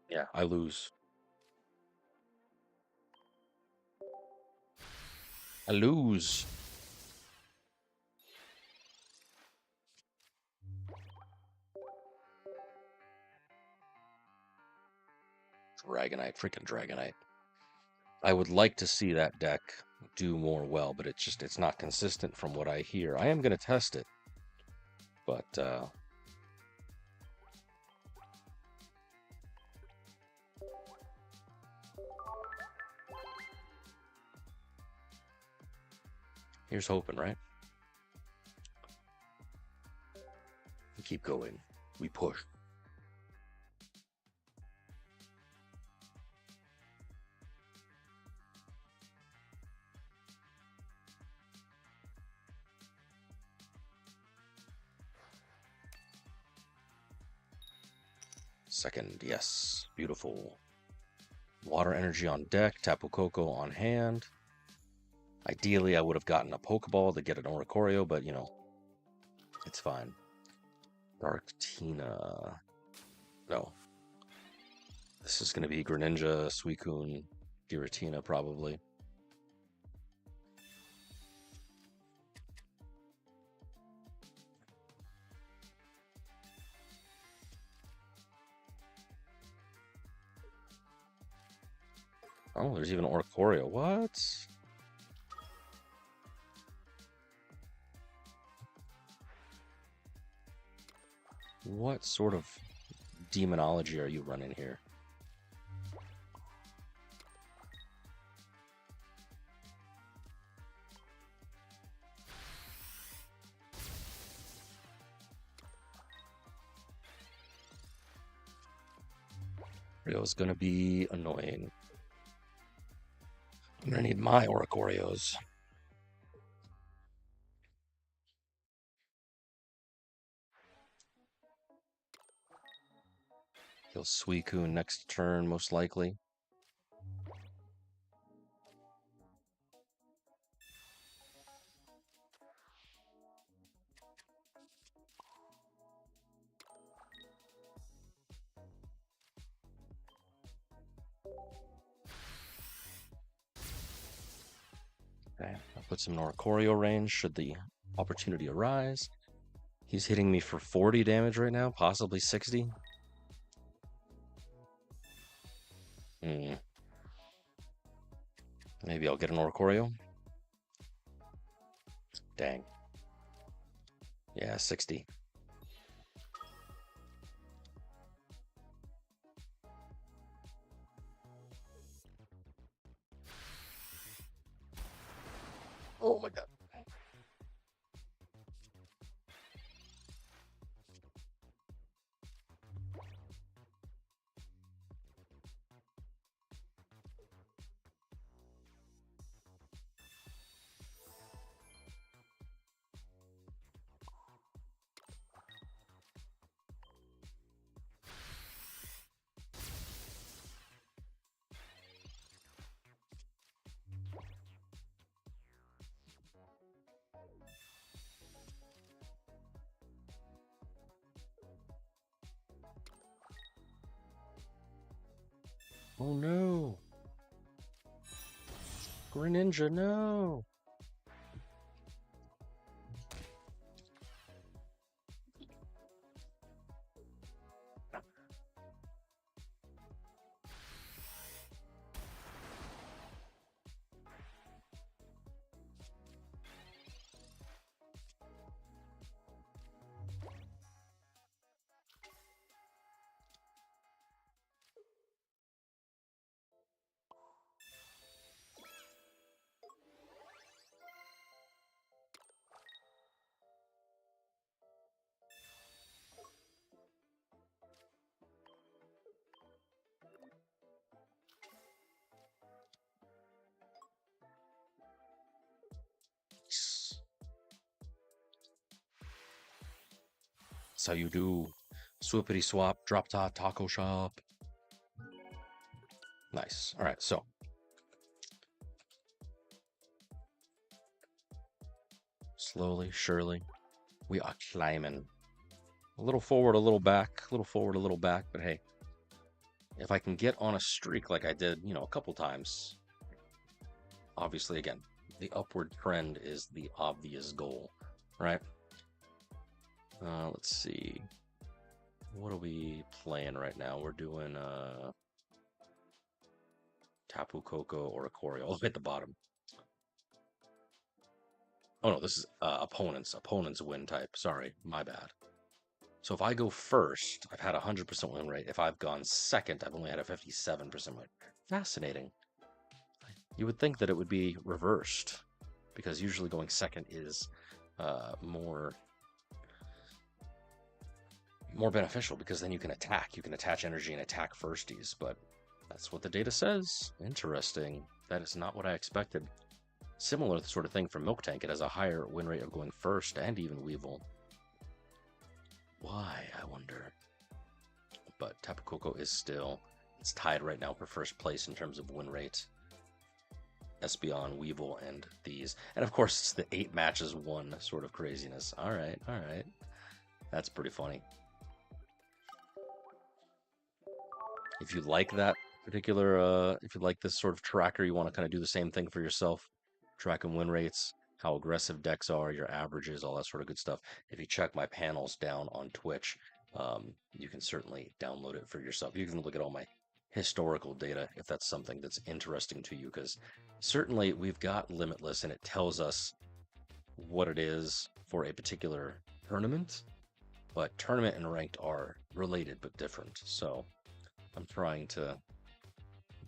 Yeah, I lose. I lose. Dragonite, freaking Dragonite. I would like to see that deck do more well, but it's not consistent from what I hear. I am going to test it, but here's hoping, right? We keep going. We push. Second, yes. Beautiful. Water energy on deck, Tapu Koko on hand. Ideally, I would have gotten a Pokeball to get an Oricorio, but, it's fine. Darktina. No. This is going to be Greninja, Suicune, Giratina, probably. Oh, there's even Oricorio. What? What sort of demonology are you running here? Rio's gonna be annoying. I'm gonna need my Oricorios. He'll Suicune next turn, most likely. Okay, I'll put some Oricorio range should the opportunity arise. He's hitting me for 40 damage right now, possibly 60. Maybe I'll get an Oricorio. Dang. Yeah, 60. Oh my god. Oh no! Greninja, no! That's how you do. Swoopity swap, drop top, taco shop. Nice. All right, so slowly, surely, we are climbing. A little forward, a little back, a little forward, a little back, but hey, if I can get on a streak like I did, a couple times, obviously, again, the upward trend is the obvious goal, right? Let's see. What are we playing right now? We're doing Tapu Koko Oricorio. I'll hit the bottom. Oh no, this is opponents win type. Sorry, my bad. So if I go first, I've had a 100% win rate. If I've gone second, I've only had a 57% win. Fascinating. You would think that it would be reversed, because usually going second is more beneficial, because then you can attack. You can attach energy and attack firsties, but that's what the data says. Interesting. That is not what I expected. Similar sort of thing for Milk Tank. It has a higher win rate of going first, and even Weevil. Why, I wonder? But Tapu Koko is still, it's tied right now for first place in terms of win rate. Espeon, Weevil, and these. And of course, it's the 8 matches won sort of craziness. All right, all right. That's pretty funny. If you like that particular, if you like this sort of tracker, you want to kind of do the same thing for yourself, tracking win rates, how aggressive decks are, your averages, all that sort of good stuff. If you check my panels down on Twitch, you can certainly download it for yourself. You can look at all my historical data if that's something that's interesting to you, because certainly we've got Limitless and it tells us what it is for a particular tournament, but tournament and ranked are related but different. So I'm trying to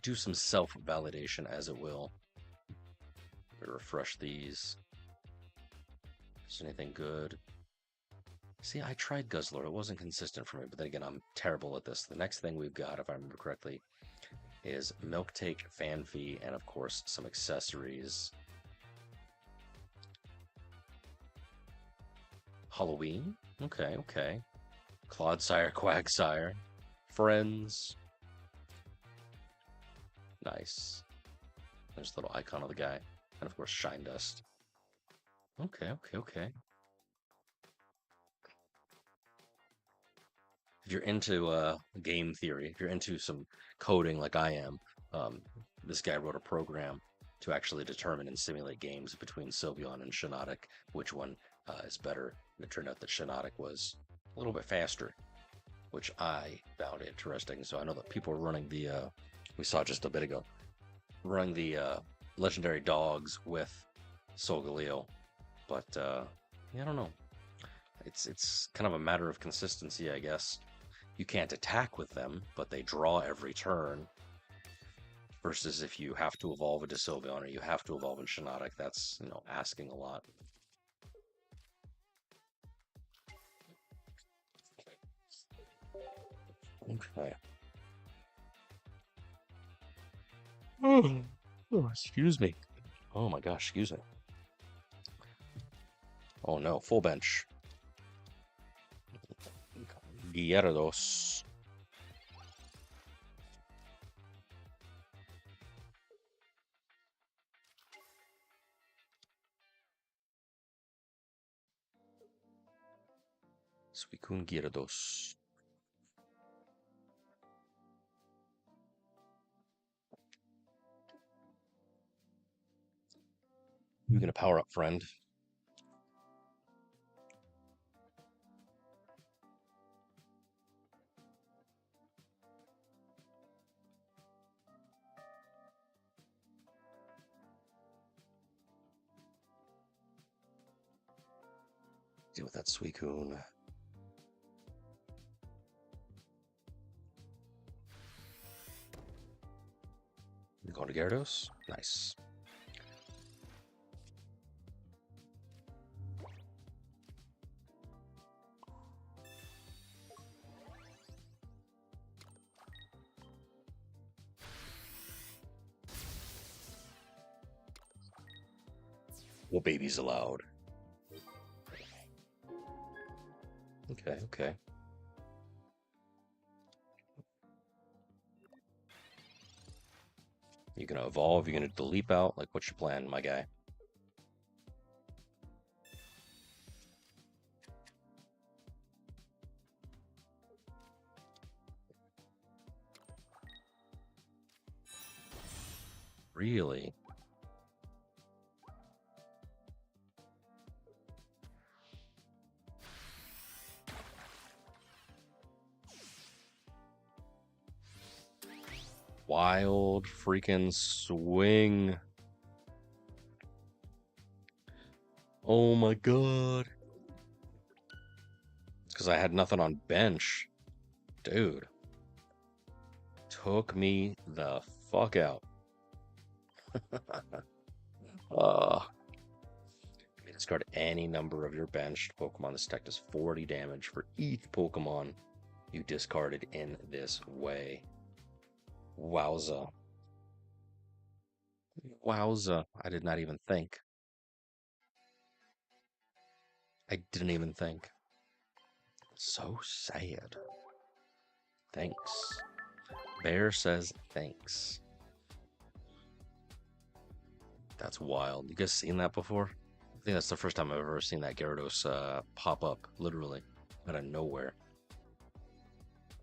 do some self-validation, as it will. Refresh these. Is anything good? See, I tried Guzzlord. It wasn't consistent for me, but then again, I'm terrible at this. The next thing we've got, if I remember correctly, is Milk Take, Fanfy, and of course, some accessories. Halloween? Okay, okay. Clodsire, Quagsire. Friends. Nice. There's a little icon of the guy. And of course, Shine Dust. Okay, okay, okay. If you're into game theory, if you're into some coding like I am, this guy wrote a program to actually determine and simulate games between Sylveon and Shiinotic, which one is better. And it turned out that Shiinotic was a little bit faster, which I found interesting. So I know that people are running the, we saw just a bit ago, running the legendary dogs with Solgaleo, but yeah, I don't know. It's kind of a matter of consistency, I guess. You can't attack with them, but they draw every turn. Versus if you have to evolve into Sylveon or you have to evolve in Shiinotic, that's, asking a lot. Okay. Oh, excuse me. Oh my gosh, excuse me. Oh no, full bench. Gyarados. Suicune Gyarados. You gonna power up, friend? Deal with that Suicune. You going to Gyarados? Nice. Well, babies allowed. Okay, okay. You gonna evolve? You gonna leap out? Like, what's your plan, my guy? Really? Wild freaking swing. Oh my god. It's because I had nothing on bench. Dude. Took me the fuck out. Discard any number of your benched Pokemon. This deck does 40 damage for each Pokemon you discarded in this way. Wowza. Wowza. I did not even think. I didn't even think. So sad. Thanks. Bear says thanks. That's wild. You guys seen that before? I think that's the first time I've ever seen that Gyarados pop up, literally, out of nowhere.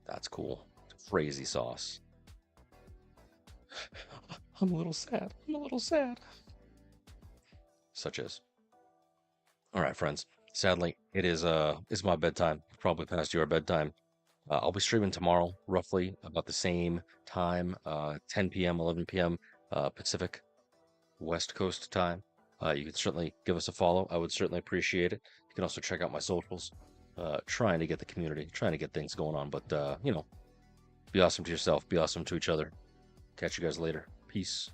That's cool. Crazy sauce. I'm a little sad. I'm a little sad. Such as. All right, friends. Sadly, it's my bedtime. Probably past your bedtime. I'll be streaming tomorrow, roughly about the same time, 10 p.m., 11 p.m. Pacific, West Coast time. You can certainly give us a follow. I would certainly appreciate it. You can also check out my socials. Trying to get the community, trying to get things going on. But, be awesome to yourself. Be awesome to each other. Catch you guys later. Peace.